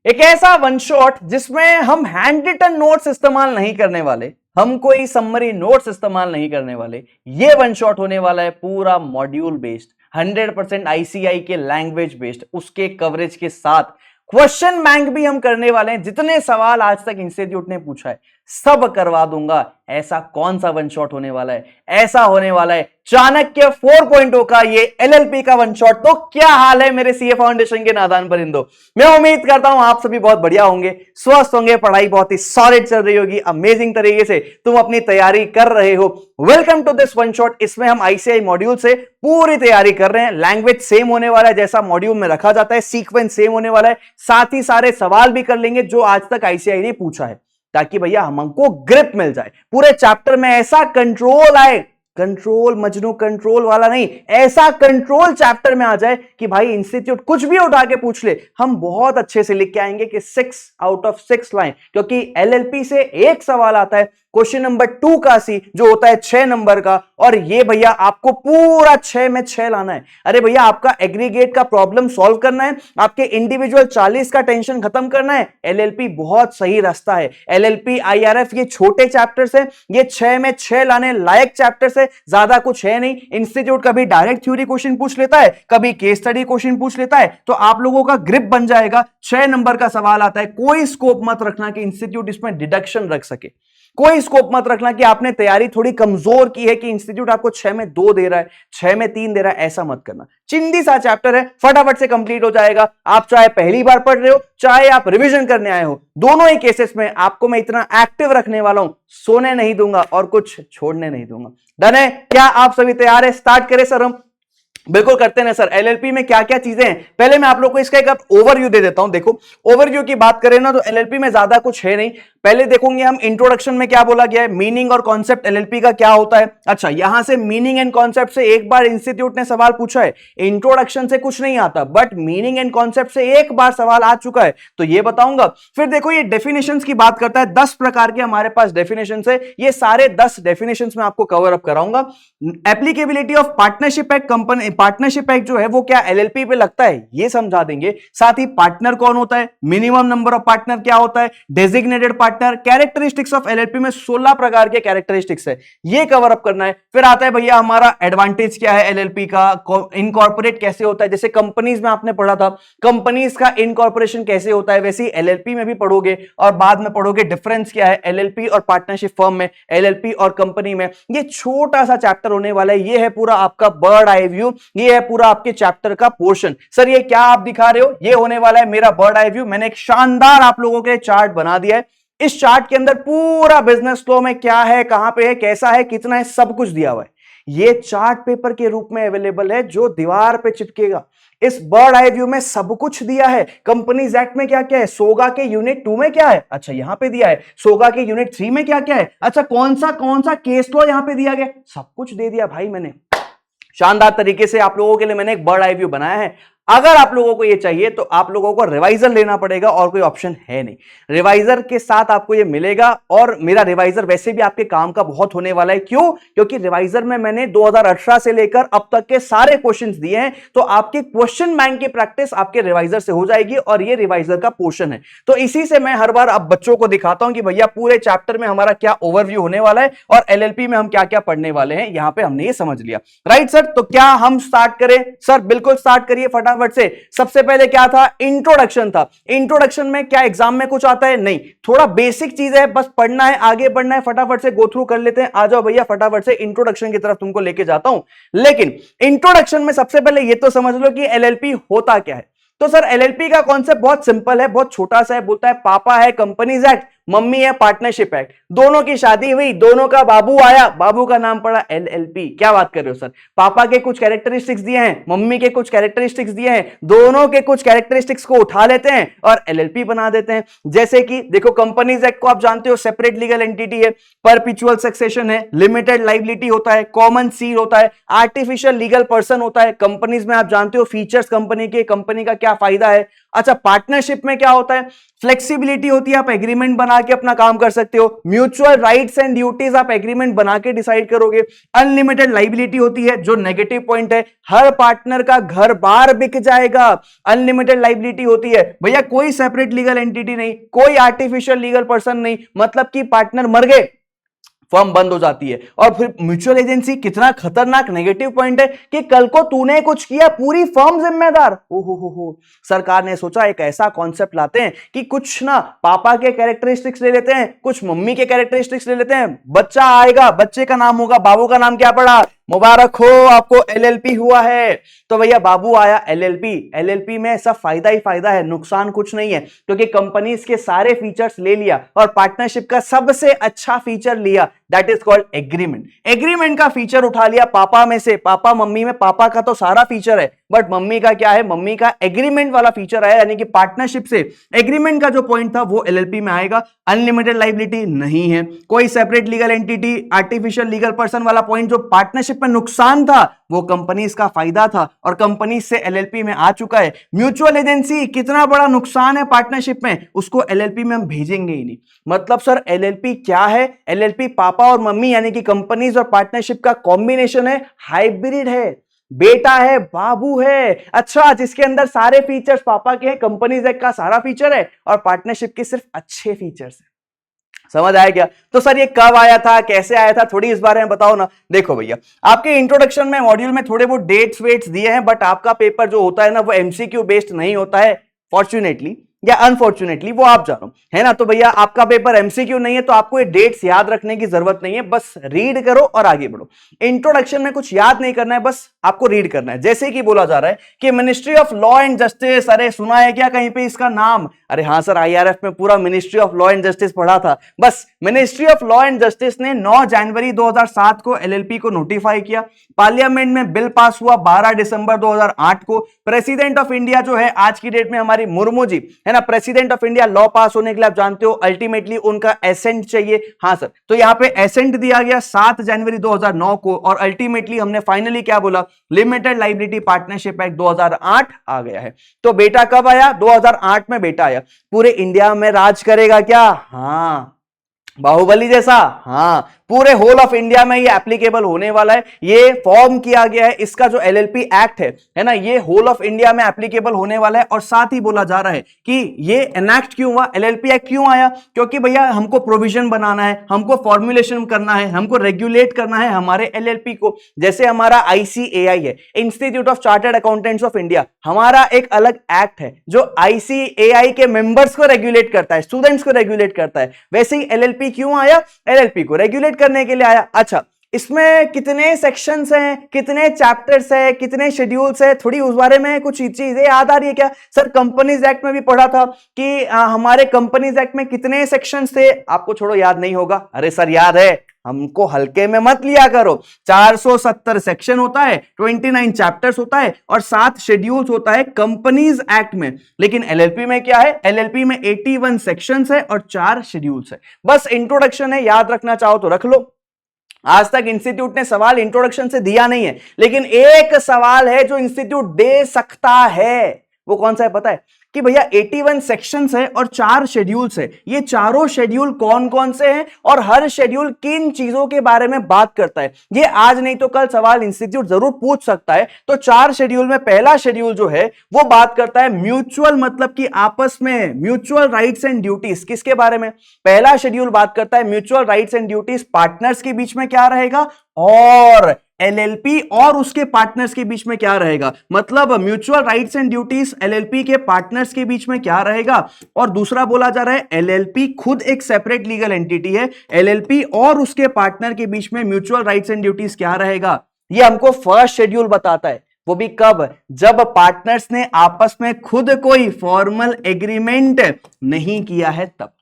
एक ऐसा one shot जिसमें हम हैंड रिटन नोट्स इस्तेमाल नहीं करने वाले, हम कोई समरी नोट्स इस्तेमाल नहीं करने वाले। ये वन शॉट होने वाला है पूरा मॉड्यूल बेस्ड, 100% आईसीआई के लैंग्वेज बेस्ड, उसके कवरेज के साथ क्वेश्चन बैंक भी हम करने वाले हैं। जितने सवाल आज तक इंस्टीट्यूट ने पूछा है सब करवा दूंगा। ऐसा कौन सा वन शॉट होने वाला है? ऐसा होने वाला है चाणक्य 4.0 का ये एलएलपी का वन शॉट। तो क्या हाल है मेरे सीए फाउंडेशन के नादान परिंदों? मैं उम्मीद करता हूं आप सभी बहुत बढ़िया होंगे, स्वस्थ होंगे, पढ़ाई बहुत ही सॉलिड चल रही होगी, अमेजिंग तरीके से तुम अपनी तैयारी कर रहे हो। Welcome to this one shot. इसमें हम आईसीआई मॉड्यूल से पूरी तैयारी कर रहे हैं। लैंग्वेज सेम होने वाला है जैसा मॉड्यूल में रखा जाता है, सीक्वेंस सेम होने वाला है, साथ ही सारे सवाल भी कर लेंगे जो आज तक आईसीआई ने पूछा है, ताकि भैया हमको ग्रिप मिल जाए पूरे चैप्टर में। ऐसा कंट्रोल आए, कंट्रोल मजनू कंट्रोल वाला नहीं, ऐसा कंट्रोल चैप्टर में आ जाए कि भाई इंस्टीट्यूट कुछ भी उठा के पूछ ले, हम बहुत अच्छे से लिख के आएंगे कि 6 आउट ऑफ 6 लाइन। क्योंकि एलएलपी से एक सवाल आता है क्वेश्चन नंबर 2 का सी, जो होता है 6 नंबर का, और ये भैया आपको पूरा 6 में 6 लाना है। अरे भैया आपका एग्रीगेट का प्रॉब्लम सॉल्व करना है, आपके इंडिविजुअल 40 का टेंशन खत्म करना है। एलएलपी बहुत सही रास्ता है। एलएलपी आईआरएफ ये छोटे चैप्टर्स है, ये 6 में 6 लाने लायक चैप्टर्स है, ज्यादा कुछ है नहीं। इंस्टीट्यूट कभी डायरेक्ट थ्योरी क्वेश्चन पूछ लेता है, कभी केस स्टडी क्वेश्चन पूछ लेता है, तो आप लोगों का ग्रिप बन जाएगा। 6 नंबर का सवाल आता है, कोई स्कोप मत रखना कि इंस्टीट्यूट इसमें डिडक्शन रख सके, कोई स्कोप मत रखना कि आपने तैयारी थोड़ी कमजोर की है कि इंस्टीट्यूट आपको 6 में 2 दे रहा है, 6 में 3 दे रहा है, ऐसा मत करना। चिंदी सा चैप्टर है, फटाफट से कंप्लीट हो जाएगा। आप चाहे पहली बार पढ़ रहे हो, चाहे आप रिवीजन करने आए हो, दोनों ही केसेस में आपको मैं इतना एक्टिव रखने वाला हूं, सोने नहीं दूंगा और कुछ छोड़ने नहीं दूंगा। डन है? क्या आप सभी तैयार है? स्टार्ट करें सर हम? बिल्कुल करते हैं सर। एलएलपी में क्या क्या चीजें हैं, पहले मैं आप लोग को इसका एक ओवरव्यू दे देता हूं। देखो ओवरव्यू की बात करें ना तो एलएलपी में ज्यादा कुछ है नहीं। पहले देखोगे हम इंट्रोडक्शन में क्या बोला गया है, मीनिंग और कॉन्सेप्ट एलएलपी का क्या होता है। अच्छा, यहां से मीनिंग एंड कॉन्सेप्ट से एक बार इंस्टीट्यूट ने सवाल पूछा है, इंट्रोडक्शन से कुछ नहीं आता, बट मीनिंग एंड कॉन्सेप्ट से एक बार सवाल आ चुका है, तो ये बताऊंगा। फिर देखो ये डेफिनेशंस की बात करता है, 10 प्रकार के हमारे पास डेफिनेशंस है, ये सारे 10 डेफिनेशंस में आपको कवर अप कराऊंगा। Applicability of partnership act, company partnership act जो है वो क्या एलएलपी पे लगता है, ये समझा देंगे। साथ ही पार्टनर कौन होता है, मिनिमम नंबर ऑफ पार्टनर क्या होता है, designated partner, characteristics of LLP में 16 प्रकार के कैरेक्टरिस्टिक्स है, ये कवर अप करना है। फिर आता है भैया हमारा एडवांटेज क्या है एलएलपी का, इनकॉर्पोरेट कैसे होता है, जैसे कंपनीज में आपने पढ़ा था कंपनीज का इनकॉर्पोरेशन कैसे होता है, वैसे ही एलएलपी में भी पढ़ोगे, और बाद में पढ़ोगे डिफरेंस क्या है एलएलपी और पार्टनरशिप फर्म में, एलएलपी और कंपनी में। ये छोटा सा चैप्टर होने वाला है, ये है पूरा आपका बर्ड आई व्यू, ये है पूरा आपके चैप्टर का पोर्शन। सर ये क्या आप दिखा रहे हो, ये होने वाला है मेरा बर्ड आई व्यू। मैंने एक शानदार आप लोगों के लिए चार्ट बना दिया है, इस चार्ट के अंदर पूरा बिजनेस फ्लो में क्या है, कहां पे है, कैसा है, कितना है, सब कुछ दिया हुआ है। ये चार्ट पेपर के रूप में अवेलेबल है जो दीवार पे चिपकेगा। इस बर्ड आई व्यू में सब कुछ दिया है। कंपनीज एक्ट में क्या क्या है, सोगा के यूनिट 2 में क्या है, अच्छा यहां पे दिया है। सोगा के यूनिट 3 में क्या क्या है, अच्छा कौन सा केस लॉ यहां पे दिया गया, सब कुछ दे दिया भाई मैंने। शानदार तरीके से आप लोगों के लिए मैंने एक बर्ड आई व्यू बनाया है। अगर आप लोगों को ये चाहिए तो आप लोगों को रिवाइजर लेना पड़ेगा, और कोई ऑप्शन है नहीं। रिवाइजर के साथ आपको ये मिलेगा, और मेरा रिवाइजर वैसे भी आपके काम का बहुत होने वाला है। क्यों? क्योंकि रिवाइजर में मैंने 2018 से लेकर अब तक के सारे क्वेश्चंस दिए हैं, तो आपकी क्वेश्चन बैंक की प्रैक्टिस आपके रिवाइजर से हो जाएगी, और ये रिवाइजर का पोर्शन है। तो इसी से मैं हर बार अब बच्चों को दिखाता हूं कि भैया पूरे चैप्टर में हमारा क्या ओवरव्यू होने वाला है, और एलएलपी में हम क्या क्या पढ़ने वाले हैं, यहां पर हमने ये समझ लिया। राइट सर, तो क्या हम स्टार्ट करें? सर बिल्कुल स्टार्ट करिए फटाफट से। सबसे पहले क्या था, इंट्रोडक्शन था। इंट्रोडक्शन में क्या एग्जाम में कुछ आता है? नहीं, थोड़ा बेसिक चीज है, बस पढ़ना है, आगे बढ़ना है, फटाफट से गो थ्रू कर लेते हैं। आ जाओ भैया फटाफट से इंट्रोडक्शन की तरफ तुमको लेके जाता हूं। लेकिन इंट्रोडक्शन में सबसे पहले ये तो समझ लो कि एलएलपी होता क्या है। तो सर एलएलपी का कॉन्सेप्ट बहुत सिंपल है, बहुत छोटा सा है। बोलता है पापा है कंपनीज एक्ट, मम्मी है पार्टनरशिप एक्ट, दोनों की शादी हुई, दोनों का बाबू आया, बाबू का नाम पड़ा एलएलपी। क्या बात कर रहे हो सर, पापा के कुछ कैरेक्टरिस्टिक्स दिए हैं, मम्मी के कुछ कैरेक्टरिस्टिक्स दिए हैं, दोनों के कुछ कैरेक्टरिस्टिक्स को उठा लेते हैं और एलएलपी बना देते हैं। जैसे कि देखो कंपनीज एक्ट को आप जानते हो, सेपरेट लीगल एंटिटी है, परपिचुअल सक्सेशन है, लिमिटेड लाइबिलिटी होता है, कॉमन सील होता है, आर्टिफिशियल लीगल पर्सन होता है। कंपनीज में आप जानते हो फीचर्स कंपनी के, कंपनी का क्या फायदा है, अच्छा, पार्टनरशिप में क्या होता है? फ्लेक्सिबिलिटी होती है, आप एग्रीमेंट बना के अपना काम कर सकते हो। म्यूचुअल राइट्स एंड ड्यूटीज आप एग्रीमेंट बना के डिसाइड करोगे। अनलिमिटेड लाइबिलिटी होती है, जो नेगेटिव पॉइंट है, हर पार्टनर का घर बार बिक जाएगा। अनलिमिटेड लाइबिलिटी होती है भैया, कोई सेपरेट लीगल एंटिटी नहीं, कोई आर्टिफिशियल लीगल पर्सन नहीं, मतलब कि पार्टनर मर गए फर्म बंद हो जाती है। और फिर म्यूचुअल एजेंसी, कितना खतरनाक नेगेटिव पॉइंट है कि कल को तूने कुछ किया पूरी फर्म जिम्मेदार। हो सरकार ने सोचा एक ऐसा कॉन्सेप्ट लाते हैं कि कुछ ना पापा के कैरेक्टरिस्टिक्स ले लेते हैं, कुछ मम्मी के कैरेक्टरिस्टिक्स ले लेते हैं, बच्चा आएगा, बच्चे का नाम होगा, बाबू का नाम क्या पड़ा? मुबारक हो आपको एलएलपी हुआ है। तो भैया बाबू आया एलएलपी में सब फायदा ही फायदा है, नुकसान कुछ नहीं है, क्योंकि कंपनीज के सारे फीचर्स ले लिया और पार्टनरशिप का सबसे अच्छा फीचर लिया, that is called agreement. Agreement का फीचर उठा लिया पापा में से, पापा मम्मी में पापा का तो सारा फीचर है, बट मम्मी का क्या है? मम्मी का एग्रीमेंट वाला फीचर है, यानी कि पार्टनरशिप से एग्रीमेंट का जो पॉइंट था वो एलएलपी में आएगा। अनलिमिटेड लाइबिलिटी नहीं है, कोई separate legal entity, artificial legal person वाला पॉइंट जो पार्टनरशिप में नुकसान था वो कंपनीज का फायदा था और कंपनीज से एलएलपी में आ चुका है। म्यूचुअल एजेंसी, कितना बड़ा नुकसान है पार्टनरशिप में, उसको एलएलपी में हम भेजेंगे ही नहीं। मतलब सर एलएलपी क्या है? एलएलपी पापा और मम्मी यानी कि कंपनीज और पार्टनरशिप का कॉम्बिनेशन है, हाइब्रिड है, बेटा है, बाबू है। अच्छा, जिसके अंदर सारे फीचर्स पापा के हैं, कंपनीज एक्ट का सारा फीचर है और पार्टनरशिप के सिर्फ अच्छे फीचर्स हैं। समझ आया क्या? तो सर ये कब आया था, कैसे आया था, थोड़ी इस बारे में बताओ ना। देखो भैया, आपके इंट्रोडक्शन में मॉड्यूल में थोड़े बहुत डेट्स वेट्स दिए हैं, बट आपका पेपर जो होता है ना वो एमसीक्यू बेस्ड नहीं होता है, फॉर्चुनेटली या अनफॉर्चुनेटली, वो आप जानो, है ना। तो भैया आपका पेपर एमसीक्यू नहीं है, तो आपको ये डेट्स याद रखने की जरूरत नहीं है, बस रीड करो और आगे बढ़ो। इंट्रोडक्शन में कुछ याद नहीं करना है, बस आपको रीड करना है। जैसे कि बोला जा रहा है कि ministry of law and justice, अरे सुना है क्या कहीं पे इसका नाम? अरे हाँ सर, आईआरएफ में पूरा ministry of law and justice पढ़ा था। बस ministry of law and justice ने 9 जनवरी 2007 को एलएलपी को नोटिफाई किया। पार्लियामेंट में बिल पास हुआ 12 दिसंबर 2008 को। प्रेसिडेंट ऑफ इंडिया जो है आज की डेट में हमारी मुर्मू जी, है ना, प्रेसिडेंट ऑफ इंडिया, लॉ पास होने के लिए आप जानते हो अल्टीमेटली उनका एसेंट चाहिए। हाँ सर, तो यहां पे एसेंट दिया गया 7 जनवरी 2009 को और अल्टीमेटली हमने फाइनली क्या बोला? लिमिटेड लाइबिलिटी पार्टनरशिप एक्ट 2008 आ गया है। तो बेटा कब आया? 2008 में बेटा आया। पूरे इंडिया में राज करेगा क्या? हाँ, बाहुबली जैसा। हाँ, पूरे होल ऑफ इंडिया में ये एप्लीकेबल होने वाला है। ये फॉर्म किया गया है, इसका जो एलएलपी एक्ट है ना, ये होल ऑफ इंडिया में एप्लीकेबल होने वाला है। और साथ ही बोला जा रहा है कि ये एनैक्ट क्यों हुआ, एलएलपी एक्ट क्यों आया? क्योंकि भैया हमको प्रोविजन बनाना है, हमको फॉर्मुलेशन करना है, हमको रेगुलेट करना है हमारे एलएलपी को। जैसे हमारा आईसीएआई है, institute of chartered accountants of India, हमारा एक अलग एक्ट है जो आईसीएआई के मेंबर्स को रेगुलेट करता है, स्टूडेंट्स को रेगुलेट करता है। वैसे ही एलएलपी क्यों आया? एलएलपी को रेगुलेट करने के लिए आया। अच्छा, इसमें कितने सेक्शंस हैं, कितने चैप्टर्स हैं, कितने शेड्यूल्स हैं, थोड़ी उस बारे में कुछ चीजें याद आ रही है क्या? सर कंपनीज एक्ट में भी पढ़ा था कि हमारे कंपनीज एक्ट में कितने सेक्शंस थे, आपको छोड़ो याद नहीं होगा। अरे सर याद है, हमको हल्के में मत लिया करो। 470 सेक्शन होता है, 29 चैप्टर्स होता है और 7 शेड्यूल्स होता है कंपनीज एक्ट में। लेकिन एलएलपी में क्या है? एलएलपी में 81 सेक्शंस है और 4 शेड्यूल्स है। बस इंट्रोडक्शन है, याद रखना चाहो तो रख लो। आज तक इंस्टीट्यूट ने सवाल इंट्रोडक्शन से दिया नहीं है, लेकिन एक सवाल है जो इंस्टीट्यूट दे सकता है। वो कौन सा है पता है? कि भैया 81 सेक्शंस है और 4 शेड्यूल्स है। ये चारों शेड्यूल कौन कौन से हैं और हर शेड्यूल किन चीजों के बारे में बात करता है, ये आज नहीं तो कल सवाल इंस्टीट्यूट जरूर पूछ सकता है। तो 4 शेड्यूल में पहला शेड्यूल जो है वो बात करता है म्यूचुअल, मतलब कि आपस में म्यूचुअल राइट्स एंड ड्यूटीज। किसके बारे में? पहला शेड्यूल बात करता है mutual rights and duties, partners के बीच में क्या रहेगा और एलएलपी और उसके पार्टनर्स के बीच में क्या रहेगा। मतलब mutual rights and duties LLP के पार्टनर्स के बीच में क्या रहेगा। और दूसरा बोला जा रहा है एलएलपी खुद एक सेपरेट लीगल एंटिटी है, एलएलपी और उसके पार्टनर के बीच में म्यूचुअल राइट्स एंड ड्यूटीज क्या रहेगा। ये हमको फर्स्ट शेड्यूल बताता है। वो भी कब? जब पार्टनर्स ने आपस में खुद कोई फॉर्मल एग्रीमेंट नहीं किया है तब।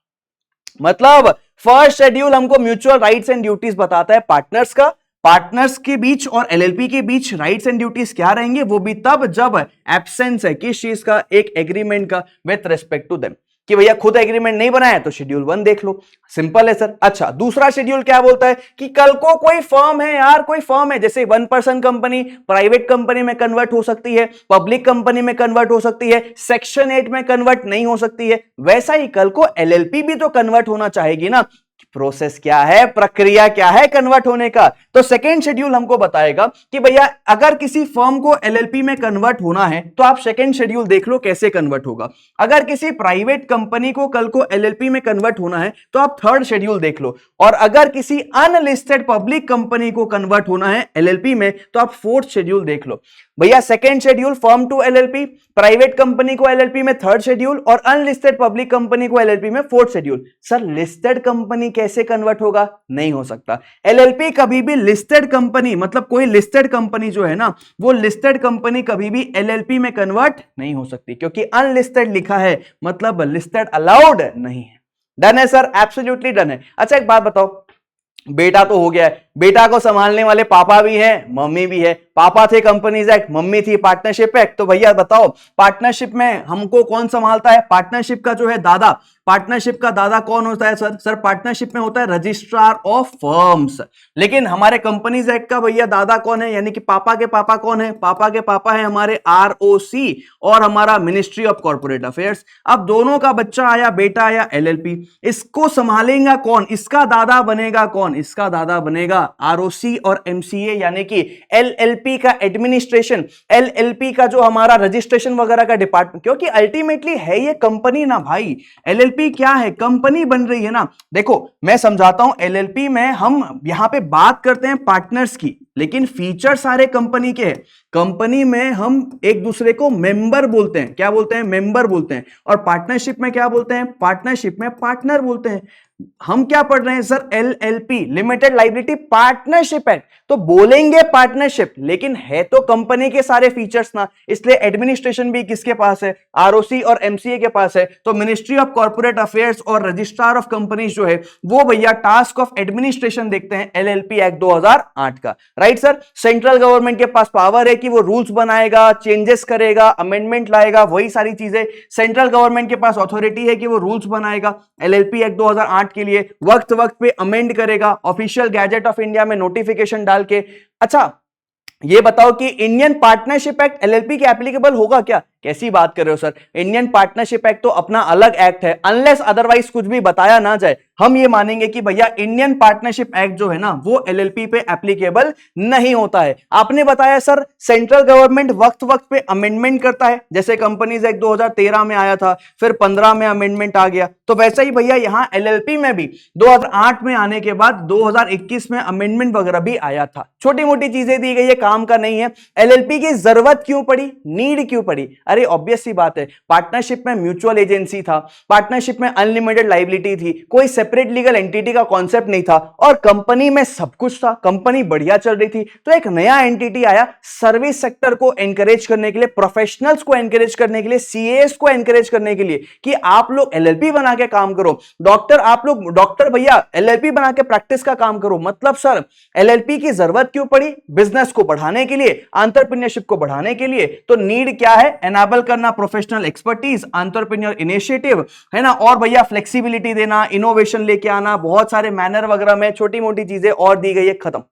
मतलब फर्स्ट शेड्यूल हमको म्यूचुअल राइट्स एंड ड्यूटीज बताता है पार्टनर्स का, पार्टनर्स के बीच और एलएलपी के बीच राइट्स एंड ड्यूटीज क्या रहेंगे, वो भी तब जब एब्सेंस है किस चीज का? एक एग्रीमेंट का विथ रिस्पेक्ट टू देम। कि भैया खुद एग्रीमेंट नहीं बनाया तो शेड्यूल 1 देख लो, सिंपल है सर। अच्छा, दूसरा शेड्यूल क्या बोलता है कि कल को कोई फर्म है यार, कोई फर्म है, जैसे 1% कंपनी प्राइवेट कंपनी में कन्वर्ट हो सकती है, पब्लिक कंपनी में कन्वर्ट हो सकती है, सेक्शन 8 में कन्वर्ट नहीं हो सकती है, वैसा ही कल को एलएलपी भी तो कन्वर्ट होना चाहेगी ना। प्रोसेस क्या है, प्रक्रिया क्या है कन्वर्ट होने का। तो सेकेंड शेड्यूल हमको बताएगा कि भैया अगर किसी फर्म को एलएलपी में कन्वर्ट होना है तो आप सेकेंड शेड्यूल देख लो कैसे कन्वर्ट होगा। अगर किसी प्राइवेट कंपनी को कल को एलएलपी में कन्वर्ट होना है तो आप थर्ड शेड्यूल देख लो, और अगर किसी अनलिस्टेड पब्लिक कंपनी को कन्वर्ट होना है एलएलपी में तो आप फोर्थ शेड्यूल देख लो। भैया second schedule firm to LLP, private company को एलएलपी में थर्ड शेड्यूल, और अनलिस्टेड पब्लिक कंपनी को एलएलपी में fourth schedule. Sir listed company कैसे कन्वर्ट होगा, नहीं हो सकता। एलएलपी कभी भी लिस्टेड कंपनी, मतलब कोई लिस्टेड कंपनी जो है ना, वो लिस्टेड कंपनी कभी भी एलएलपी में कन्वर्ट नहीं हो सकती, क्योंकि अनलिस्टेड लिखा है, मतलब लिस्टेड अलाउड नहीं है। डन है सर, एब्सोल्युटली डन है। अच्छा एक बात बताओ, बेटा तो हो गया है, बेटा को संभालने वाले पापा भी हैं, मम्मी भी है। पापा थे कंपनीज एक्ट, मम्मी थी पार्टनरशिप एक्ट। तो भैया बताओ पार्टनरशिप में हमको कौन संभालता है? पार्टनरशिप का जो है दादा, पार्टनरशिप का दादा कौन होता है सर? सर पार्टनरशिप में होता है रजिस्ट्रार ऑफ फर्म्स। लेकिन हमारे कंपनीज एक्ट का भैया दादा कौन है, यानी कि पापा के पापा कौन है? पापा के पापा है हमारे आरओसी और हमारा मिनिस्ट्री ऑफ कॉर्पोरेट अफेयर्स। अब दोनों का बच्चा आया, बेटा आया एलएलपी, इसको संभालेगा कौन? इसका दादा बनेगा कौन? इसका दादा बनेगा आरओसी और एमसीए, यानी कि एलएलपी का एडमिनिस्ट्रेशन, एलएलपी का जो हमारा रजिस्ट्रेशन वगैरह का डिपार्टमेंट, क्योंकि अल्टीमेटली है ये कंपनी ना भाई। एलएलपी क्या है? कंपनी बन रही है ना। देखो मैं समझाता हूं, एलएलपी में हम यहां पे बात करते हैं पार्टनर्स की, लेकिन फीचर सारे कंपनी के हैं। कंपनी में हम एक दूसरे को मेंबर बोलते हैं, क्या बोलते हैं? मेंबर बोलते हैं। और पार्टनरशिप में क्या बोलते हैं? पार्टनरशिप में पार्टनर बोलते हैं। हम क्या पढ़ रहे हैं sir? LLP, limited liability partnership act. तो बोलेंगे पार्टनरशिप, लेकिन है तो कंपनी के सारे फीचर्स ना, इसलिए एडमिनिस्ट्रेशन भी किसके पास है? आरओसी और एमसीए के पास है। तो मिनिस्ट्री ऑफ कॉर्पोरेट अफेयर्स और रजिस्ट्रार ऑफ कंपनीज जो है वो भैया टास्क ऑफ एडमिनिस्ट्रेशन देखते हैं एलएलपी एक्ट 2008 का। राइट सर, सेंट्रल गवर्नमेंट के पास पावर है कि वो रूल्स बनाएगा, चेंजेस करेगा, अमेंडमेंट लाएगा, वही सारी चीजें। सेंट्रल गवर्नमेंट के पास अथॉरिटी है कि वो रूल्स बनाएगा, एलएलपी एक्ट 2008 के लिए वक्त वक्त पे अमेंड करेगा, ऑफिशियल गैजेट ऑफ इंडिया में नोटिफिकेशन डाल के। अच्छा ये बताओ कि इंडियन पार्टनरशिप एक्ट एलएलपी के एप्लीकेबल होगा क्या? कैसी बात कर रहे हो सर? इंडियन पार्टनरशिप एक्ट तो अपना अलग एक्ट है, अनलेस अदरवाइज कुछ भी बताया ना जाए हम ये मानेंगे कि भैया इंडियन पार्टनरशिप एक्ट जो है ना वो एलएलपी पे एप्लीकेबल नहीं होता है। आपने बताया सर सेंट्रल गवर्नमेंट वक्त वक्त पे अमेंडमेंट करता है, जैसे कंपनीज एक्ट 2013 में आया था, फिर 15 में अमेंडमेंट आ गया, तो वैसे ही भैया यहां एलएलपी में भी 2008 में आने के बाद 2021 में अमेंडमेंट वगैरह भी आया था। छोटी मोटी चीजें दी गई है, काम का नहीं है। एलएलपी की जरूरत क्यों पड़ी, नीड क्यों पड़ी? अरे ऑब्वियस सी बात है, पार्टनरशिप में म्यूचुअल एजेंसी था, पार्टनरशिप में अनलिमिटेड लायबिलिटी थी, कोई सेपरेट लीगल एंटिटी का कॉन्सेप्ट नहीं था, और कंपनी में सब कुछ था, कंपनी बढ़िया चल रही थी। तो एक नया एंटिटी आया सर्विस सेक्टर को एनकरेज करने के लिए, प्रोफेशनल्स को एनकरेज करने के लिए, सीएएस को एनकरेज करने के लिए कि आप लोग एलएलपी बना के काम करो। डॉक्टर, आप लोग डॉक्टर भैया एलएलपी बना के प्रैक्टिस का काम करो। मतलब सर एलएलपी की जरूरत क्यों पड़ी? बिजनेस को बढ़ाने के लिए, एंटरप्रेन्योरशिप को बढ़ाने के लिए। तो नीड क्या है? एनाबल करना प्रोफेशनल एक्सपर्टीज, एंटरप्रेन्योर इनिशिएटिव, है ना, और भैया फ्लेक्सिबिलिटी देना, इनोवेशन लेके आना, बहुत सारे मैनर वगैरह में छोटी मोटी चीजें और दी गई है। खत्म,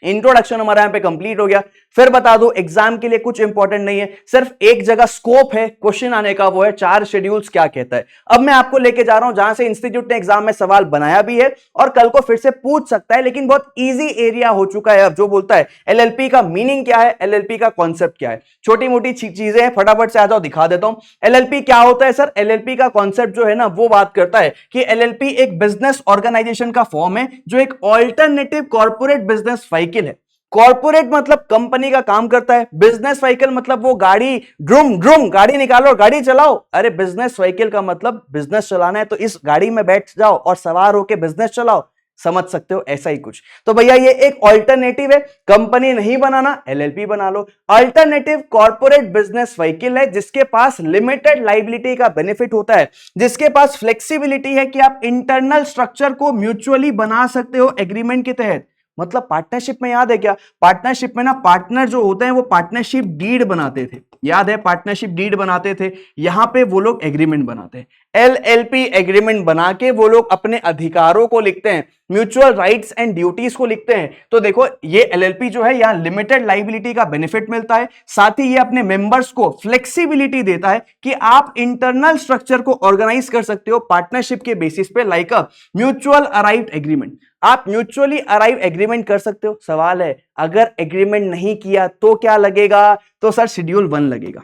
इंट्रोडक्शन हमारा यहां पे कंप्लीट हो गया। फिर बता दो एग्जाम के लिए कुछ इंपॉर्टेंट नहीं है, सिर्फ एक जगह स्कोप है क्वेश्चन आने का, वो है 4 शेड्यूल्स क्या कहता है। अब मैं आपको लेके जा रहा हूं जहां से इंस्टीट्यूट ने एग्जाम में सवाल बनाया भी है और कल को फिर से पूछ सकता है, लेकिन बहुत इजी एरिया हो चुका है अब, जो बोलता है एलएलपी का मीनिंग क्या है, एलएलपी का कॉन्सेप्ट क्या है। छोटी मोटी चीजें हैं, फटाफट से आ जाओ दिखा देता हूं। एलएलपी क्या होता है सर? एलएलपी का कॉन्सेप्ट जो है ना वो बात करता है कि एलएलपी एक बिजनेस ऑर्गेनाइजेशन का फॉर्म है जो एक ऑल्टरनेटिव कॉर्पोरेट बिजनेस व्हीकल है। कॉर्पोरेट मतलब कंपनी का काम करता है, बिजनेस व्हीकल मतलब वो गाड़ी, ड्रूम ड्रूम गाड़ी निकालो और गाड़ी चलाओ। अरे बिजनेस व्हीकल का मतलब बिजनेस चलाना है, तो इस गाड़ी में बैठ जाओ और सवार होकर बिजनेस चलाओ। समझ सकते हो, ऐसा ही कुछ। तो भैया ये एक ऑल्टरनेटिव है, कंपनी नहीं बनाना एलएलपी बना लो। अल्टरनेटिव कॉर्पोरेट बिजनेस व्हीकल है जिसके पास लिमिटेड लायबिलिटी का बेनिफिट होता है, जिसके पास फ्लेक्सिबिलिटी है कि आप इंटरनल स्ट्रक्चर को म्यूचुअली बना सकते हो एग्रीमेंट के तहत। मतलब पार्टनरशिप में याद है क्या? पार्टनरशिप में ना पार्टनर जो होते हैं वो पार्टनरशिप डीड बनाते थे। याद है पार्टनरशिप डीड बनाते थे, यहां पे वो लोग एग्रीमेंट बनाते हैं। एलएलपी एग्रीमेंट बना के वो लोग अपने अधिकारों को लिखते हैं, म्यूचुअल राइट्स एंड ड्यूटीज को लिखते हैं। तो देखो ये एलएलपी जो है यहां लिमिटेड लाइबिलिटी का बेनिफिट मिलता है, साथ ही ये अपने मेंबर्स को फ्लेक्सिबिलिटी देता है कि आप इंटरनल स्ट्रक्चर को ऑर्गेनाइज कर सकते हो पार्टनरशिप के बेसिस पे, like a mutual arrived agreement. आप म्यूचुअली अराइव एग्रीमेंट कर सकते हो। सवाल है अगर एग्रीमेंट नहीं किया तो क्या लगेगा? तो सर शेड्यूल 1 लगेगा।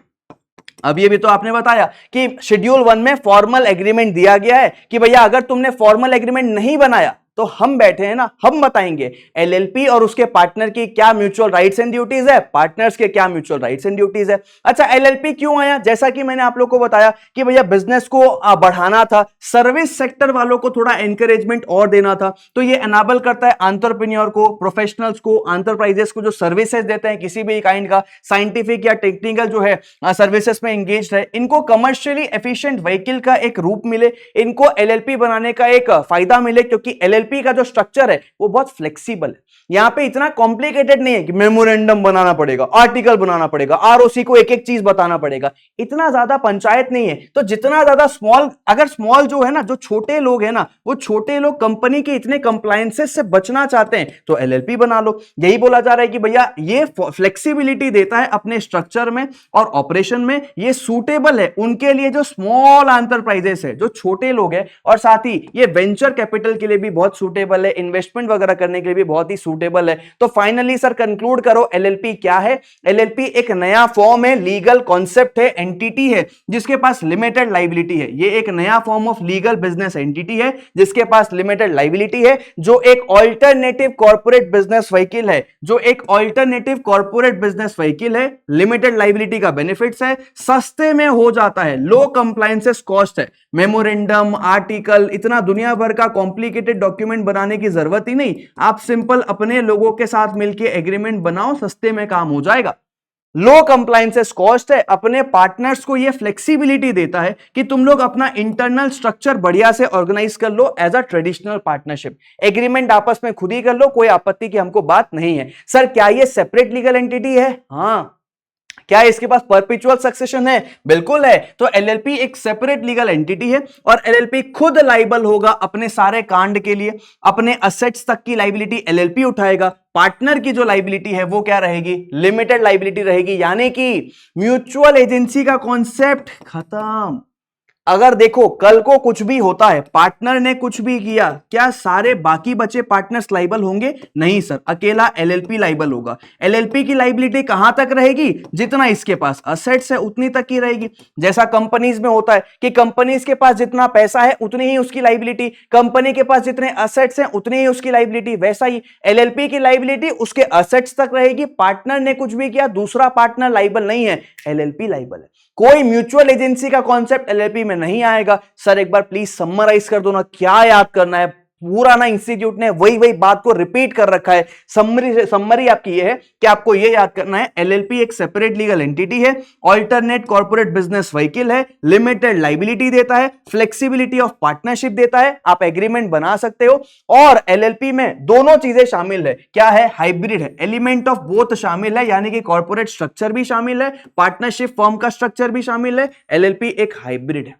अब ये भी तो आपने बताया कि शेड्यूल 1 में फॉर्मल एग्रीमेंट दिया गया है कि भैया अगर तुमने फॉर्मल एग्रीमेंट नहीं बनाया तो हम बैठे हैं ना, हम बताएंगे एलएलपी और उसके पार्टनर की क्या म्यूचुअल राइट्स एंड ड्यूटीज है, पार्टनर्स के क्या म्यूचुअल राइट्स एंड ड्यूटीज है। अच्छा एलएलपी क्यों आया? जैसा कि मैंने आप लोग को बताया कि भैया बिजनेस को बढ़ाना था, सर्विस सेक्टर वालों को थोड़ा एनकरेजमेंट और देना था, तो ये एनाबल करता है एंटरप्रेन्योर को, प्रोफेशनल्स को, एंटरप्राइजेस को जो सर्विसेज देते हैं किसी भी काइंड का, साइंटिफिक या टेक्निकल जो है सर्विसेज में एंगेज है, इनको कमर्शियली एफिशिएंट व्हीकल का एक रूप मिले, इनको एलएलपी बनाने का एक फायदा मिले, क्योंकि एलएलपी का जो स्ट्रक्चर है वो बहुत फ्लेक्सिबल है। यहां पे इतना कॉम्प्लिकेटेड नहीं है कि मेमोरेंडम बनाना पड़ेगा, आर्टिकल बनाना पड़ेगा, आरओसी को एक एक चीज बताना पड़ेगा, इतना ज्यादा पंचायत नहीं है। तो जितना ज्यादा स्मॉल, अगर स्मॉल जो है ना, जो छोटे लोग हैं ना, वो छोटे लोग कंपनी के इतने कंप्लायंसेस से बचना चाहते हैं तो एलएलपी बना लो। यही बोला जा रहा है कि भैया ये फ्लेक्सिबिलिटी देता है अपने स्ट्रक्चर में और ऑपरेशन में, ये सूटेबल है उनके लिए जो स्मॉल एंटरप्राइजेस है, जो छोटे लोग हैं, और साथ ही ये वेंचर कैपिटल के लिए भी बहुत सूटेबल है, इन्वेस्टमेंट वगैरह करने के लिए भी बहुत ही सूटेबल है। तो फाइनली सर कंक्लूड करो एलएलपी क्या है? एलएलपी एक नया फॉर्म है, लीगल कॉन्सेप्ट है, एंटिटी है जिसके पास लिमिटेड लाइबिलिटी है। ये एक नया form of legal business entity है जिसके पास लिमिटेड लाइबिलिटी है, जो एक ऑल्टरनेटिव कॉर्पोरेट बिजनेस व्हीकल है, जो एक ऑल्टरनेटिव कॉर्पोरेट बिजनेस व्हीकल है, लिमिटेड लाइबिलिटी का बेनिफिट्स है, सस्ते में हो जाता है, लो कंप्लायंसेस कॉस्ट है, मेमोरेंडम, आर्टिकल, इतना दुनिया भर का कॉम्प्लिकेटेड डॉक्यूमेंट बनाने की जरूरत ही नहीं। आप सिंपल अपने लोगों के साथ मिलकर एग्रीमेंट बनाओ, सस्ते में काम हो जाएगा। लो कंप्लायंसेस कॉस्ट है, अपने पार्टनर्स को यह फ्लेक्सिबिलिटी देता है कि तुम लोग अपना इंटरनल स्ट्रक्चर बढ़िया से ऑर्गेनाइज कर लो as a traditional partnership, agreement आपस में खुद ही कर लो, कोई आपत्ति की हमको बात नहीं है। सर क्या ये सेपरेट लीगल एंटिटी है? हाँ। क्या इसके पास परपेचुअल सक्सेशन है? बिल्कुल है। तो एलएलपी एक सेपरेट लीगल एंटिटी है और एलएलपी खुद लाइबल होगा अपने सारे कांड के लिए, अपने असेट्स तक की लाइबिलिटी एलएलपी उठाएगा। पार्टनर की जो लाइबिलिटी है वो क्या रहेगी? लिमिटेड लाइबिलिटी रहेगी, यानी कि म्यूचुअल एजेंसी का कॉन्सेप्ट खत्म। अगर देखो कल को कुछ भी होता है, पार्टनर ने कुछ भी किया, क्या सारे बाकी बचे पार्टनर्स लाइबल होंगे? नहीं सर, अकेला एलएलपी लाइबल होगा। एलएलपी की लाइबिलिटी कहां तक रहेगी? जितना इसके पास असेट्स है उतनी तक ही रहेगी। जैसा कंपनीज में होता है कि कंपनीज के पास जितना पैसा है उतनी ही उसकी लाइबिलिटी, कंपनी के पास जितने असेट्स हैं उतनी ही उसकी लाइबिलिटी, वैसा ही एलएलपी की लाइबिलिटी उसके असेट्स तक रहेगी। पार्टनर ने कुछ भी किया, दूसरा पार्टनर लाइबल नहीं है, एलएलपी लाइबल है। कोई म्यूचुअल एजेंसी का कॉन्सेप्ट एलएलपी में नहीं आएगा। सर एक बार प्लीज समराइज कर दो ना, क्या याद करना है? पूरा ना इंस्टीट्यूट ने वही बात को रिपीट कर रखा है। समरी आपकी ये है कि आपको ये याद करना है, एलएलपी एक सेपरेट लीगल एंटिटी है, ऑल्टरनेट कॉर्पोरेट बिजनेस व्हीकल है, लिमिटेड लाइबिलिटी देता है, फ्लेक्सिबिलिटी ऑफ पार्टनरशिप देता है, आप एग्रीमेंट बना सकते हो। और एलएलपी में दोनों चीजें शामिल है, क्या है? हाइब्रिड है, एलिमेंट ऑफ बोथ शामिल है, यानी कि कॉर्पोरेट स्ट्रक्चर भी शामिल है, पार्टनरशिप फर्म का स्ट्रक्चर भी शामिल है। एलएलपी एक हाइब्रिड है,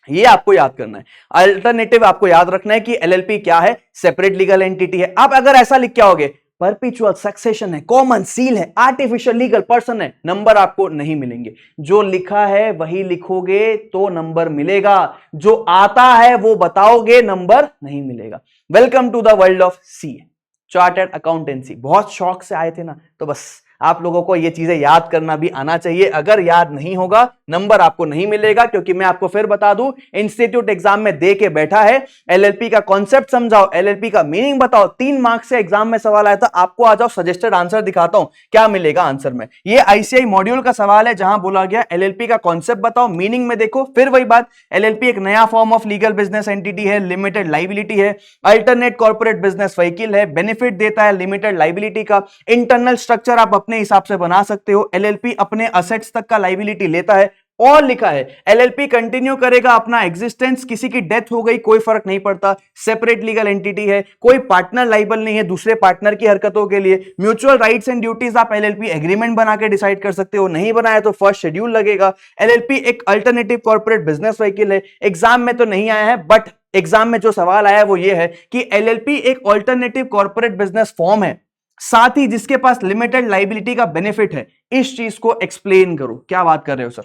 ये आपको याद करना है। अल्टरनेटिव आपको याद रखना है कि एलएलपी क्या है? सेपरेट लीगल एंटिटी है। आप अगर ऐसा लिख के आओगे, परपेचुअल सक्सेशन है, कॉमन सील है, आर्टिफिशियल लीगल पर्सन है, नंबर आपको नहीं मिलेंगे। जो लिखा है वही लिखोगे तो नंबर मिलेगा, जो आता है वो बताओगे नंबर नहीं मिलेगा। Welcome to the world of CA, chartered accountancy. बहुत शौक से आए थे ना, तो बस आप लोगों को ये चीजें याद करना भी आना चाहिए। अगर याद नहीं होगा नंबर आपको नहीं मिलेगा, क्योंकि मैं आपको फिर बता दूं, इंस्टीट्यूट एग्जाम में दे के बैठा है, एलएलपी का कॉन्सेप्ट समझाओ, एलएलपी का मीनिंग बताओ। 3 मार्क्स से एग्जाम में सवाल आया था, आपको आ जाओ सजेस्टेड आंसर दिखाता हूं क्या मिलेगा आंसर में। ये आईसीआई मॉड्यूल का सवाल है जहां बोला गया एलएलपी का कॉन्सेप्ट बताओ, मीनिंग में देखो। फिर वही बात, एलएलपी एक नया form of legal business entity है, लिमिटेड लाइबिलिटी है, अल्टरनेट कॉर्पोरेट बिजनेस व्हीकल है, बेनिफिट देता है लिमिटेड लाइबिलिटी का, इंटरनल स्ट्रक्चर आप अपने हिसाब से बना सकते हो। एलएलपी अपने असेट्स तक का लाइबिलिटी लेता है, और लिखा है एलएलपी कंटिन्यू करेगा अपना एग्जिस्टेंस, किसी की डेथ हो गई कोई फर्क नहीं पड़ता, सेपरेट लीगल एंटिटी है, कोई पार्टनर लाइबल नहीं है दूसरे पार्टनर की हरकतों के लिए, म्यूचुअल राइट्स एंड ड्यूटीज आप एलएलपी एग्रीमेंट बना के डिसाइड कर सकते हो, नहीं बनाया तो फर्स्ट शेड्यूल लगेगा। एलएलपी एक अल्टरनेटिव कॉर्पोरेट बिजनेस व्हीकल है, एग्जाम में तो नहीं आया है बट एग्जाम में जो सवाल आया है वो ये है कि एलएलपी एक अल्टरनेटिव कॉर्पोरेट बिजनेस फॉर्म है, साथ ही जिसके पास लिमिटेड लाइबिलिटी का बेनिफिट है, इस चीज को एक्सप्लेन करो। क्या बात कर रहे हो सर?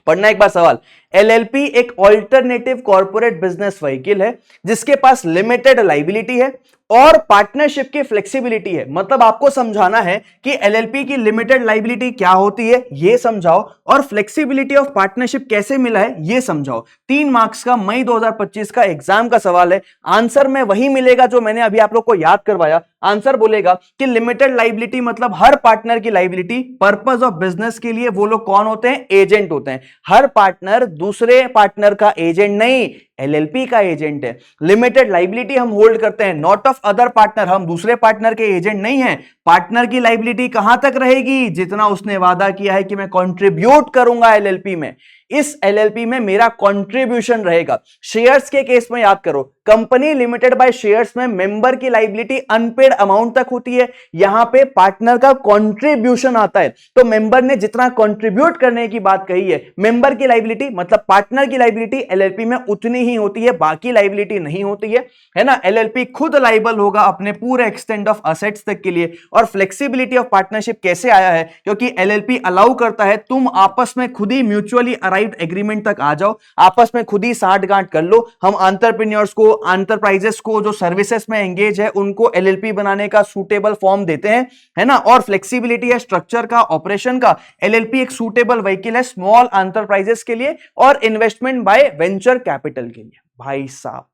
पढ़ना एक बार सवाल। एलएलपी एक अल्टरनेटिव कॉर्पोरेट बिजनेस व्हीकल है जिसके पास लिमिटेड लाइबिलिटी है और पार्टनरशिप की फ्लेक्सिबिलिटी है। मतलब आपको समझाना है कि एलएलपी की लिमिटेड लाइबिलिटी क्या होती है ये समझाओ और फ्लेक्सिबिलिटी ऑफ पार्टनरशिप कैसे मिला है ये समझाओ। 3 मार्क्स का मई 2025 का एग्जाम का सवाल है। आंसर में वही मिलेगा जो मैंने अभी आप लोग को याद करवाया। आंसर बोलेगा कि लिमिटेड लाइबिलिटी मतलब हर पार्टनर की लाइबिलिटी पर्पस ऑफ बिजनेस के लिए वो लोग कौन होते हैं? एजेंट होते हैं। हर पार्टनर दूसरे पार्टनर का एजेंट नहीं, एलएलपी का एजेंट है। लिमिटेड लाइबिलिटी हम होल्ड करते हैं, नॉट ऑफ अदर पार्टनर, हम दूसरे पार्टनर के एजेंट नहीं है। पार्टनर की लाइबिलिटी कहां तक रहेगी? जितना उसने वादा किया है कि मैं कंट्रीब्यूट करूंगा एलएलपी में, इस एलएलपी में मेरा कंट्रीब्यूशन रहेगा। शेयर्स के केस में याद करो, कंपनी लिमिटेड बाय शेयर्स में मेंबर की लाइबिलिटी अनपेड अमाउंट तक होती है, यहां पे पार्टनर का कंट्रीब्यूशन आता है। तो मेंबर ने जितना कंट्रीब्यूट करने की बात कही है, मेंबर की लाइबिलिटी मतलब पार्टनर की लाइबिलिटी एलएलपी में उतनी ही होती है, बाकी लाइबिलिटी नहीं होती है ना। एलएलपी खुद लाइबल होगा अपने पूरे एक्सटेंड ऑफ असेट्स तक के लिए। और फ्लेक्सिबिलिटी ऑफ पार्टनरशिप कैसे आया है? क्योंकि एलएलपी अलाउ करता है तुम आपस में खुद ही म्यूचुअली अराइव्ड एग्रीमेंट तक आ जाओ, आपस में खुद ही साठ गांठ कर लो। हम एंटरप्रेन्योर्स को, एंटरप्राइजेस को जो सर्विसेज में एंगेज है उनको एलएलपी बनाने का सूटेबल फॉर्म देते हैं, है ना। और फ्लेक्सिबिलिटी है स्ट्रक्चर का, ऑपरेशन का। एलएलपी एक सूटेबल व्हीकल है स्मॉल एंटरप्राइजेस के लिए और इन्वेस्टमेंट बाय वेंचर कैपिटल के लिए। भाई साहब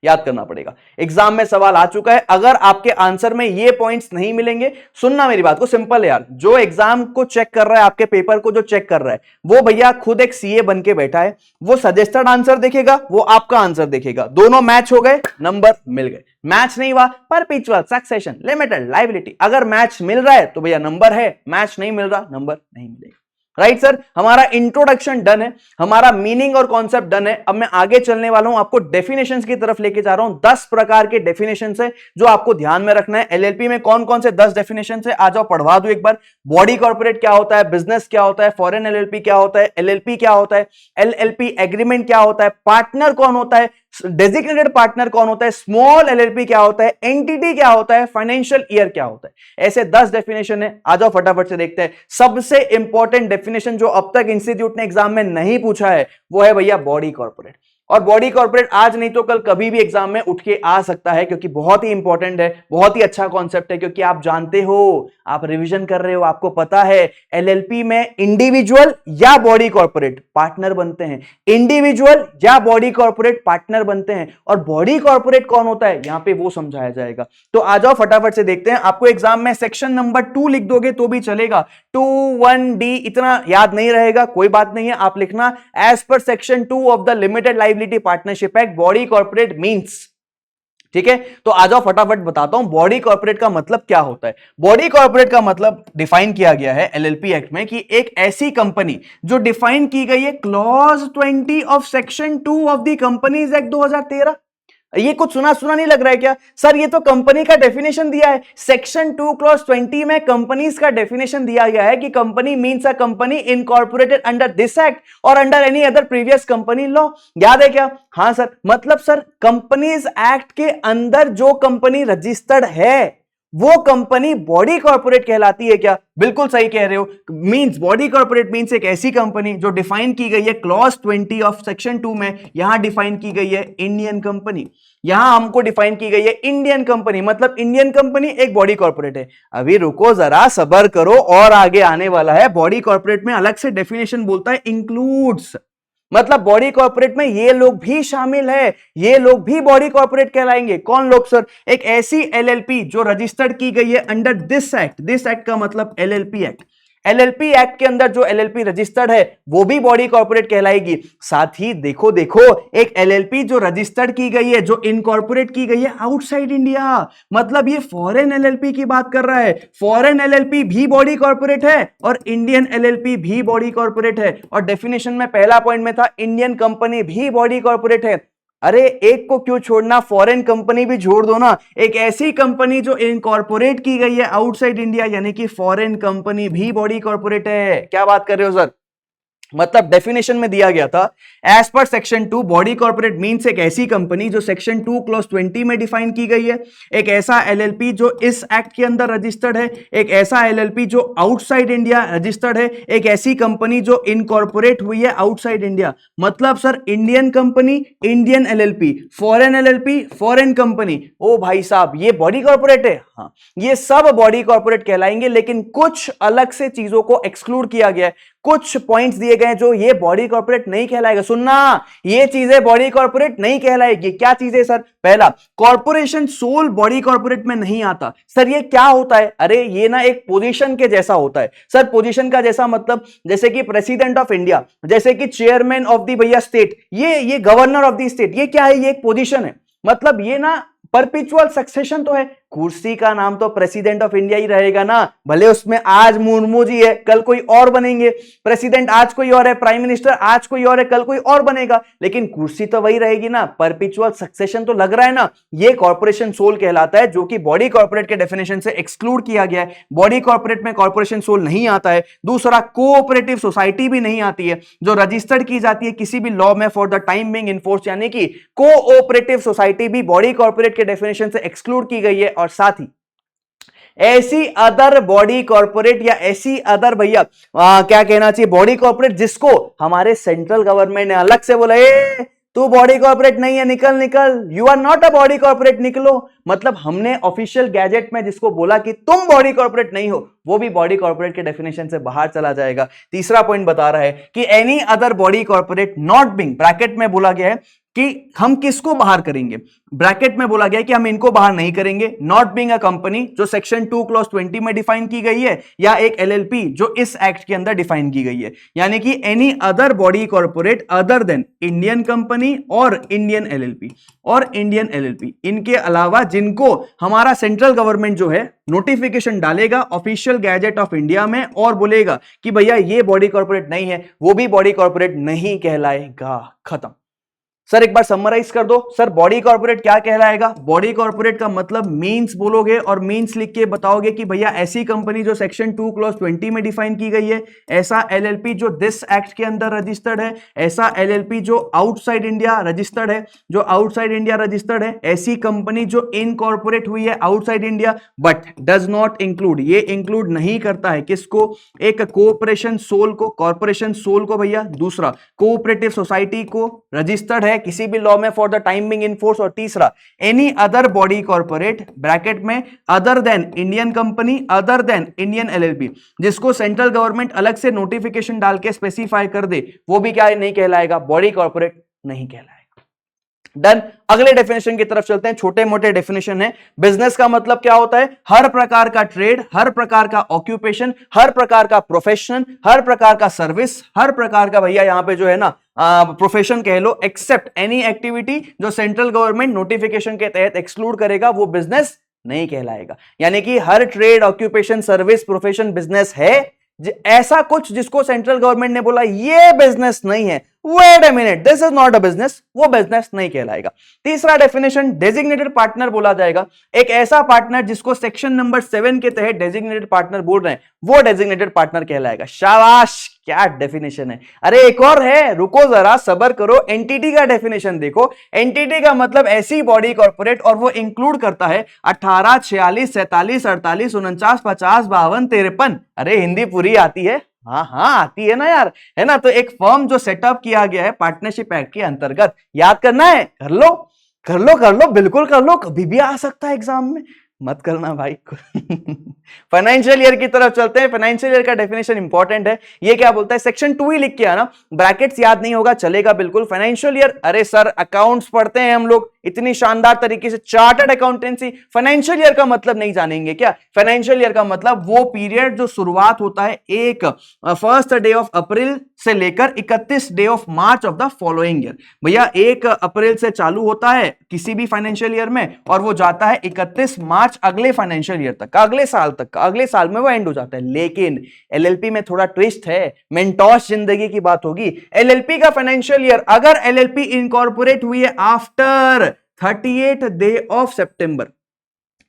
याद करना पड़ेगा, एग्जाम में सवाल आ चुका है। अगर आपके आंसर में ये पॉइंट्स नहीं मिलेंगे, सुनना मेरी बात को, सिंपल है यार। जो एग्जाम को चेक कर रहा है, आपके पेपर को जो चेक कर रहा है, वो भैया खुद एक सीए बन के बैठा है। वो सजेस्टेड आंसर देखेगा, वो आपका आंसर देखेगा, दोनों मैच हो गए, नंबर मिल गए। मैच नहीं हुआ, परपेचुअल सक्सेशन, लिमिटेड लायबिलिटी, अगर मैच मिल रहा है तो भैया नंबर है, मैच नहीं मिल रहा नंबर नहीं मिलेगा। राइट सर, हमारा इंट्रोडक्शन डन है, हमारा मीनिंग और कॉन्सेप्ट डन है। अब मैं आगे चलने वाला हूं, आपको डेफिनेशंस की तरफ लेके जा रहा हूं। 10 प्रकार के डेफिनेशंस है जो आपको ध्यान में रखना है। एलएलपी में कौन कौन से 10 डेफिनेशंस है, आ जाओ पढ़वा दूं एक बार। बॉडी कॉर्पोरेट क्या होता है, बिजनेस क्या होता है, फॉरेन एलएलपी क्या होता है, एलएलपी क्या होता है, एलएलपी एग्रीमेंट क्या होता है, पार्टनर कौन होता है, डेजिग्नेटेड पार्टनर कौन होता है, स्मॉल एलएलपी क्या होता है, एंटिटी क्या होता है, फाइनेंशियल ईयर क्या होता है। ऐसे 10 डेफिनेशन है, आ जाओ फटाफट से देखते हैं। सबसे इंपॉर्टेंट डेफिनेशन जो अब तक इंस्टीट्यूट ने एग्जाम में नहीं पूछा है वो है भैया बॉडी कॉर्पोरेट। और बॉडी कॉर्पोरेट आज नहीं तो कल कभी भी एग्जाम में उठ के आ सकता है, क्योंकि बहुत ही इंपॉर्टेंट है, बहुत ही अच्छा कॉन्सेप्ट है। क्योंकि आप जानते हो, आप रिवीजन कर रहे हो, आपको पता है एलएलपी में इंडिविजुअल या बॉडी कॉर्पोरेट पार्टनर बनते हैं, इंडिविजुअल या बॉडी कॉर्पोरेट पार्टनर बनते हैं। और बॉडी कॉर्पोरेट कौन होता है यहां पे वो समझाया जाएगा। तो आ जाओ फटाफट से देखते हैं। आपको एग्जाम में सेक्शन नंबर 2 लिख दोगे तो भी चलेगा, 2(1)(d) इतना याद नहीं रहेगा, कोई बात नहीं है। आप लिखना as per section 2 of the limited liability partnership act body corporate means. ठीक है, तो आ जाओ फटाफट बताता हूं बॉडी कॉर्पोरेट का मतलब क्या होता है। बॉडी कॉर्पोरेट का मतलब डिफाइन किया गया है एलएलपी एक्ट में कि एक ऐसी कंपनी जो डिफाइन की गई है clause 20 of section 2 of the companies act 2013। ये कुछ सुना सुना नहीं लग रहा है क्या सर? ये तो कंपनी का डेफिनेशन दिया है, सेक्शन 2 क्लॉज 20 में कंपनीज का डेफिनेशन दिया गया है कि company means a company incorporated under this act और under any other previous company law. याद है क्या? हाँ सर, मतलब सर कंपनीज एक्ट के अंदर जो कंपनी रजिस्टर्ड है वो कंपनी बॉडी कॉर्पोरेट कहलाती है क्या? बिल्कुल सही कह रहे हो। मींस बॉडी कॉर्पोरेट मींस एक ऐसी कंपनी जो डिफाइन की गई है क्लॉज 20 ऑफ सेक्शन 2 में। यहां डिफाइन की गई है इंडियन कंपनी, यहां हमको डिफाइन की गई है इंडियन कंपनी, मतलब इंडियन कंपनी एक बॉडी कॉर्पोरेट है। अभी रुको जरा, सब्र करो, और आगे आने वाला है। बॉडी कॉर्पोरेट में अलग से डेफिनेशन बोलता है इंक्लूड्स, मतलब बॉडी कॉर्पोरेट में ये लोग भी शामिल है, ये लोग भी बॉडी कॉर्पोरेट कहलाएंगे। कौन लोग सर? एक ऐसी एलएलपी जो रजिस्टर्ड की गई है under this act. This act का मतलब एलएलपी एक्ट। एलएलपी एक्ट के अंदर जो एलएलपी रजिस्टर्ड है वो भी बॉडी कॉर्पोरेट कहलाएगी। साथ ही देखो एक एलएलपी जो रजिस्टर्ड की गई है, जो इनकॉर्पोरेट की गई है आउटसाइड इंडिया, मतलब ये फॉरेन एलएलपी की बात कर रहा है। फॉरेन एलएलपी भी बॉडी कॉर्पोरेट है और इंडियन एलएलपी भी बॉडी कॉर्पोरेट है। और डेफिनेशन में पहला पॉइंट में था इंडियन कंपनी भी बॉडी कॉर्पोरेट है। अरे एक को क्यों छोड़ना, फॉरेन कंपनी भी जोड़ दो ना। एक ऐसी कंपनी जो इनकॉर्पोरेट की गई है आउटसाइड इंडिया, यानी कि फॉरेन कंपनी भी बॉडी कॉर्पोरेट है। क्या बात कर रहे हो सर? मतलब डेफिनेशन में दिया गया था as per section 2 body corporate means एक ऐसी कंपनी जो सेक्शन 2 क्लॉज 20 में डिफाइन की गई है, एक ऐसा एलएलपी जो इस एक्ट के अंदर रजिस्टर्ड है, एक ऐसा एलएलपी जो आउटसाइड इंडिया रजिस्टर्ड है, एक ऐसी कंपनी जो इनकॉर्पोरेट हुई है आउटसाइड इंडिया। मतलब sir Indian company, Indian LLP, foreign company, ओ भाई साहब ये बॉडी कॉर्पोरेट है। हाँ, ये सब बॉडी कॉर्पोरेट कहलाएंगे, लेकिन कुछ अलग से चीजों को एक्सक्लूड किया गया है, कुछ पॉइंट्स दिए गए जो ये बॉडी कॉर्पोरेट नहीं कहलाएगा। सुनना, ये चीजें बॉडी कॉर्पोरेट नहीं कहलाएगी। क्या चीजें सर? पहला, कॉर्पोरेशन सोल बॉडी कॉर्पोरेट में नहीं आता। सर ये क्या होता है? अरे ये ना एक पोजीशन के जैसा होता है। सर पोजीशन का जैसा मतलब जैसे कि प्रेसिडेंट ऑफ इंडिया, जैसे कि चेयरमैन ऑफ द भैया स्टेट, ये गवर्नर ऑफ द स्टेट, ये क्या है? ये एक पोजीशन है। मतलब ये ना परपिचुअल सक्सेशन तो है। कुर्सी का नाम तो प्रेसिडेंट ऑफ इंडिया ही रहेगा ना, भले उसमें आज मुर्मू जी है, कल कोई और बनेंगे। प्रेसिडेंट आज कोई और है, प्राइम मिनिस्टर आज कोई और है, कल कोई और बनेगा, लेकिन कुर्सी तो वही रहेगी ना। परपिचुअल सक्सेशन तो लग रहा है ना। ये कॉर्पोरेशन सोल कहलाता है, जो कि बॉडी कॉर्पोरेट के डेफिनेशन से एक्सक्लूड किया गया है। बॉडी कॉर्पोरेट में कॉर्पोरेशन सोल नहीं आता है। दूसरा, कोऑपरेटिव सोसाइटी भी नहीं आती है, जो रजिस्टर्ड की जाती है किसी भी लॉ में for the time Bing enforce, यानी कि कोऑपरेटिव सोसाइटी भी बॉडी कॉर्पोरेट के डेफिनेशन से एक्सक्लूड की गई है। और साथ ही ऐसी अदर बॉडी कॉर्पोरेट या ऐसी अदर भैया क्या कहना चाहिए, बॉडी कॉर्पोरेट जिसको हमारे सेंट्रल गवर्नमेंट ने अलग से बोला तू बॉडी कॉर्पोरेट नहीं है, निकल निकल, you are not a body corporate, निकलो। मतलब हमने ऑफिशियल गैजेट में जिसको बोला कि तुम बॉडी कॉर्पोरेट नहीं हो, वो भी बॉडी कॉर्पोरेट के डेफिनेशन से बाहर चला जाएगा। तीसरा पॉइंट बता रहा है कि any other body corporate not being, bracket में बोला गया है कि हम किसको बाहर करेंगे, ब्रैकेट में बोला गया है कि हम इनको बाहर नहीं करेंगे। नॉट बीइंग अ कंपनी जो सेक्शन 2 क्लॉज 20 में डिफाइन की गई है, या एक एलएलपी जो इस एक्ट के अंदर डिफाइन की गई है, यानी कि any other body corporate other than Indian company और इंडियन एलएलपी, इनके अलावा जिनको हमारा सेंट्रल गवर्नमेंट जो है नोटिफिकेशन डालेगा ऑफिशियल गैजेट ऑफ इंडिया में और बोलेगा कि भैया ये बॉडी कॉर्पोरेट नहीं है, वो भी बॉडी कॉर्पोरेट नहीं कहलाएगा। खत्म। सर एक बार समराइज कर दो, सर बॉडी कॉर्पोरेट क्या कहलाएगा? बॉडी कॉर्पोरेट का मतलब मींस बोलोगे और मींस लिख के बताओगे कि भैया ऐसी कंपनी जो सेक्शन 2 क्लॉज 20 में डिफाइन की गई है, ऐसा एलएलपी जो दिस एक्ट के अंदर रजिस्टर्ड है, ऐसा एलएलपी जो आउटसाइड इंडिया रजिस्टर्ड है, ऐसी कंपनी जो इनकॉर्पोरेट हुई है outside India, but does not include, ये इंक्लूड नहीं करता है किसको? एक कोऑपरेशन सोल को, कॉर्पोरेशन सोल को भैया, दूसरा कोऑपरेटिव सोसाइटी को रजिस्टर्ड है किसी भी लॉ में for the time being in force, और तीसरा any other body corporate bracket में other than Indian company, other than Indian LLP, जिसको सेंट्रल गवर्नमेंट अलग से नोटिफिकेशन डाल के स्पेसिफाई कर दे, वो भी क्या नहीं कहलाएगा? बॉडी कॉर्पोरेट नहीं कहलाएगा। डन। अगले डेफिनेशन की तरफ चलते हैं। छोटे मोटे डेफिनेशन है। बिजनेस का मतलब क्या होता है? हर प्रकार का ट्रेड, हर प्रकार का ऑक्यूपेशन, हर प्रकार का प्रोफेशन, हर प्रकार का सर्विस, हर प्रकार का भैया यहां पे जो है ना प्रोफेशन कह लो, एक्सेप्ट एनी एक्टिविटी जो सेंट्रल गवर्नमेंट नोटिफिकेशन के तहत एक्सक्लूड करेगा, वो बिजनेस नहीं कहलाएगा। यानी कि हर trade, occupation, service, profession business है, ऐसा कुछ जिसको सेंट्रल गवर्नमेंट ने बोला ये बिजनेस नहीं है, wait a minute, this is not a business, वो बिजनेस नहीं कहलाएगा। तीसरा डेफिनेशन, डेजिग्नेटेड पार्टनर बोला जाएगा। एक ऐसा पार्टनर जिसको सेक्शन नंबर 7 के तहत डेजिग्नेटेड पार्टनर बोल रहे हैं, वो डेजिग्नेटेड पार्टनर कहलाएगा। शाबाश, क्या डेफिनेशन है। अरे एक और है, रुको जरा, सबर करो। एंटिटी का डेफिनेशन देखो। एंटिटी का मतलब ऐसी बॉडी कॉर्पोरेट, और वो इंक्लूड करता है 18, 46, 47, 48, 49, 50, 52, 53। अरे हिंदी पूरी आती है? हाँ हाँ आती है ना यार, है ना। तो एक फर्म जो सेटअप किया गया है पार्टनरशिप एक्ट के अंतर्गत, याद करना है, कर लो कर लो कर लो, बिल्कुल कर लो, कभी भी आ सकता है एग्जाम में, मत करना भाई। फाइनेंशियल ईयर की तरफ चलते हैं। फाइनेंशियल ईयर का डेफिनेशन इंपॉर्टेंट है। ये क्या बोलता है? सेक्शन 2 ही लिख के आना, ब्रैकेट्स याद नहीं होगा चलेगा बिल्कुल। फाइनेंशियल ईयर, अरे सर अकाउंट्स पढ़ते हैं हम लोग, इतनी शानदार तरीके से। चार्टर्ड अकाउंटेंसी, फाइनेंशियल ईयर का मतलब नहीं जानेंगे क्या? फाइनेंशियल ईयर का मतलब वो पीरियड जो शुरुआत होता है एक 1 डे ऑफ अप्रैल से लेकर 31 day of March of the following year. भैया 1 अप्रैल से चालू होता है किसी भी फाइनेंशियल ईयर में और वो जाता है 31 मार्च अगले फाइनेंशियल ईयर तक का, अगले साल तक का, अगले साल में वो एंड हो जाता है। लेकिन एलएलपी में थोड़ा ट्विस्ट है, मेंटोस जिंदगी की बात होगी। एलएलपी का फाइनेंशियल ईयर, अगर एलएलपी इनकॉर्पोरेट हुई है आफ्टर 38 डे ऑफ सितंबर,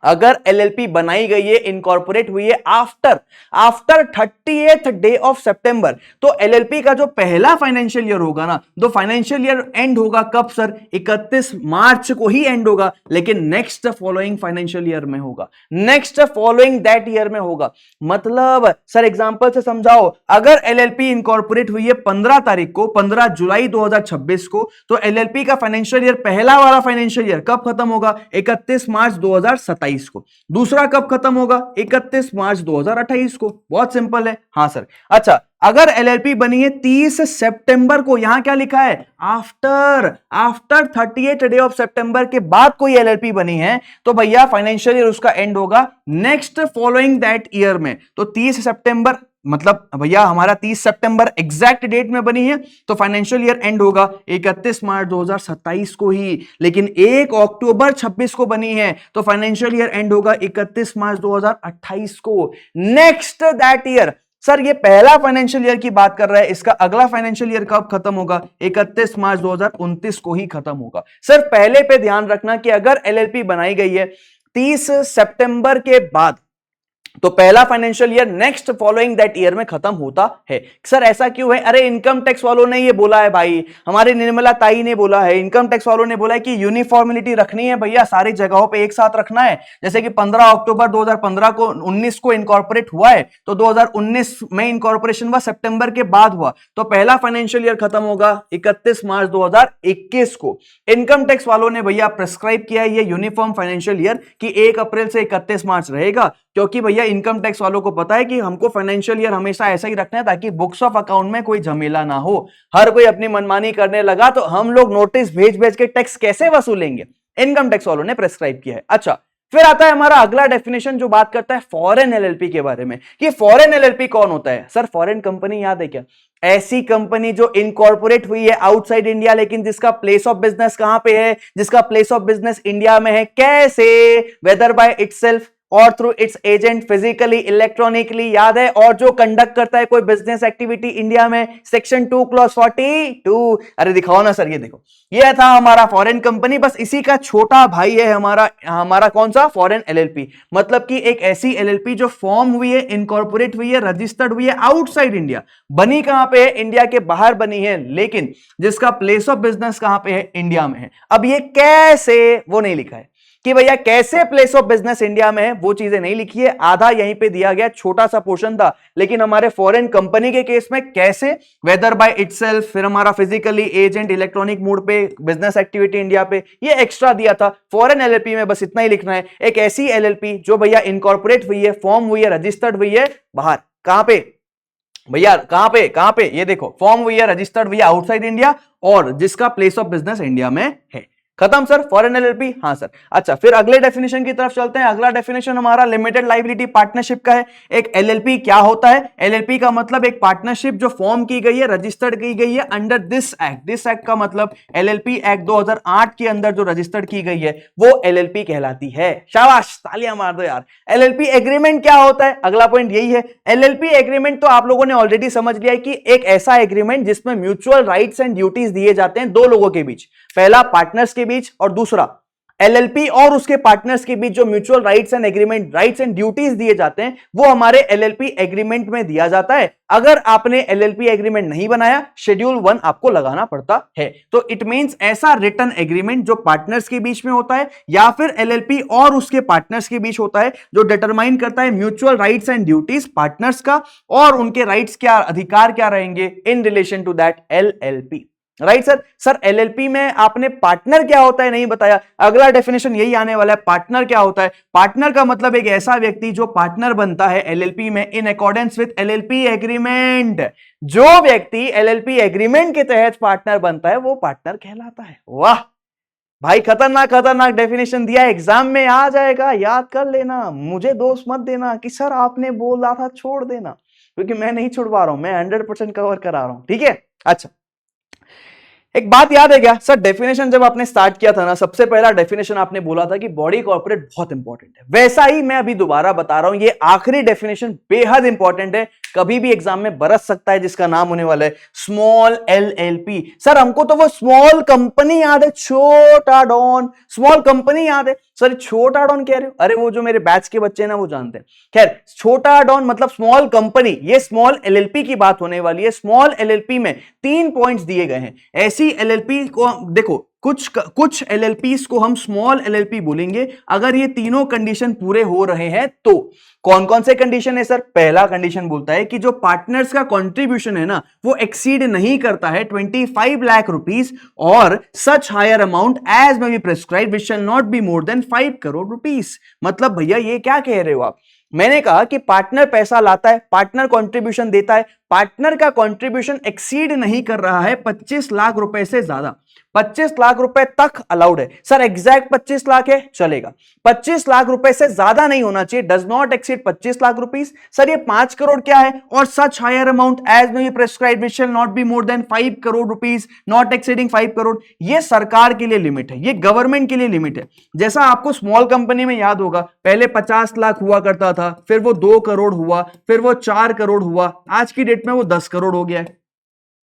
अगर एलएलपी बनाई गई है, इनकॉर्पोरेट हुई है आफ्टर 38th डे ऑफ सितंबर, तो एलएलपी का जो पहला फाइनेंशियल ईयर होगा ना, तो फाइनेंशियल ईयर एंड होगा कब सर? 31 मार्च को ही एंड होगा, लेकिन नेक्स्ट फॉलोइंग फाइनेंशियल ईयर में होगा, नेक्स्ट फॉलोइंग दैट ईयर में होगा। मतलब सर एग्जांपल से समझाओ, अगर एलएलपी इनकॉर्पोरेट हुई है 15 तारीख को, 15 जुलाई 2026 को, तो एलएलपी का फाइनेंशियल ईयर, पहला वाला फाइनेंशियल ईयर कब खत्म होगा? 31 मार्च 2027 को। दूसरा कब खत्म होगा? 31 मार्च 2028 को। बहुत सिंपल है। हाँ सर। अच्छा, अगर एलएलपी बनी है 30 सितंबर को, यहां क्या लिखा है? आफ्टर 38 डे ऑफ सितंबर के बाद कोई एलएलपी बनी है, तो भैया फाइनेंशियल ईयर उसका एंड होगा नेक्स्ट फॉलोइंग दैट ईयर में। तो 30 सितंबर मतलब भैया हमारा 30 सितंबर एग्जैक्ट डेट में बनी है, तो फाइनेंशियल ईयर एंड होगा 31 मार्च 2027 को ही। लेकिन 1 अक्टूबर 26 को बनी है, तो फाइनेंशियल ईयर एंड होगा 31 मार्च 2028 को। नेक्स्ट दैट ईयर, सर ये पहला फाइनेंशियल ईयर की बात कर रहा है, इसका अगला फाइनेंशियल ईयर कब खत्म होगा? 31 मार्च 2029 को ही खत्म होगा। सर पहले पे ध्यान रखना कि अगर एलएलपी बनाई गई है 30 सितंबर के बाद, तो पहला financial year next following that year में खत्म होता है। सर ऐसा क्यों है? अरे इनकम टैक्स वालों ने ये बोला है भाई, हमारी निर्मला ताई ने बोला है, इनकम टैक्स वालों ने बोला है कि यूनिफॉर्मिलिटी रखनी है भैया, सारी जगहों पे एक साथ रखना है। जैसे कि 15 अक्टूबर 2015 को 19 को इनकॉर्पोरेट हुआ है, तो 2019 में इनकॉर्पोरेशन हुआ, सितंबर के बाद हुआ, तो पहला फाइनेंशियल ईयर खत्म होगा 31 मार्च 2021 को। इनकम टैक्स वालों ने भैया प्रिस्क्राइब किया है ये यूनिफॉर्म फाइनेंशियल ईयर कि 1 अप्रैल से 31 मार्च रहेगा, क्योंकि भैया इनकम टैक्स वालों को पता है कि हमको फाइनेंशियल ईयर हमेशा ऐसा ही रखना है ताकि बुक्स ऑफ अकाउंट में कोई झमेला ना हो। हर कोई अपनी मनमानी करने लगा तो हम लोग नोटिस भेज भेज के टैक्स कैसे वसूलेंगे? इनकम टैक्स वालों ने प्रेस्क्राइब किया है। अच्छा, फिर आता है हमारा अगला डेफिनेशन जो बात करता है फॉरेन एलएलपी के बारे में, कि फॉरेन एलएलपी कौन होता है? सर फॉरेन कंपनी याद है क्या? ऐसी कंपनी जो इनकॉर्पोरेट हुई है आउटसाइड इंडिया, लेकिन जिसका प्लेस ऑफ बिजनेस कहां पे है? जिसका प्लेस ऑफ बिजनेस इंडिया में है। कैसे? वेदर बाय इटसेल्फ और through it's agent, physically, electronically, याद है? और जो कंडक्ट करता है कोई बिजनेस एक्टिविटी इंडिया में, सेक्शन 2 क्लॉज 42। अरे दिखाओ ना सर, ये देखो, ये था हमारा फॉरेन कंपनी, बस इसी का छोटा भाई है हमारा कौन सा? Foreign LLP. मतलब कि एक ऐसी एलएलपी जो फॉर्म हुई है, इनकॉर्पोरेट हुई है, रजिस्टर्ड हुई है आउटसाइड इंडिया, बनी कहां पे है? इंडिया के बाहर बनी है, लेकिन जिसका प्लेस ऑफ बिजनेस कहां पे है? इंडिया में है। अब ये कैसे, वो नहीं लिखा है कि भैया कैसे प्लेस ऑफ बिजनेस इंडिया में है, वो चीजें नहीं लिखी है। आधा यहीं पे दिया गया, छोटा सा पोर्शन था। लेकिन हमारे फॉरेन कंपनी के केस में कैसे? वेदर बाय इटसेल्फ, फिर हमारा फिजिकली, एजेंट, इलेक्ट्रॉनिक मोड पे, बिजनेस एक्टिविटी इंडिया पे, ये एक्स्ट्रा दिया था। फॉरेन एलएलपी में बस इतना ही लिखना है, एक ऐसी एलएलपी जो भैया इनकॉर्पोरेट हुई है, फॉर्म हुई है, रजिस्टर्ड हुई है बाहर। कहां पे भैया? कहां पे? ये देखो, फॉर्म हुई है, रजिस्टर्ड हुई है आउटसाइड इंडिया, और जिसका प्लेस ऑफ बिजनेस इंडिया में है। खत्म सर फॉरेन एलएलपी। हाँ सर। अच्छा, फिर अगले डेफिनेशन की तरफ चलते हैं। अगला डेफिनेशन हमारा लिमिटेड लायबिलिटी पार्टनरशिप का है। एक एलएलपी क्या होता है? एलएलपी का मतलब एक पार्टनरशिप जो फॉर्म की गई है, रजिस्टर्ड की गई है under this act. This act का मतलब एलएलपी एक्ट 2008 के अंदर जो रजिस्टर्ड की गई है वो एलएलपी कहलाती है। शाबाश, तालियां मार दो यार। एलएलपी एग्रीमेंट क्या होता है? अगला पॉइंट यही है। एलएलपी एग्रीमेंट तो आप लोगों ने ऑलरेडी समझ लिया है कि एक ऐसा एग्रीमेंट जिसमें म्यूचुअल राइट्स एंड ड्यूटीज दिए जाते हैं दो लोगों के बीच, पहला पार्टनर्स के बीच और दूसरा एलएलपी और उसके पार्टनर्स के बीच जो म्यूचुअल राइट्स एंड ड्यूटीज दिए जाते हैं वो हमारे एलएलपी एग्रीमेंट में दिया जाता है। अगर आपने एलएलपी एग्रीमेंट नहीं बनाया, शेड्यूल 1 आपको लगाना पड़ता है। तो इट मींस ऐसा रिटन एग्रीमेंट जो पार्टनर्स के बीच में होता है या फिर एलएलपी और उसके पार्टनर्स के बीच होता है, जो डिटरमाइन करता है mutual rights and duties partners का और उनके राइट्स क्या, अधिकार क्या रहेंगे in relation to that LLP. Right sir. Sir LLP में आपने पार्टनर क्या होता है नहीं बताया। अगला डेफिनेशन यही आने वाला है, पार्टनर क्या होता है? पार्टनर का मतलब एक ऐसा व्यक्ति जो पार्टनर बनता है एलएलपी में in accordance with LLP agreement. जो व्यक्ति एलएलपी एग्रीमेंट के तहत पार्टनर बनता है वो पार्टनर कहलाता है। वाह, भाई खतरनाक खतरनाक डेफिनेशन दिया है, एग्जाम में आ जाएगा, याद कर लेना, मुझे दोष मत देना कि सर आपने बोला था छोड़ देना, क्योंकि मैं नहीं छुड़वा रहा हूं, मैं 100% कवर करा रहा हूं, ठीक है। अच्छा, एक बात याद है क्या सर, डेफिनेशन जब आपने स्टार्ट किया था ना, सबसे पहला डेफिनेशन आपने बोला था कि बॉडी कॉर्पोरेट बहुत इंपॉर्टेंट है, वैसा ही मैं अभी दोबारा बता रहा हूं, ये आखिरी डेफिनेशन बेहद इंपॉर्टेंट है, कभी भी एग्जाम में बरस सकता है, जिसका नाम होने वाला है स्मॉल एलएलपी। सर हमको तो वो स्मॉल कंपनी याद है, छोटा डॉन, स्मॉल कंपनी याद है सर, छोटा डॉन कह रहे हो, अरे वो जो मेरे बैच के बच्चे ना वो जानते हैं। खैर, छोटा डॉन मतलब स्मॉल कंपनी, ये स्मॉल एलएलपी की बात होने वाली है। स्मॉल एलएलपी में 3 पॉइंट्स दिए गए हैं, ऐसी एलएलपी को देखो, कुछ एलएलपीस को हम स्मॉल एलएलपी बोलेंगे अगर ये तीनों कंडीशन पूरे हो रहे हैं तो। कौन कौन से कंडीशन है सर? पहला कंडीशन बोलता है कि जो पार्टनर्स का कंट्रीब्यूशन है ना वो एक्सीड नहीं करता है 25 लाख रुपीस, और such higher amount as may be prescribe which shall not be more than 5 crore rupees. मतलब भैया ये क्या कह रहे हो आप? मैंने कहा कि पार्टनर पैसा लाता है, पार्टनर कंट्रीब्यूशन देता है, पार्टनर का कंट्रीब्यूशन एक्सीड नहीं कर रहा है 25 लाख रुपए से ज्यादा, 25 लाख रुपए तक अलाउड है। सर एग्जैक्ट 25 लाख है चलेगा, 25 लाख रुपए से ज्यादा नहीं होना चाहिए, does not exceed 25 lakh rupees. Sir ये 5 करोड़ क्या है? और such higher amount as may be prescribed which shall not be more than 5 crore rupees, not exceeding 5 crore. ये सरकार के लिए लिमिट है, ये गवर्नमेंट के लिए लिमिट है। जैसा आपको स्मॉल कंपनी में याद होगा, पहले 50 लाख हुआ करता था, फिर वो 2 करोड़ हुआ, फिर वो 4 करोड़ हुआ, आज की डेट में वो 10 करोड़ हो गया है।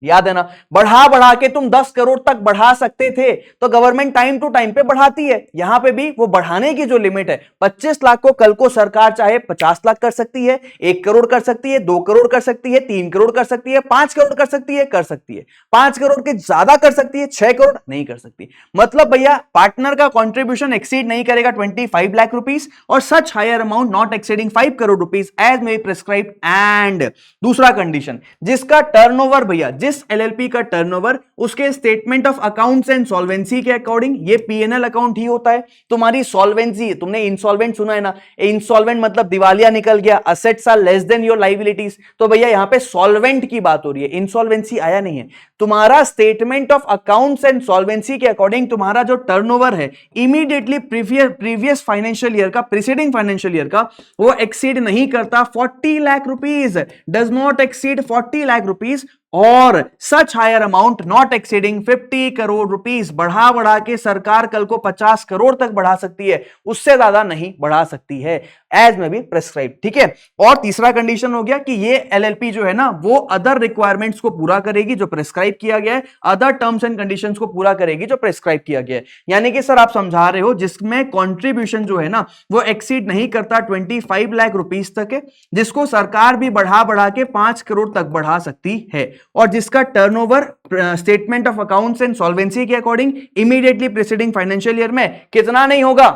याद है ना? बढ़ा बढ़ा के तुम 10 करोड़ तक बढ़ा सकते थे, तो गवर्नमेंट टाइम टू टाइम पे बढ़ाती है। यहां पे भी वो बढ़ाने की जो लिमिट है 25 लाख को कल को सरकार चाहे 50 लाख कर सकती है, 1 करोड़ कर सकती है, 2 करोड़ कर सकती है, 3 करोड़ कर सकती है, 5 करोड़ कर सकती है, कर सकती है। 5 करोड़ के ज्यादा कर सकती है, 6 करोड़ नहीं कर सकती। मतलब भैया पार्टनर का कॉन्ट्रीब्यूशन एक्सीड नहीं करेगा 25 लाख रुपीस, और such higher amount not exceeding 5 crore rupees as may be prescribed. And दूसरा कंडीशन, जिसका टर्नओवर भैया, जिस एलएलपी का टर्नओवर उसके statement of accounts and solvency के अकॉर्डिंग, ये पीएनएल अकाउंट ही होता है। तुम्हारी सॉल्वेंसी, तुमने इंसॉल्वेंट सुना है ना, इंसॉल्वेंट मतलब दिवालिया निकल गया, assets are less than your liabilities, तो भैया यहां पे सॉल्वेंट की बात हो रही है, इंसॉल्वेंसी आया नहीं है। तुम्हारा statement of accounts and solvency के अकॉर्डिंग तुम्हारा जो टर्नओवर है इमीडिएटली प्रीवियस फाइनेंशियल ईयर का, प्रीसीडिंग फाइनेंशियल ईयर का, वो एक्सीड नहीं करता 40 lakh rupees, does not exceed 40 lakh rupees, और such higher amount not exceeding 50 crore rupees. बढ़ा बढ़ा के सरकार कल को 50 करोड़ तक बढ़ा सकती है, उससे ज्यादा नहीं बढ़ा सकती है, एज में भी प्रेस्क्राइब। ठीक है, और तीसरा कंडीशन हो गया कि ये एलएलपी जो है ना वो अदर रिक्वायरमेंट्स को पूरा करेगी जो प्रेस्क्राइब किया गया है, अदर टर्म्स एंड कंडीशंस को पूरा करेगी जो प्रेस्क्राइब किया गया है। यानी कि सर आप समझा रहे हो जिसमें कॉन्ट्रीब्यूशन जो है ना वो एक्सीड नहीं करता 25 लाख रुपीस तक है, जिसको सरकार भी बढ़ा बढ़ा के 5 करोड़ तक बढ़ा सकती है, और जिसका turnover statement of accounts and solvency के according immediately preceding financial year में कितना नहीं होगा।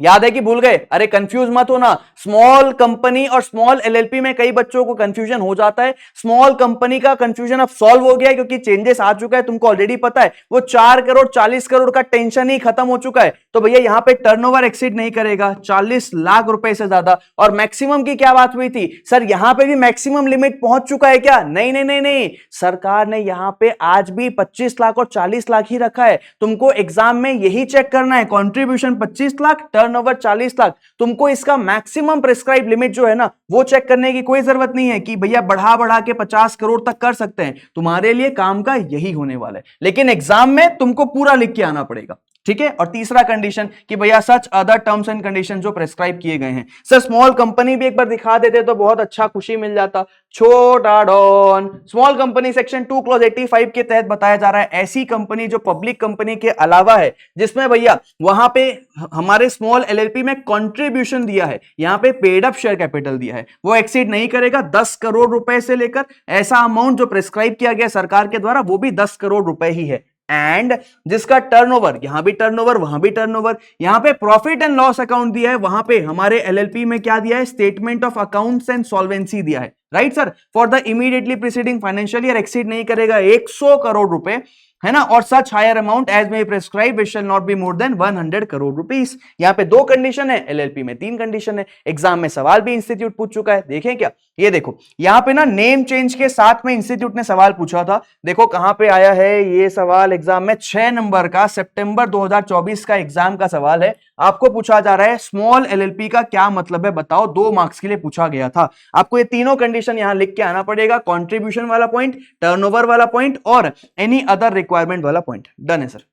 याद है कि भूल गए? अरे कंफ्यूज मत होना, स्मॉल कंपनी और स्मॉल एलएलपी में कई बच्चों को कंफ्यूजन हो जाता है। स्मॉल कंपनी का कंफ्यूजन अब सॉल्व हो गया है क्योंकि चेंजेस आ चुका है, तुमको ऑलरेडी पता है। वो 4 करोड़ 40 करोड़ का टेंशन ही खत्म हो चुका है। तो भैया यहां पे टर्नओवर एक्सीड नहीं करेगा 40 लाख रुपए से ज्यादा। और मैक्सिमम की क्या बात हुई थी सर? यहां पे भी मैक्सिमम लिमिट पहुंच चुका है क्या? नहीं नहीं नहीं नहीं, सरकार ने यहां पे आज भी 25 लाख और 40 लाख ही रखा है। तुमको एग्जाम में यही चेक करना है, कॉन्ट्रीब्यूशन 25 लाख, टर्नओवर 40 लाख। तुमको इसका मैक्सिमम प्रेस्क्राइब लिमिट जो है ना वो चेक करने की कोई जरूरत नहीं है कि भैया बढ़ा बढ़ा के 50 करोड़ तक कर सकते हैं। तुम्हारे लिए काम का यही होने वाला है, लेकिन एग्जाम में तुमको पूरा लिख के आना पड़ेगा। ठीक है, और तीसरा कंडीशन कि भैया such other terms and condition जो प्रेस्क्राइब किए गए हैं। सर स्मॉल कंपनी भी एक बार दिखा देते तो बहुत अच्छा, खुशी मिल जाता। छोटा don, small company section 2 clause 85 के तहत बताया जा रहा है ऐसी कंपनी जो पब्लिक कंपनी के अलावा है, जिसमें भैया वहां पे हमारे स्मॉल एलएलपी में कंट्रीब्यूशन दिया है, यहां पे पेड अप शेयर कैपिटल दिया है, वो एक्सीड नहीं करेगा 10 करोड़ रुपए से लेकर, ऐसा अमाउंट जो प्रेस्क्राइब किया गया सरकार के द्वारा वो भी 10 करोड़ रुपए ही है। एंड जिसका टर्नओवर, यहां भी टर्नओवर वहां भी टर्नओवर, यहां पे प्रॉफिट एंड लॉस अकाउंट दिया है, वहां पे हमारे एलएलपी में क्या दिया है? Statement of accounts and solvency दिया है। Right sir, for the immediately preceding financial year exceed नहीं करेगा 100 करोड़ रुपए, है ना, और such higher amount as may prescribe which shall not be more than 100 crore rupees. यहां पे 2 कंडीशन है, एलएलपी में 3 कंडीशन है। एग्जाम में सवाल भी इंस्टीट्यूट पूछ चुका है, देखें क्या? ये देखो यहां पे ना नेम चेंज के साथ में इंस्टीट्यूट ने सवाल पूछा था। देखो कहां पे आया है ये सवाल एग्जाम में, 6 नंबर का सितंबर 2024 का एग्जाम का सवाल है। आपको पूछा जा रहा है स्मॉल एलएलपी का क्या मतलब है बताओ, 2 मार्क्स के लिए पूछा गया था। आपको ये तीनों कंडीशन यहां लिख के आना पड़ेगा, कंट्रीब्यूशन वाला पॉइंट, टर्नओवर वाला पॉइंट और एनी अदर रिक्वायरमेंट वाला पॉइंट। डन है सर।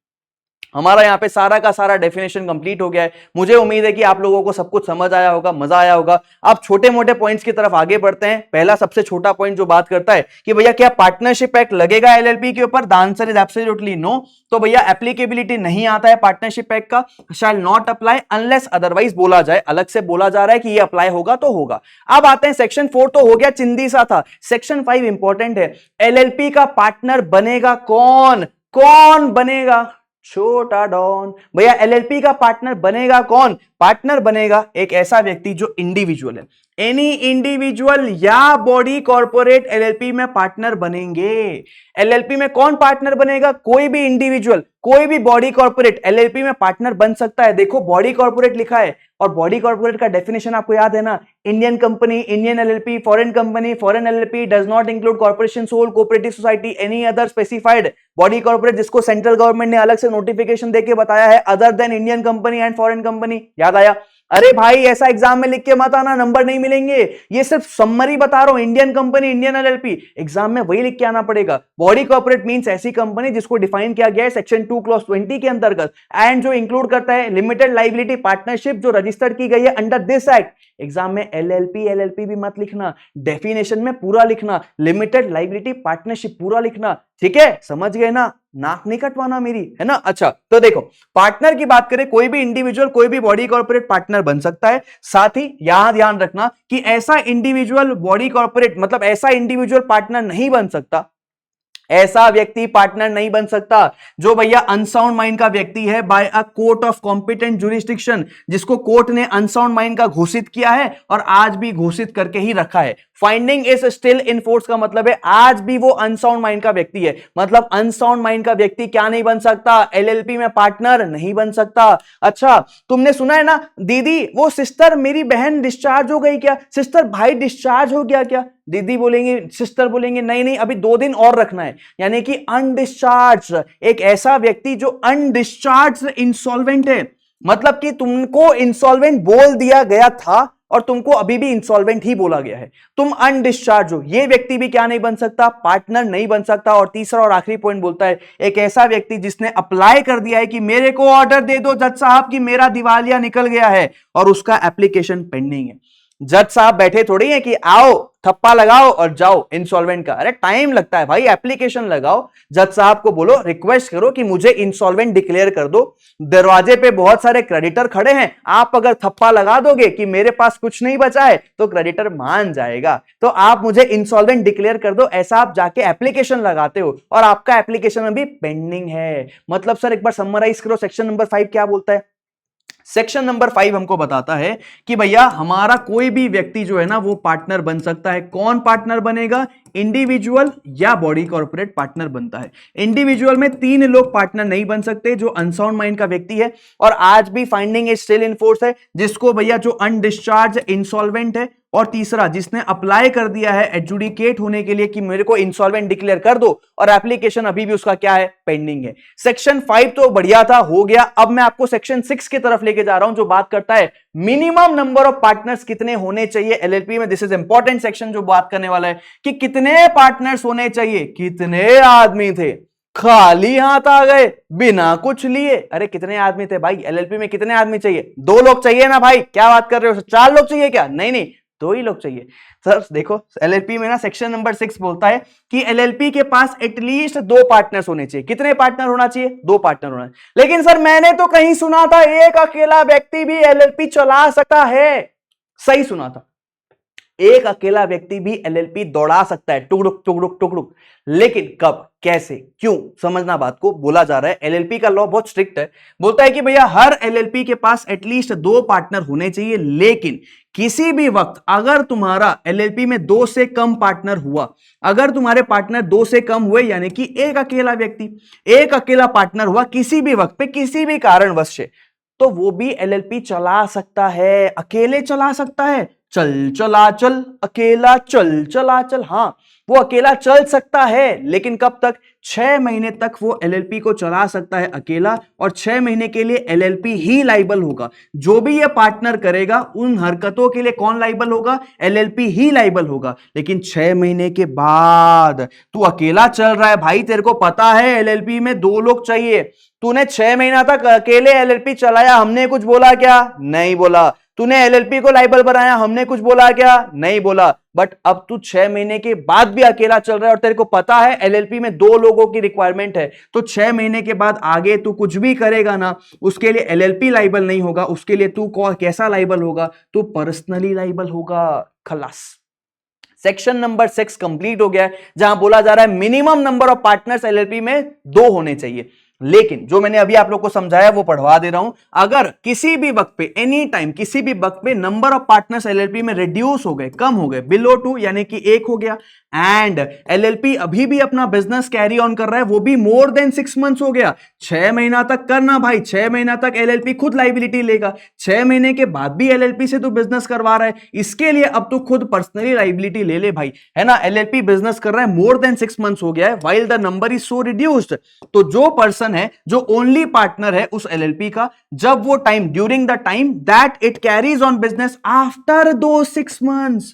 हमारा यहाँ पे सारा का सारा डेफिनेशन कंप्लीट हो गया है। मुझे उम्मीद है कि आप लोगों को सब कुछ समझ आया होगा, मजा आया होगा। आप छोटे मोटे पॉइंट्स की तरफ आगे बढ़ते हैं। पहला सबसे छोटा पॉइंट जो बात करता है कि भैया क्या पार्टनरशिप एक्ट लगेगा एलएलपी के ऊपर, the answer is absolutely no. तो भैया एप्लीकेबिलिटी नहीं आता है पार्टनरशिप एक्ट का, shall not apply unless otherwise बोला जाए, अलग से बोला जा रहा है कि ये अप्लाई होगा तो होगा। अब आते हैं सेक्शन 4 तो हो गया, चिंदी सा था। सेक्शन 5 इंपॉर्टेंट है। एलएलपी का पार्टनर बनेगा कौन? कौन बनेगा? छोटा डॉन। भैया एलएलपी का पार्टनर बनेगा कौन? पार्टनर बनेगा एक ऐसा व्यक्ति जो इंडिविजुअल है। एनी इंडिविजुअल या बॉडी कॉर्पोरेट एलएलपी में पार्टनर बनेंगे। एलएलपी में कौन पार्टनर बनेगा? कोई भी इंडिविजुअल, कोई भी बॉडी कॉर्पोरेट एलएलपी में पार्टनर बन सकता है। देखो बॉडी कॉर्पोरेट लिखा है और बॉडी कॉर्पोरेट का डेफिनेशन आपको याद है ना, Indian company, Indian LLP, foreign company, foreign LLP does not include corporation, sole, cooperative society, any other specified body corporate जिसको सेंट्रल गवर्नमेंट ने अलग से नोटिफिकेशन देके बताया है other than Indian company and foreign company. याद आया? अरे भाई ऐसा एग्जाम में लिख के मत आना, नंबर नहीं मिलेंगे। ये सिर्फ समरी बता रहा हूं, Indian company, Indian LLP, exam में वही लिख के आना पड़ेगा। बॉडी कॉर्पोरेट मींस ऐसी कंपनी जिसको डिफाइन किया गया है सेक्शन 2 क्लॉज 20 के अंतर्गत एंड जो इंक्लूड करता है लिमिटेड लाइबिलिटी पार्टनरशिप जो रजिस्टर्ड की गई है अंडर दिस एक्ट। एग्जाम में एलएलपी भी मत लिखना, डेफिनेशन में पूरा लिखना, लिमिटेड लाइबिलिटी पार्टनरशिप पूरा लिखना। ठीक है, समझ गए ना? नाक नहीं कटवाना मेरी, है ना? अच्छा तो देखो पार्टनर की बात करें, कोई भी इंडिविजुअल, कोई भी बॉडी कॉर्पोरेट पार्टनर बन सकता है। साथ ही यहां ध्यान रखना कि ऐसा इंडिविजुअल बॉडी कॉर्पोरेट मतलब ऐसा इंडिविजुअल पार्टनर नहीं बन सकता, ऐसा व्यक्ति पार्टनर नहीं बन सकता जो भैया अनसाउंड माइंड का व्यक्ति है by a court of competent jurisdiction, जिसको कोर्ट ने अनसाउंड माइंड का घोषित किया है और आज भी घोषित करके ही रखा है। Finding is still in force का मतलब है आज भी वो अनसाउंड माइंड का व्यक्ति है। मतलब अनसाउंड माइंड का व्यक्ति क्या नहीं बन सकता? एलएलपी में पार्टनर नहीं बन सकता। अच्छा तुमने सुना है ना दीदी वो सिस्टर मेरी बहन डिस्चार्ज हो गई क्या? सिस्टर भाई डिस्चार्ज हो गया क्या? दीदी बोलेंगे, सिस्टर बोलेंगे नहीं नहीं अभी 2 दिन और रखना है। यानी कि अनडिस्चार्ज एक ऐसा व्यक्ति जो अनडिस्चार्ज इंसॉल्वेंट है, मतलब कि तुमको इंसॉल्वेंट बोल दिया गया था और तुमको अभी भी इंसॉल्वेंट ही बोला गया है, तुम अनडिस्चार्ज हो, ये व्यक्ति भी क्या नहीं बन सकता? पार्टनर नहीं बन सकता। और तीसरा और आखिरी पॉइंट बोलता है एक ऐसा व्यक्ति जिसने अप्लाई कर दिया है कि मेरे को ऑर्डर दे दो जज साहब कि मेरा दिवालिया निकल गया है और उसका एप्लीकेशन पेंडिंग है। जज साहब बैठे थोड़ी है कि आओ थप्पा लगाओ और जाओ इंसॉल्वेंट का। अरे टाइम लगता है भाई, एप्लीकेशन लगाओ, जज साहब को बोलो, रिक्वेस्ट करो कि मुझे इंसॉल्वेंट डिक्लेयर कर दो। दरवाजे पे बहुत सारे क्रेडिटर खड़े हैं, आप अगर थप्पा लगा दोगे कि मेरे पास कुछ नहीं बचा है तो क्रेडिटर मान जाएगा। तो आप मुझे इंसॉल्वेंट डिक्लेयर कर दो, ऐसा आप जाके एप्लीकेशन लगाते हो और आपका एप्लीकेशन अभी पेंडिंग है। मतलब सर एक बार समराइज करो, सेक्शन नंबर 5 क्या बोलता है? सेक्शन नंबर 5 हमको बताता है कि भैया हमारा कोई भी व्यक्ति जो है ना वो पार्टनर बन सकता है। कौन पार्टनर बनेगा? इंडिविजुअल या बॉडी कॉर्पोरेट पार्टनर बनता है। इंडिविजुअल में 3 लोग पार्टनर नहीं बन सकते, जो अनसाउंड माइंड का व्यक्ति है और आज भी finding is still in force है, जिसको भैया जो अनडिस्चार्ज इंसॉल्वेंट है, और तीसरा जिसने अप्लाई कर दिया है एडजुडिकेट होने के लिए कि मेरे को इंसॉल्वेंट डिक्लेयर कर दो और एप्लीकेशन अभी भी उसका क्या है? पेंडिंग है। सेक्शन 5 तो बढ़िया था, हो गया। अब मैं आपको सेक्शन 6 की तरफ लेके जा रहा हूं जो बात करता है मिनिमम नंबर ऑफ पार्टनर्स कितने होने चाहिए एलएलपी में। दिस इज इंपॉर्टेंट सेक्शन जो बात करने वाला है कि कितने पार्टनर्स होने चाहिए। कितने आदमी थे? खाली हाथ आ गए बिना कुछ लिए। अरे कितने आदमी थे भाई? एलएलपी में कितने आदमी चाहिए? 2 लोग चाहिए ना भाई, क्या बात कर रहे हो? 4 लोग चाहिए क्या? नहीं नहीं 2 ही लोग चाहिए। सर देखो एलएलपी में ना सेक्शन नंबर 6 बोलता है कि एलएलपी के पास एटलीस्ट 2 पार्टनर्स होने चाहिए। कितने पार्टनर होना चाहिए? 2 पार्टनर होना चाहिए। लेकिन सर मैंने तो कहीं सुना था एक अकेला व्यक्ति भी एलएलपी चला सकता है। सही सुना था, एक अकेला व्यक्ति भी एलएलपी दौड़ा सकता है, टुकड़ुक टुकड़ुक टुकड़ुक। लेकिन कब, कैसे, क्यों, समझना बात को। बोला जा रहा है एलएलपी का लॉ बहुत स्ट्रिक्ट है, बोलता है कि भैया हर एलएलपी के पास एटलीस्ट 2 पार्टनर होने चाहिए। लेकिन किसी भी वक्त अगर तुम्हारा एलएलपी में 2 से कम पार्टनर हुआ, अगर तुम्हारे पार्टनर 2 से कम हुए, यानी कि एक अकेला व्यक्ति, एक अकेला पार्टनर हुआ किसी भी वक्त पे किसी भी कारणवश से, तो वो भी एलएलपी चला सकता है। अकेले चला सकता है, चल चलाचल, अकेला चल चलाचल। हाँ, वो अकेला चल सकता है, लेकिन कब तक? 6 महीने तक वो एलएलपी को चला सकता है अकेला, और 6 महीने के लिए एलएलपी ही लाइबल होगा। जो भी ये पार्टनर करेगा उन हरकतों के लिए कौन लाइबल होगा? एलएलपी ही लाइबल होगा। लेकिन 6 महीने के बाद तू अकेला चल रहा है भाई, तेरे को पता है एलएलपी में 2 लोग चाहिए, तूने 6 महीना तक अकेले एलएलपी चलाया, हमने कुछ बोला क्या? नहीं बोला। तूने एलएलपी को लाइबल बनाया, हमने कुछ बोला क्या? नहीं बोला। बट अब तू 6 महीने के बाद भी अकेला चल रहा है और तेरे को पता है एलएलपी में 2 लोगों की रिक्वायरमेंट है, तो 6 महीने के बाद आगे तू कुछ भी करेगा ना, उसके लिए एलएलपी लाइबल नहीं होगा, उसके लिए तू कैसा लाइबल होगा? तू पर्सनली लाइबल होगा। खलास। सेक्शन नंबर 6 कंप्लीट हो गया है, जहां बोला जा रहा है minimum number of partners LLP में 2 होने चाहिए। लेकिन जो मैंने अभी आप लोग को समझाया वो पढ़वा दे रहा हूं। अगर किसी भी वक्त पे, एनी टाइम, किसी भी वक्त पे नंबर ऑफ पार्टनर्स एलएलपी में रिड्यूस हो गए, कम हो गए, बिलो 2 यानी कि 1 हो गया, एंड एलएलपी अभी भी अपना बिजनेस कैरी ऑन कर रहा है, वो भी मोर देन 6 मंथ्स हो गया, 6 महीना तक करना भाई, 6 महीना तक एलएलपी खुद लाइबिलिटी लेगा। 6 महीने के बाद भी एलएलपी से तू बिजनेस करवा रहा है, इसके लिए अब तू खुद पर्सनली लाइबिलिटी ले ले भाई, है ना। एलएलपी बिजनेस कर रहा है, मोर देन 6 मंथ्स हो गया है, while the number is so reduced. तो जो पर्सन है जो ओनली पार्टनर है उस एलएलपी का, जब वो time, during the time that it carries on business after दो 6 मंथ्स,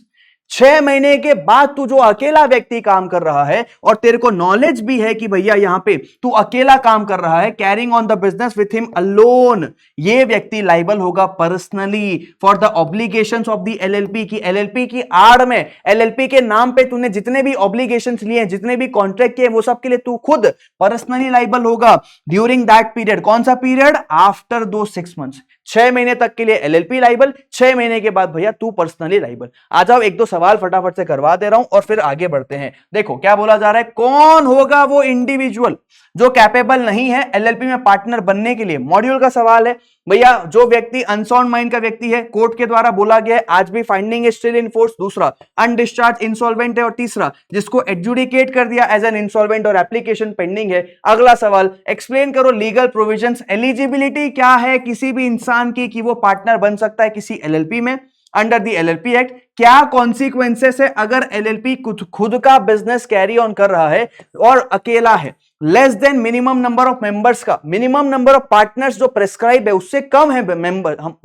6 महीने के बाद तू जो अकेला व्यक्ति काम कर रहा है और तेरे को नॉलेज भी है कि भैया यहां पे तू अकेला काम कर रहा है, carrying on the business with him alone, ये व्यक्ति लाइबल होगा personally for the obligations of the LLP की। एलएलपी की आड़ में, एलएलपी के नाम पे तूने जितने भी ऑब्लिगेशंस लिए हैं, जितने भी कॉन्ट्रैक्ट किए, वो सब के लिए तू खुद पर्सनली लाइबल होगा ड्यूरिंग दैट पीरियड। कौन सा पीरियड? आफ्टर दो 6 मंथ्स। 6 महीने तक के लिए एलएलपी लाइबल, 6 महीने के बाद भैया तू पर्सनली लाइबल। आ जाओ, एक दो सवाल फटाफट से करवा दे रहा हूं और फिर आगे बढ़ते हैं। देखो क्या बोला जा रहा है, कौन होगा वो इंडिविजुअल जो कैपेबल नहीं है एलएलपी में पार्टनर बनने के लिए? मॉड्यूल का सवाल है भैया। जो व्यक्ति अनसाउंड माइंड का व्यक्ति है, कोर्ट के द्वारा बोला गया है, आज भी finding is still in force, दूसरा अनडिस्चार्ज इंसॉल्वेंट है, और तीसरा जिसको एडजुडिकेट कर दिया एज एन इंसॉल्वेंट और एप्लीकेशन पेंडिंग है। अगला सवाल, एक्सप्लेन करो लीगल प्रोविजंस, एलिजिबिलिटी क्या है किसी भी इंसान की कि वो पार्टनर बन सकता है किसी एलएलपी में अंडर द एलएलपी एक्ट। क्या कॉन्सिक्वेंसेस है अगर एलएलपी खुद का बिजनेस कैरी ऑन कर रहा है और अकेला है? Less than minimum number of members का, मिनिमम नंबर ऑफ पार्टनर्स जो प्रेस्क्राइब है उससे कम है मेंबर, हम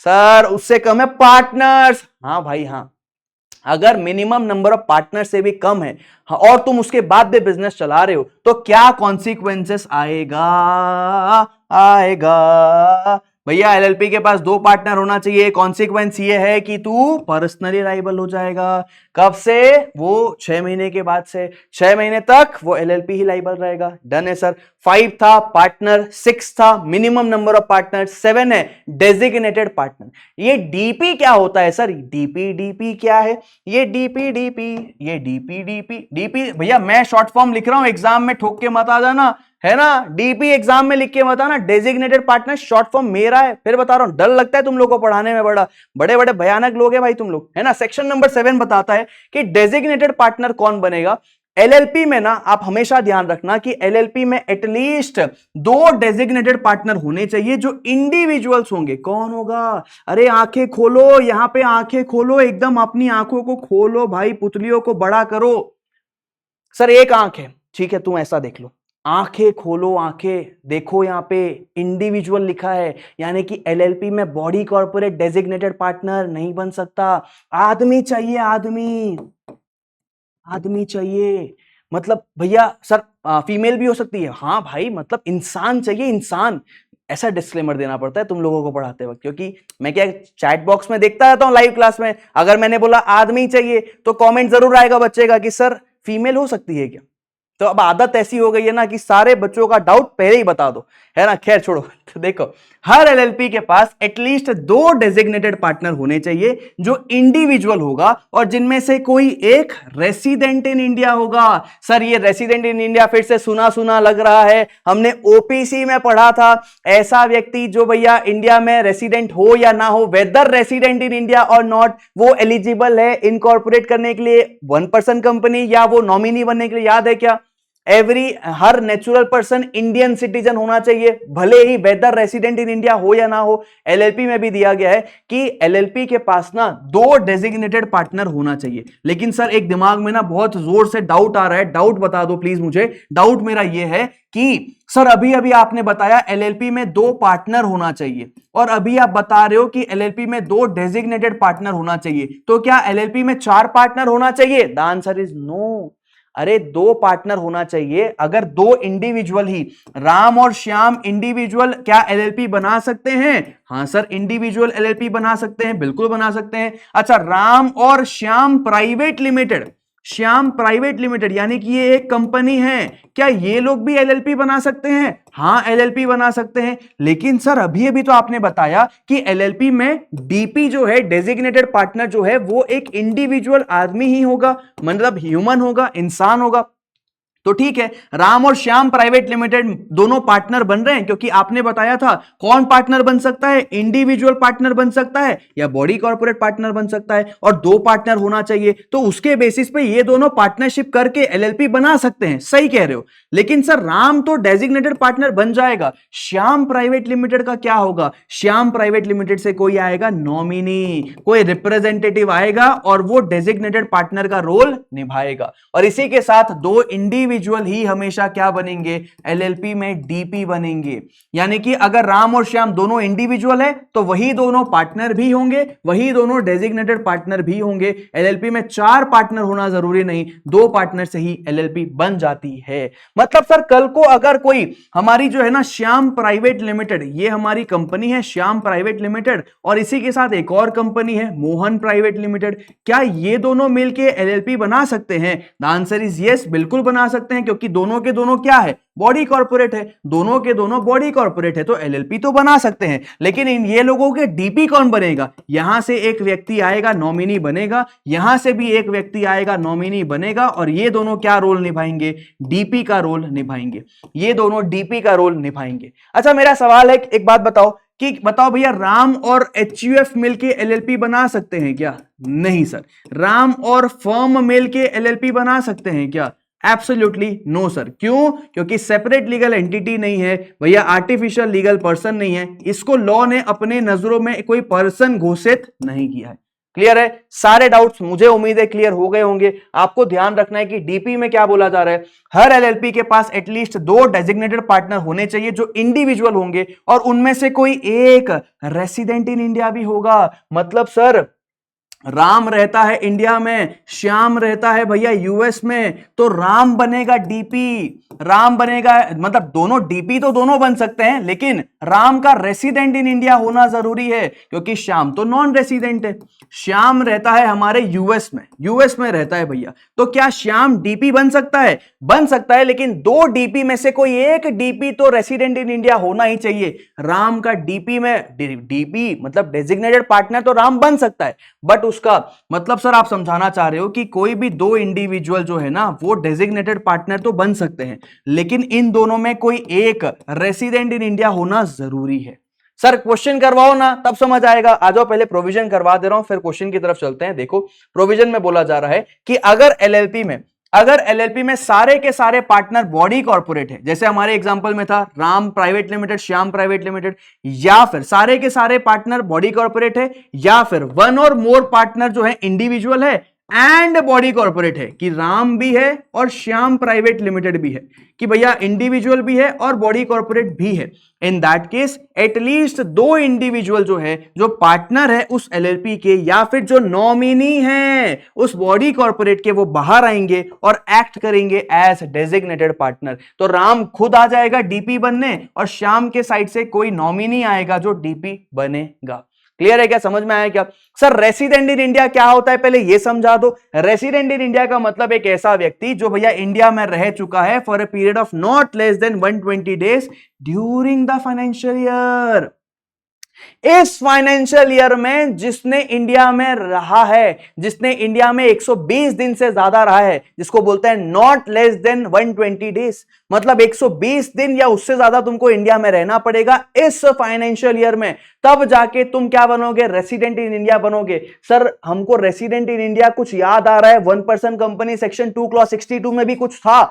सर उससे कम है पार्टनर्स। हाँ भाई हाँ, अगर मिनिमम नंबर ऑफ पार्टनर से भी कम है और तुम उसके बाद भी बिजनेस चला रहे हो तो क्या कॉन्सिक्वेंसेस आएगा भैया? एलएलपी के पास 2 पार्टनर होना चाहिए, कॉन्सिक्वेंस ये है कि तू पर्सनली लाइबल हो जाएगा। कब से? वो 6 महीने के बाद से। 6 महीने तक वो एलएलपी ही लाइबल रहेगा। डन है सर। 5 था पार्टनर, 6 था मिनिमम नंबर ऑफ पार्टनर, 7 है डेजिग्नेटेड पार्टनर। ये डीपी क्या होता है सर? डीपी क्या है? ये डीपी भैया मैं शॉर्ट फॉर्म लिख रहा हूं, एग्जाम में ठोक के मत आ जाना, है ना। डीपी एग्जाम में लिख के मत आना, डेजिग्नेटेड पार्टनर शॉर्ट फॉर्म मेरा है। फिर बता रहा हूं, डर लगता है तुम लोगों को पढ़ाने में, बड़े बड़े भयानक लोग हैं भाई तुम लोग, है ना। सेक्शन नंबर 7 बताता है कि डेजिग्नेटेड पार्टनर कौन बनेगा एलएलपी में ना। आप हमेशा ध्यान रखना कि एलएलपी में एटलीस्ट 2 डेजिग्नेटेड पार्टनर होने चाहिए जो इंडिविजुअल्स होंगे। कौन होगा? अरे आंखें खोलो, यहां पे आंखें खोलो, एकदम अपनी आंखों को खोलो भाई, पुतलियों को बड़ा करो। सर एक आंख है, ठीक है, तुम ऐसा देख लो, आंखें खोलो, आंखें देखो, यहां पे इंडिविजुअल लिखा है, यानी कि एलएलपी में बॉडी कॉर्पोरेट डेजिग्नेटेड पार्टनर नहीं बन सकता। आदमी चाहिए, आदमी चाहिए। मतलब भैया सर फीमेल भी हो सकती है, हाँ भाई, मतलब इंसान चाहिए, इंसान। ऐसा डिस्क्लेमर देना पड़ता है तुम लोगों को पढ़ाते वक्त, क्योंकि मैं क्या चैट बॉक्स में देखता रहता हूं लाइव क्लास में, अगर मैंने बोला आदमी चाहिए तो कमेंट जरूर आएगा बच्चे का कि सर फीमेल हो सकती है क्या। तो अब आदत ऐसी हो गई है ना कि सारे बच्चों का डाउट पहले ही बता दो, है ना। खैर छोड़ो। तो देखो, हर एलएलपी के पास एटलीस्ट 2 डेजिग्नेटेड पार्टनर होने चाहिए जो इंडिविजुअल होगा और जिनमें से कोई एक रेसिडेंट इन इंडिया होगा। सर ये रेसिडेंट इन इंडिया फिर से सुना सुना लग रहा है, हमने ओपीसी में पढ़ा था। ऐसा व्यक्ति जो भैया इंडिया में रेसिडेंट हो या ना हो, वेदर रेसिडेंट इन इंडिया और नॉट, वो एलिजिबल है इनकॉर्पोरेट करने के लिए 1 पर्सन कंपनी या वो नॉमिनी बनने के लिए। याद है क्या? हर नेचुरल पर्सन इंडियन सिटीजन होना चाहिए, भले ही वेदर रेसिडेंट इन इंडिया हो या ना हो। एलएलपी में भी दिया गया है कि एलएलपी के पास ना 2 डेजिग्नेटेड पार्टनर होना चाहिए। लेकिन सर एक दिमाग में ना बहुत जोर से डाउट आ रहा है, डाउट बता दो प्लीज मुझे। डाउट मेरा यह है कि सर अभी अभी आपने बताया एलएलपी में 2 पार्टनर होना चाहिए, और अभी आप बता रहे हो कि एलएलपी में 2 डेजिग्नेटेड पार्टनर होना चाहिए, तो क्या एलएलपी में 4 पार्टनर होना चाहिए? The answer is no. अरे 2 पार्टनर होना चाहिए। अगर 2 इंडिविजुअल ही, राम और श्याम इंडिविजुअल क्या एलएलपी बना सकते हैं? हां सर, इंडिविजुअल एलएलपी बना सकते हैं, बिल्कुल बना सकते हैं। अच्छा, राम और Shyam private limited, Shyam private limited यानी कि ये एक कंपनी है, क्या ये लोग भी एलएलपी बना सकते हैं? हां, एलएलपी बना सकते हैं। लेकिन सर अभी अभी तो आपने बताया कि एलएलपी में डीपी जो है, डेजिग्नेटेड पार्टनर जो है, वो एक इंडिविजुअल आदमी ही होगा, मतलब ह्यूमन होगा, इंसान होगा। तो ठीक है, राम और श्याम प्राइवेट लिमिटेड दोनों पार्टनर बन रहे हैं, क्योंकि आपने बताया था कौन पार्टनर बन सकता है? इंडिविजुअल पार्टनर बन सकता है या बॉडी कॉर्पोरेट पार्टनर बन सकता है, और 2 पार्टनर होना चाहिए। तो उसके बेसिस पे ये दोनों पार्टनरशिप करके एलएलपी बना सकते हैं, सही कह रहे हो। लेकिन सर राम तो डेजिग्नेटेड पार्टनर बन जाएगा, श्याम प्राइवेट लिमिटेड का क्या होगा? श्याम प्राइवेट लिमिटेड से कोई आएगा नॉमिनी, कोई रिप्रेजेंटेटिव आएगा और वो डेजिग्नेटेड पार्टनर का रोल निभाएगा। और इसी के साथ 2 इंडिविजुअल ही हमेशा क्या बनेंगे? एलएलपी में डीपी बनेंगे। यानी कि अगर राम और श्याम दोनों इंडिविजुअल है तो वही दोनों पार्टनर भी होंगे, वही दोनों डेजिग्नेटेड पार्टनर भी होंगे। एलएलपी में 4 पार्टनर होना जरूरी नहीं, 2 पार्टनर से ही एलएलपी बन जाती है। मतलब सर कल को अगर कोई हमारी जो है ना श्याम प्राइवेट लिमिटेड, ये हमारी कंपनी है श्याम प्राइवेट लिमिटेड, और इसी के साथ एक और कंपनी है मोहन प्राइवेट लिमिटेड, क्या ये दोनों मिलके एलएलपी बना सकते हैं? द आंसर इज यस, बिल्कुल बना सकते हैं, क्योंकि दोनों के दोनों क्या है? बॉडी कॉर्पोरेट है, दोनों के दोनों बॉडी कॉर्पोरेट है, तो एलएलपी तो बना सकते हैं। लेकिन इन ये लोगों के डीपी कौन बनेगा? यहां से एक व्यक्ति आएगा, नॉमिनी बनेगा, यहां से भी एक व्यक्ति आएगा, नॉमिनी बनेगा, और ये दोनों क्या रोल निभाएंगे? डीपी का रोल निभाएंगे, ये दोनों डीपी का रोल निभाएंगे। अच्छा, मेरा सवाल है, एक बात बताओ कि बताओ भैया, राम और एचयूएफ मिलके एलएलपी बना सकते हैं क्या? नहीं सर। राम और फर्म मिलके एलएलपी बना सकते हैं क्या? Absolutely no sir. क्यों? क्योंकि सेपरेट लीगल एंटिटी नहीं है भैया, आर्टिफिशियल लीगल पर्सन नहीं है, इसको लॉ ने अपने नजरों में कोई पर्सन घोषित नहीं किया है। क्लियर है? सारे डाउट्स मुझे उम्मीद है क्लियर हो गए होंगे। आपको ध्यान रखना है कि डीपी में क्या बोला जा रहा है, हर एलएलपी के पास एटलीस्ट 2 डेजिग्नेटेड पार्टनर होने चाहिए जो इंडिविजुअल होंगे, और उनमें से कोई एक रेसिडेंट इन इंडिया भी होगा। मतलब सर राम रहता है इंडिया में, श्याम रहता है भैया यूएस में, तो राम बनेगा डीपी, राम बनेगा, मतलब दोनों डीपी तो दोनों बन सकते हैं, लेकिन राम का रेसिडेंट इन इंडिया होना जरूरी है, क्योंकि श्याम तो नॉन रेसिडेंट है। श्याम रहता है हमारे यूएस में रहता है भैया, तो क्या श्याम डीपी बन सकता है? बन सकता है, लेकिन 2 डीपी में से कोई एक डीपी तो रेसिडेंट इन इंडिया होना ही चाहिए। राम का डीपी में, डीपी मतलब डेजिग्नेटेड पार्टनर तो राम बन सकता है, बट उसका मतलब सर आप समझाना चाह रहे हो कि कोई भी 2 इंडिविजुअल जो है ना वो डेजिग्नेटेड पार्टनर तो बन सकते हैं, लेकिन इन दोनों में कोई एक रेसिडेंट इन इंडिया होना जरूरी है। सर क्वेश्चन करवाओ ना, तब समझ आएगा। आ जाओ, पहले प्रोविजन करवा दे रहा हूं, फिर क्वेश्चन की तरफ चलते हैं। देखो प्रोविजन में बोला जा रहा है कि अगर एलएलपी में सारे के सारे पार्टनर बॉडी कॉर्पोरेट है, जैसे हमारे एग्जांपल में था Ram private limited, Shyam private limited, या फिर सारे के सारे पार्टनर बॉडी कॉर्पोरेट है, या फिर 1 और मोर पार्टनर जो है इंडिविजुअल है एंड बॉडी कॉर्पोरेट है, कि राम भी है और श्याम प्राइवेट लिमिटेड भी है, कि भैया इंडिविजुअल भी है और बॉडी कॉर्पोरेट भी है, in that case at least 2 individual जो है, जो पार्टनर है उस एलएलपी के, या फिर जो नॉमिनी है उस बॉडी कॉर्पोरेट के, वो बाहर आएंगे और एक्ट करेंगे एज डेजिग्नेटेड पार्टनर। तो राम खुद आ जाएगा डीपी बनने, और श्याम के साइड से कोई नॉमिनी आएगा जो डीपी बनेगा। क्लियर है क्या? समझ में आया क्या? सर रेसिडेंट इन इंडिया क्या होता है, पहले ये समझा दो। रेसिडेंट इन इंडिया का मतलब एक ऐसा व्यक्ति जो भैया इंडिया में रह चुका है for a period of not less than 120 days during the financial year. इस फाइनेंशियल ईयर में जिसने इंडिया में रहा है, जिसने इंडिया में 120 दिन से ज्यादा रहा है, जिसको बोलते हैं नॉट लेस देन 120 डेज, मतलब 120 दिन या उससे ज्यादा तुमको इंडिया में रहना पड़ेगा इस फाइनेंशियल ईयर में, तब जाके तुम क्या बनोगे? रेसिडेंट इन इंडिया बनोगे। सर हमको रेसिडेंट इन इंडिया कुछ याद आ रहा है, 1% कंपनी सेक्शन 2 क्लॉज 62 में भी कुछ था,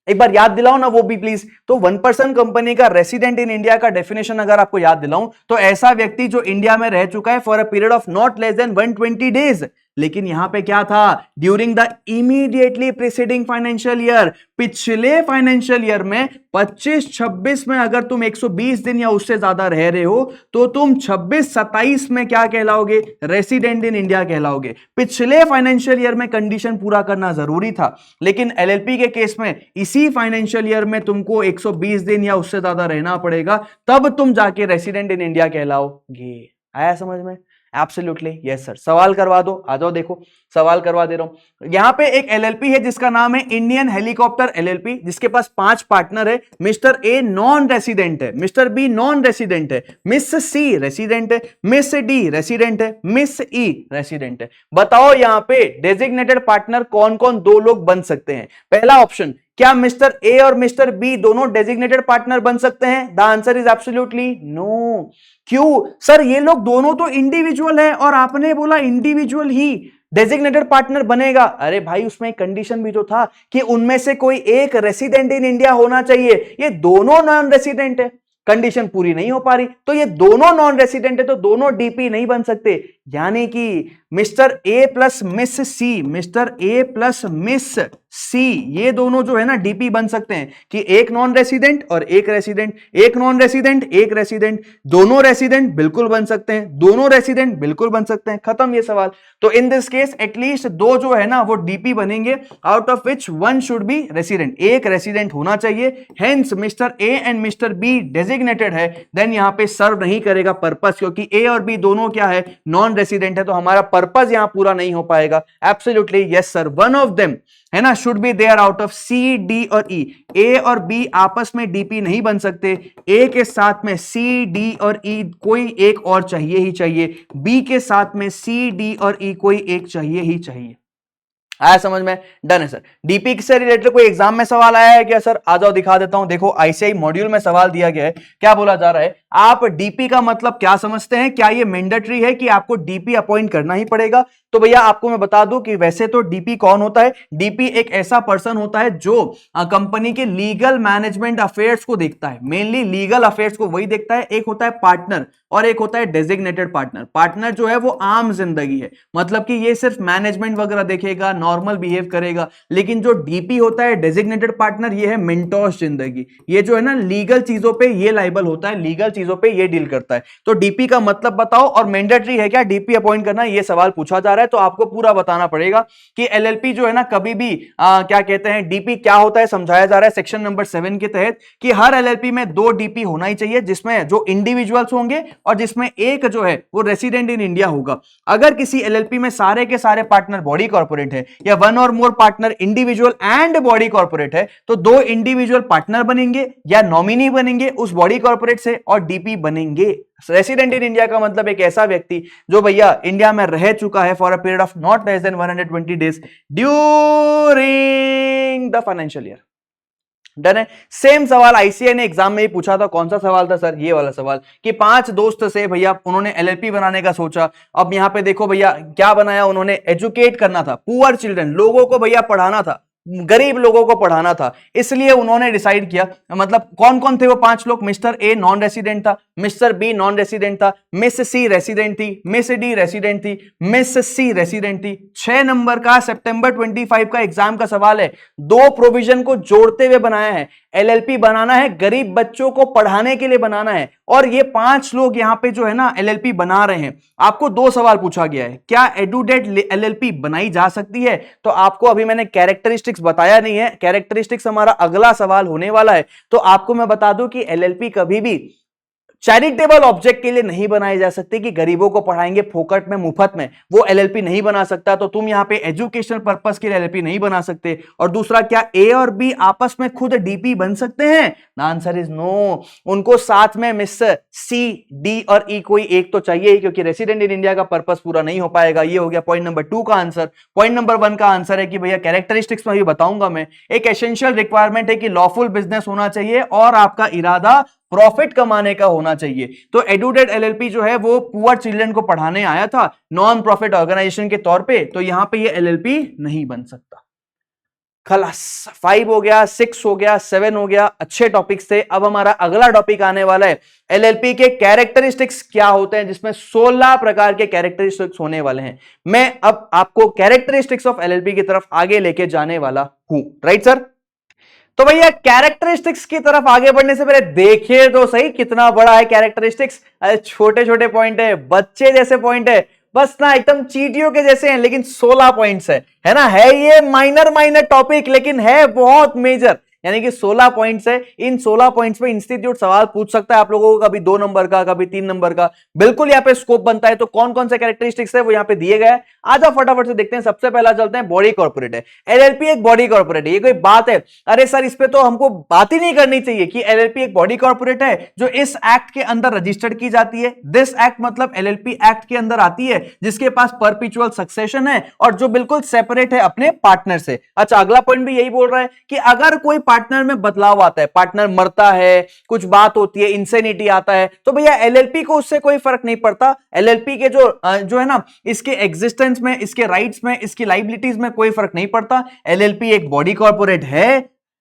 एक बार याद दिलाओ ना वो भी प्लीज। तो 1% कंपनी का रेसिडेंट इन इंडिया का डेफिनेशन अगर आपको याद दिलाऊं तो ऐसा व्यक्ति जो इंडिया में रह चुका है for a period of not less than 120 days. लेकिन यहां पे क्या था, during the immediately preceding financial year, पिछले फाइनेंशियल ईयर में 25-26 में अगर तुम 120 दिन या उससे ज्यादा रह रहे हो तो तुम 26-27 में क्या कहलाओगे, रेसिडेंट इन इंडिया कहलाओगे। पिछले फाइनेंशियल ईयर में कंडीशन पूरा करना जरूरी था, लेकिन एलएलपी के केस में इसी फाइनेंशियल ईयर में तुमको 120 दिन या उससे ज्यादा रहना पड़ेगा, तब तुम जाके रेसिडेंट इन इंडिया कहलाओगे। आया समझ में? Absolutely yes sir. सवाल करवा दो, आ जाओ देखो सवाल करवा दे रहा हूं। यहां पे एक एलएलपी है जिसका नाम है इंडियन हेलीकॉप्टर एलएलपी, जिसके पास 5 पार्टनर है। मिस्टर ए नॉन रेसिडेंट है, मिस्टर बी नॉन रेसिडेंट है, मिस सी रेसिडेंट है, मिस डी रेसिडेंट है, मिस ई रेसिडेंट है। बताओ यहां पे डेजिग्नेटेड पार्टनर कौन कौन 2 लोग बन सकते हैं? पहला ऑप्शन, क्या मिस्टर ए और मिस्टर बी दोनों डेजिग्नेटेड पार्टनर बन सकते हैं? The answer is absolutely no. क्यों सर? ये लोग दोनों तो इंडिविजुअल है और आपने बोला इंडिविजुअल ही डेजिग्नेटेड पार्टनर बनेगा। अरे भाई उसमें एक कंडीशन भी तो था कि उनमें से कोई एक रेसिडेंट इन इंडिया होना चाहिए। ये दोनों नॉन रेसिडेंट है, कंडीशन पूरी नहीं हो पा रही, तो ये दोनों नॉन रेसिडेंट है तो दोनों डीपी नहीं बन सकते। यानी कि mister A plus miss C, mister A plus miss C, ये दोनों जो है ना डीपी बन सकते हैं कि एक नॉन रेसिडेंट और एक रेसिडेंट, एक नॉन रेसिडेंट एक रेसिडेंट, दोनों रेसिडेंट बिल्कुल बन सकते हैं, दोनों रेसिडेंट बिल्कुल बन सकते हैं। खत्म ये सवाल। तो इन दिस केस एटलीस्ट 2 जो है ना वो डीपी बनेंगे, out of which 1 should be resident, एक रेसिडेंट होना चाहिए। Hence mister A and mister B designated है, देन यहां पे सर्व नहीं करेगा पर्पस, क्योंकि ए और बी दोनों क्या है, नॉन रेसिडेंट है, तो हमारा पर्पस यहां पूरा नहीं हो पाएगा। Absolutely yes sir, one of them है ना should be there out of C D और ई। ए और बी आपस में डीपी नहीं बन सकते, ए के साथ में सी डी और ई कोई एक और चाहिए ही चाहिए, बी के साथ में सी डी और ई कोई एक चाहिए ही चाहिए। आया समझ में? डन है सर। डीपी से रिलेटेड कोई एग्जाम में सवाल आया है क्या सर? आ जाओ दिखा देता हूं। देखो आईसीआई मॉड्यूल में सवाल दिया गया है, क्या बोला जा रहा है, आप डीपी का मतलब क्या समझते हैं? क्या ये मैंडेटरी है कि आपको डीपी अपॉइंट करना ही पड़ेगा? तो भैया आपको मैं बता दूं कि वैसे तो डीपी कौन होता है, डीपी एक ऐसा पर्सन होता है जो कंपनी के लीगल मैनेजमेंट अफेयर्स को देखता है, मेनली लीगल अफेयर्स को वही देखता है। एक होता है पार्टनर और एक होता है डेजिग्नेटेड पार्टनर। पार्टनर जो है वो आम जिंदगी है, मतलब कि ये सिर्फ मैनेजमेंट वगैरह देखेगा, नॉर्मल बिहेव करेगा। लेकिन जो डीपी होता है डेजिग्नेटेड पार्टनर, ये है मेंटोस जिंदगी, ये जो है ना लीगल चीजों पे ये लाइबल होता है, लीगल चीजों पे ये डील करता है। तो डीपी का मतलब बताओ, और मैंडेटरी है क्या डीपी अपॉइंट करना, ये सवाल पूछा जा रहा है। तो आपको पूरा बताना पड़ेगा कि एलएलपी जो है ना कभी भी क्या कहते हैं, डीपी क्या होता है समझाया जा रहा है सेक्शन नंबर 7 के तहत, कि हर एलएलपी में 2 डीपी होना ही चाहिए, जिसमें जो इंडिविजुअल्स होंगे और जिसमें एक जो है वो रेसिडेंट इन इंडिया होगा। अगर किसी एलएलपी में सारे के सारे पार्टनर बॉडी कॉर्पोरेट है या 1 और more partner individual and body corporate है, तो 2 इंडिविजुअल पार्टनर बनेंगे या नॉमिनी बनेंगे उस बॉडी कॉर्पोरेट से और डीपी बनेंगे। रेसिडेंट इन इंडिया का मतलब एक ऐसा व्यक्ति जो भैया इंडिया में रह चुका है for a period of not less than 120 days during the financial year. Done है। सेम सवाल आईसीआई ने एग्जाम में ही पूछा था। कौन सा सवाल था सर? ये वाला सवाल, कि 5 दोस्त से भैया उन्होंने एलएलपी बनाने का सोचा। अब यहां पे देखो भैया क्या बनाया उन्होंने, एजुकेट करना था पुअर चिल्ड्रन, लोगों को भैया पढ़ाना था, गरीब लोगों को पढ़ाना था, इसलिए उन्होंने डिसाइड किया। मतलब कौन कौन थे वो 5 लोग? मिस्टर ए नॉन रेसिडेंट था, मिस्टर बी नॉन रेसिडेंट था, मिस सी रेसिडेंट थी, मिस डी रेसिडेंट थी, मिस सी रेसिडेंट थी। 6 नंबर का सितंबर 25 का एग्जाम का सवाल है। 2 प्रोविजन को जोड़ते हुए बनाया है। एलएलपी बनाना है, गरीब बच्चों को पढ़ाने के लिए बनाना है, और ये 5 लोग यहां पे जो है ना एलएलपी बना रहे हैं। आपको 2 सवाल पूछा गया है, क्या एडुडेट एलएलपी बनाई जा सकती है? तो आपको अभी मैंने कैरेक्टरिस्टिक्स बताया नहीं है, कैरेक्टरिस्टिक्स हमारा अगला सवाल होने वाला है। तो आपको मैं बता दूं कि एलएलपी कभी भी चैरिटेबल ऑब्जेक्ट के लिए नहीं बनाई जा सकती कि गरीबों को पढ़ाएंगे फोकट में मुफ्त में, वो एलएलपी नहीं बना सकता। तो तुम यहां पे एजुकेशनल पर्पस के लिए एलएलपी नहीं बना सकते। और दूसरा, क्या ए और बी आपस में खुद डीपी बन सकते हैं? The answer is no. उनको साथ में मिस सी डी और ई कोई एक तो चाहिए ही, क्योंकि रेसिडेंट इन इंडिया का पर्पस पूरा नहीं हो पाएगा। ये हो गया पॉइंट नंबर 2 का आंसर। पॉइंट नंबर 1 का आंसर है कि भैया कैरेक्टरिस्टिक्स में भी बताऊंगा मैं, एक एसेंशियल रिक्वायरमेंट है कि लॉफुल बिजनेस होना चाहिए और आपका इरादा प्रॉफिट कमाने का होना चाहिए। तो एडुडेट एलएलपी जो है वो पुअर चिल्ड्रन को पढ़ाने आया था नॉन प्रॉफिट ऑर्गेनाइजेशन के तौर पे, तो यहां पे ये एलएलपी नहीं बन सकता। खलास 5 हो गया, 6 हो गया, 7 हो गया, अच्छे टॉपिक्स थे। अब हमारा अगला टॉपिक आने वाला है एलएलपी के कैरेक्टरिस्टिक्स क्या होते हैं, जिसमें 16 प्रकार के कैरेक्टरिस्टिक्स होने वाले हैं। मैं अब आपको कैरेक्टरिस्टिक्स ऑफ एलएलपी की तरफ आगे लेके जाने वाला हूं, राइट सर। तो भैया कैरेक्टरिस्टिक्स की तरफ आगे बढ़ने से पहले देखिए तो सही कितना बड़ा है कैरेक्टरिस्टिक्स। अरे छोटे छोटे पॉइंट है, बच्चे जैसे पॉइंट है, बस ना एकदम चीटियों के जैसे हैं, लेकिन 16 पॉइंट्स है ना। है ये माइनर माइनर टॉपिक, लेकिन है बहुत मेजर, यानी कि 16 पॉइंट्स है। इन 16 पॉइंट्स पे इंस्टीट्यूट सवाल पूछ सकता है आप लोगों को, कभी 2 नंबर का, कभी 3 नंबर का, बिल्कुल यहाँ पे स्कोप बनता है। तो कौन कौन से कैरेक्टरिस्टिक्स है वो यहाँ पे दिए गए हैं, आ जाओ फटाफट से देखते हैं। सबसे पहला चलते हैं बॉडी कॉर्पोरेट है। एलएलपी एक बॉडी कॉर्पोरेट है, ये कोई बात है? अरे सर इस पे तो हमको बात ही नहीं करनी चाहिए कि एलएलपी एक बॉडी कॉर्पोरेट है जो इस एक्ट के अंदर रजिस्टर्ड की जाती है। दिस एक्ट मतलब एलएलपी एक्ट के अंदर आती है, जिसके पास परपेचुअल सक्सेशन है और जो बिल्कुल सेपरेट है अपने पार्टनर से। अच्छा, अगला पॉइंट भी यही बोल रहा है कि अगर कोई पार्टनर में बदलाव आता है, पार्टनर मरता है, कुछ बात होती है, इंसेनिटी आता है, तो भैया एलएलपी को उससे कोई फर्क नहीं पड़ता। एलएलपी के जो है ना, इसके एग्जिस्टेंस में, इसके राइट्स में, इसकी लाइबिलिटीज में कोई फर्क नहीं पड़ता। एलएलपी एक बॉडी कॉर्पोरेट है,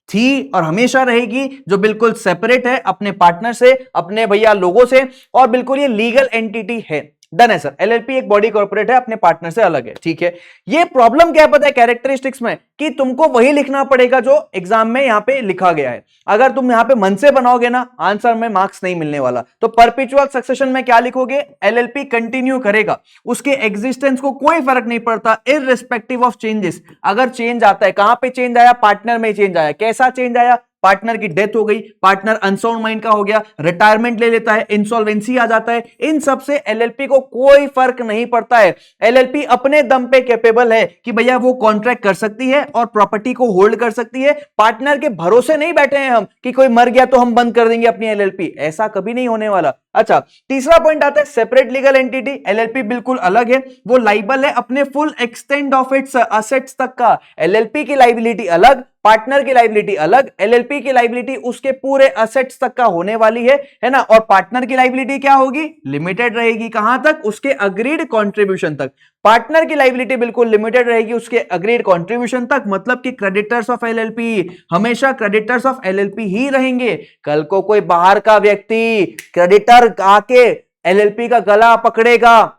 थी और हमेशा रहेगी, जो बिल्कुल सेपरेट है अपने पार्टनर से, अपने भैया लोगों से, और बिल्कुल ये लीगल एंटिटी है। डन है सर, एलएलपी एक बॉडी कॉर्पोरेट है, अपने पार्टनर से अलग है, ठीक है। ये प्रॉब्लम क्या पता है कैरेक्टरिस्टिक्स में, कि तुमको वही लिखना पड़ेगा जो एग्जाम में यहां पे लिखा गया है। अगर तुम यहां पे मन से बनाओगे ना, आंसर में मार्क्स नहीं मिलने वाला। तो परपेचुअल सक्सेशन में क्या लिखोगे? एलएलपी कंटिन्यू करेगा, उसके एग्जिस्टेंस को कोई फर्क नहीं पड़ता, इररिस्पेक्टिव ऑफ चेंजेस। अगर चेंज आता है, कहां पे चेंज आया? पार्टनर में चेंज आया। कैसा चेंज आया? पार्टनर की डेथ हो गई, पार्टनर अनसाउंड माइंड का हो गया, रिटायरमेंट ले लेता है, इंसॉल्वेंसी आ जाता है, इन सब से एलएलपी को कोई फर्क नहीं पड़ता है। एलएलपी अपने दम पे कैपेबल है कि भैया वो कॉन्ट्रैक्ट कर सकती है और प्रॉपर्टी को होल्ड कर सकती है। पार्टनर के भरोसे नहीं बैठे हैं हम कि कोई मर गया तो हम बंद कर देंगे अपनी एलएलपी, ऐसा कभी नहीं होने वाला। अच्छा, तीसरा पॉइंट आता है सेपरेट लीगल एंटिटी। एलएलपी बिल्कुल अलग है, वो लाइबल है अपने full extend of its assets तक का। एलएलपी की लाइबिलिटी अलग, पार्टनर की लाइबिलिटी अलग। एलएलपी की लाइबिलिटी उसके पूरे असेट्स तक का होने वाली है ना। और पार्टनर की लाइबिलिटी क्या होगी? लिमिटेड रहेगी। कहां तक? उसके अग्रीड कंट्रीब्यूशन तक। पार्टनर की लाइबिलिटी बिल्कुल लिमिटेड रहेगी उसके अग्रीड कंट्रीब्यूशन तक, मतलब कि क्रेडिटर्स ऑफ एलएलपी हमेशा क्रेडिटर्स ऑफ एलएलपी ही रहेंगे। कल को कोई बाहर का व्यक्ति क्रेडिटर आके एलएलपी का गला पकड़ेगा,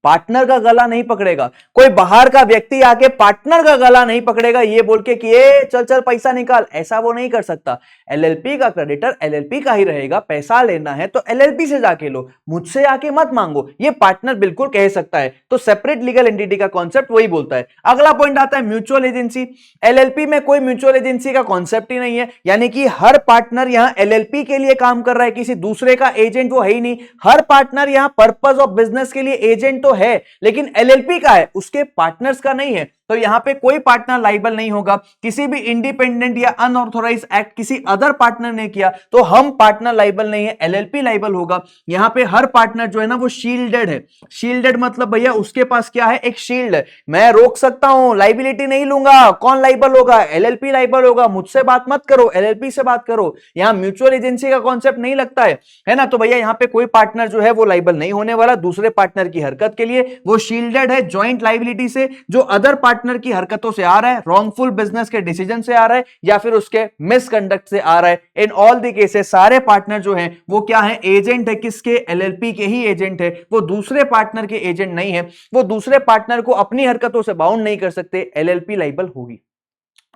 पार्टनर का गला नहीं पकड़ेगा। कोई बाहर का व्यक्ति आके पार्टनर का गला नहीं पकड़ेगा ये बोल के कि ये चल चल पैसा निकाल, ऐसा वो नहीं कर सकता। एलएलपी का क्रेडिटर एलएलपी का ही रहेगा। पैसा लेना है तो एलएलपी से जाके लो, मुझसे आके मत मांगो, ये पार्टनर बिल्कुल कह सकता है। तो सेपरेट लीगल एंटिटी का कॉन्सेप्ट वही बोलता है। अगला पॉइंट आता है म्यूचुअल एजेंसी। एलएलपी में कोई म्यूचुअल एजेंसी का कॉन्सेप्ट ही नहीं है, यानी कि हर पार्टनर यहां एलएलपी के लिए काम कर रहा है, किसी दूसरे का एजेंट वो है ही नहीं। हर पार्टनर यहां पर्पस ऑफ बिजनेस के लिए एजेंट तो है, लेकिन एलएलपी का है, उसके पार्टनर्स का नहीं है। तो यहां पे कोई पार्टनर लाइबल नहीं होगा। किसी भी इंडिपेंडेंट या अनऑथोराइज्ड एक्ट किसी अदर पार्टनर ने किया तो हम पार्टनर लाइबल नहीं है, एलएलपी लाइबल होगा। यहां पे हर पार्टनर जो है ना वो शील्डेड है। शील्डेड मतलब भैया उसके पास क्या है? एक शील्ड है, मैं रोक सकता हूं, लाइबिलिटी नहीं लूंगा। कौन लाइबल होगा? एलएलपी लाइबल होगा। मुझसे बात मत करो, एलएलपी से बात करो। यहां म्यूचुअल एजेंसी का कॉन्सेप्ट नहीं लगता है ना। तो भैया यहां पे कोई पार्टनर जो है वो लाइबल नहीं होने वाला दूसरे पार्टनर की हरकत के लिए। वो शील्डेड है ज्वाइंट लाइबिलिटी से, जो अदर पार्टनर की हरकतों से आ रहा है, रॉन्गफुल बिजनेस के डिसीजन से आ रहा है, या फिर उसके मिसकंडक्ट से आ रहा है। इन ऑल द केसेस सारे पार्टनर जो हैं वो क्या है? एजेंट है। किसके? एलएलपी के ही एजेंट है, वो दूसरे पार्टनर के एजेंट नहीं है। वो दूसरे पार्टनर को अपनी हरकतों से बाउंड नहीं कर सकते, एलएलपी लाइबल होगी।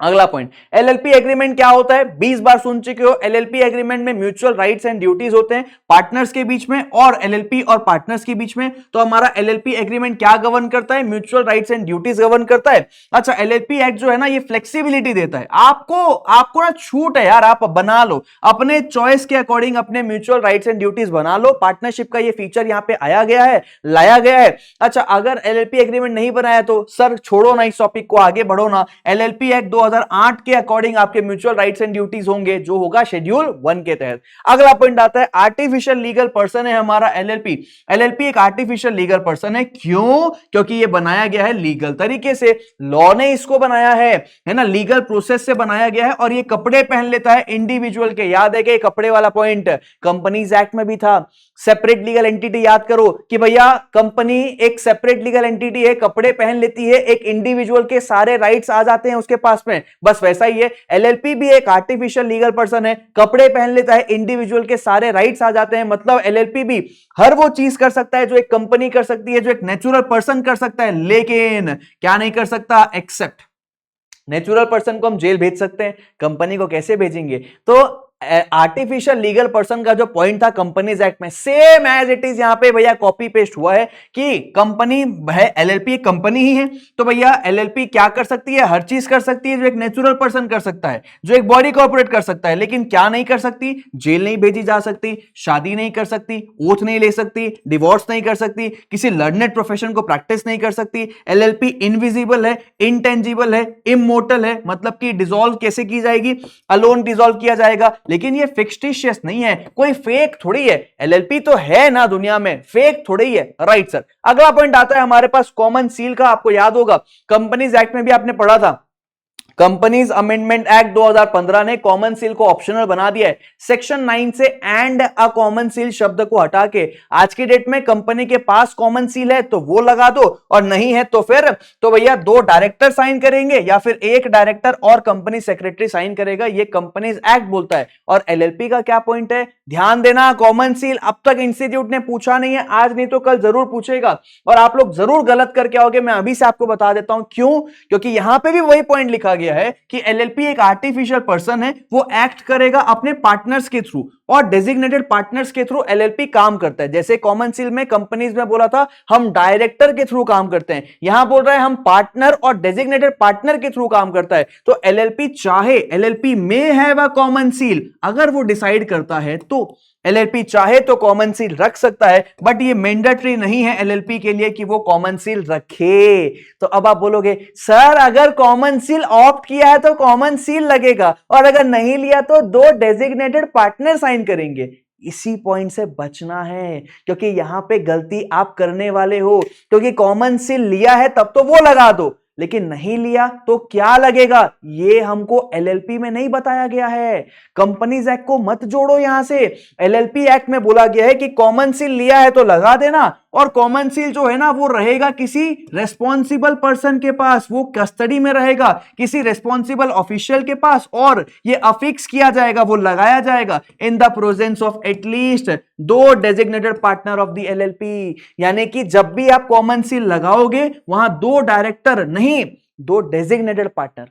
अगला पॉइंट, एलएलपी एग्रीमेंट क्या होता है? 20 बार सुन चुके हो। एलएलपी एग्रीमेंट में म्यूचुअल राइट्स एंड ड्यूटीज होते हैं पार्टनर्स के बीच में और एलएलपी और पार्टनर्स के बीच में। तो हमारा एलएलपी एग्रीमेंट क्या गवर्न करता है? Mutual rights and duties govern करता है। अच्छा, एलएलपी एक्ट जो है ना ये फ्लेक्सिबिलिटी देता है आपको ना छूट है यार, आप बना लो अपने चॉइस के अकॉर्डिंग अपने म्यूचुअल राइट्स एंड ड्यूटीज बना लो। पार्टनरशिप का ये फीचर यहां पे आया गया है, लाया गया है। अच्छा, अगर एलएलपी एग्रीमेंट नहीं बनाया तो सर छोड़ो ना इस टॉपिक को, आगे बढ़ो ना। एलएलपी एक्ट 2008 के अकॉर्डिंग आपके म्यूचुअल राइट्स एंड ड्यूटीज होंगे, जो होगा शेड्यूल 1 के तहत। अगला पॉइंट आता है आर्टिफिशियल लीगल पर्सन है हमारा एलएलपी। एलएलपी एक आर्टिफिशियल लीगल पर्सन है। क्यों? क्योंकि ये बनाया गया है लीगल तरीके से, लॉ ने इसको बनाया है ना, लीगल प्रोसेस से बनाया गया है। और ये कपड़े पहन लेता है इंडिविजुअल के। याद है कि कपड़े वाला पॉइंट कंपनीज एक्ट में भी था, सेपरेट लीगल एंटिटी याद करो कि भैया कंपनी एक सेपरेट लीगल एंटिटी है, कपड़े पहन लेती है, एक इंडिविजुअल के सारे राइट्स आ जाते हैं उसके पास में। बस वैसा ही है, एलएलपी भी एक आर्टिफिशियल लीगल पर्सन है, कपड़े पहन लेता है, इंडिविजुअल के सारे राइट्स आ जाते हैं। मतलब एलएलपी भी हर वो चीज कर सकता है जो एक कंपनी कर सकती है, जो एक नेचुरल पर्सन कर सकता है, लेकिन क्या नहीं कर सकता? एक्सेप्ट नेचुरल पर्सन को हम जेल भेज सकते हैं, कंपनी को कैसे भेजेंगे? तो आर्टिफिशियल लीगल पर्सन का जो पॉइंट था कंपनीज एक्ट में, सेम एज इट इज यहां पे भैया कॉपी पेस्ट हुआ है कि कंपनी है, एलएलपी कंपनी ही है, तो भैया एलएलपी क्या कर सकती है? हर चीज कर सकती है जो एक नेचुरल पर्सन कर सकता है, जो एक बॉडी को ऑपरेट कर सकता है, लेकिन क्या नहीं कर सकती? जेल नहीं भेजी जा सकती, शादी नहीं कर सकती, ओथ नहीं ले सकती, डिवोर्स नहीं कर सकती, किसी लर्नेड प्रोफेशन को प्रैक्टिस नहीं कर सकती। एलएलपी इनविजिबल है, इनटेंजिबल है, इमोर्टल है, मतलब कि डिसॉल्व कैसे की जाएगी? अलोन डिसॉल्व किया जाएगा। लेकिन ये फिक्टिशियस नहीं है, कोई फेक थोड़ी है, एलएलपी तो है ना दुनिया में, फेक थोड़ी है। Right sir. अगला पॉइंट आता है हमारे पास कॉमन सील का। आपको याद होगा कंपनीज एक्ट में भी आपने पढ़ा था, कंपनीज अमेंडमेंट एक्ट 2015 ने कॉमन सील को ऑप्शनल बना दिया है। सेक्शन 9 से एंड अ कॉमन सील शब्द को हटा के आज की डेट में कंपनी के पास कॉमन सील है तो वो लगा दो, और नहीं है तो फिर तो भैया 2 डायरेक्टर साइन करेंगे या फिर 1 डायरेक्टर और कंपनी सेक्रेटरी साइन करेगा। ये कंपनीज एक्ट बोलता है। और एलएलपी का क्या पॉइंट है? ध्यान देना, कॉमन सील अब तक इंस्टीट्यूट ने पूछा नहीं है, आज नहीं तो कल जरूर पूछेगा, और आप लोग जरूर गलत करके आओगे। मैं अभी से आपको बता देता हूं क्यों, क्योंकि यहां पे भी वही पॉइंट लिखा गया है कि एलएलपी एक आर्टिफिशियल पर्सन है, वो एक्ट करेगा अपने पार्टनर्स के थ्रू, और डेजिग्नेटेड पार्टनर्स के थ्रू एलएलपी काम करता है। जैसे कॉमन सील में कंपनीज में बोला था हम डायरेक्टर के थ्रू काम करते हैं, यहां बोल रहे हैं हम पार्टनर और डेजिग्नेटेड पार्टनर के थ्रू काम करता है। तो एलएलपी चाहे, एलएलपी में हैव अ कॉमन सील, अगर वो डिसाइड करता है तो एलएलपी चाहे तो कॉमन सील रख सकता है, बट ये मैंडेटरी नहीं है एलएलपी के लिए कि वो कॉमन सील रखे। तो अब आप बोलोगे सर अगर कॉमन सील ऑप्ट किया है तो कॉमन सील लगेगा, और अगर नहीं लिया तो 2 डेजिग्नेटेड पार्टनर साइन करेंगे। इसी पॉइंट से बचना है, क्योंकि यहां पे गलती आप करने वाले हो, क्योंकि कॉमन सील लिया है तब तो वो लगा दो, लेकिन नहीं लिया तो क्या लगेगा? ये हमको एलएलपी में नहीं बताया गया है। कंपनीज एक्ट को मत जोड़ो यहां से। एलएलपी एक्ट में बोला गया है कि कॉमन सील लिया है तो लगा देना, और कॉमन सील जो है ना वो रहेगा किसी रेस्पॉन्सिबल पर्सन के पास, वो कस्टडी में रहेगा किसी रेस्पॉन्सिबल ऑफिशियल के पास, और ये अफिक्स किया जाएगा, वो लगाया जाएगा in the presence of at least 2 designated partner of the LLP. यानी कि जब भी आप कॉमन सील लगाओगे वहां 2 डायरेक्टर नहीं, 2 डेजिग्नेटेड पार्टनर,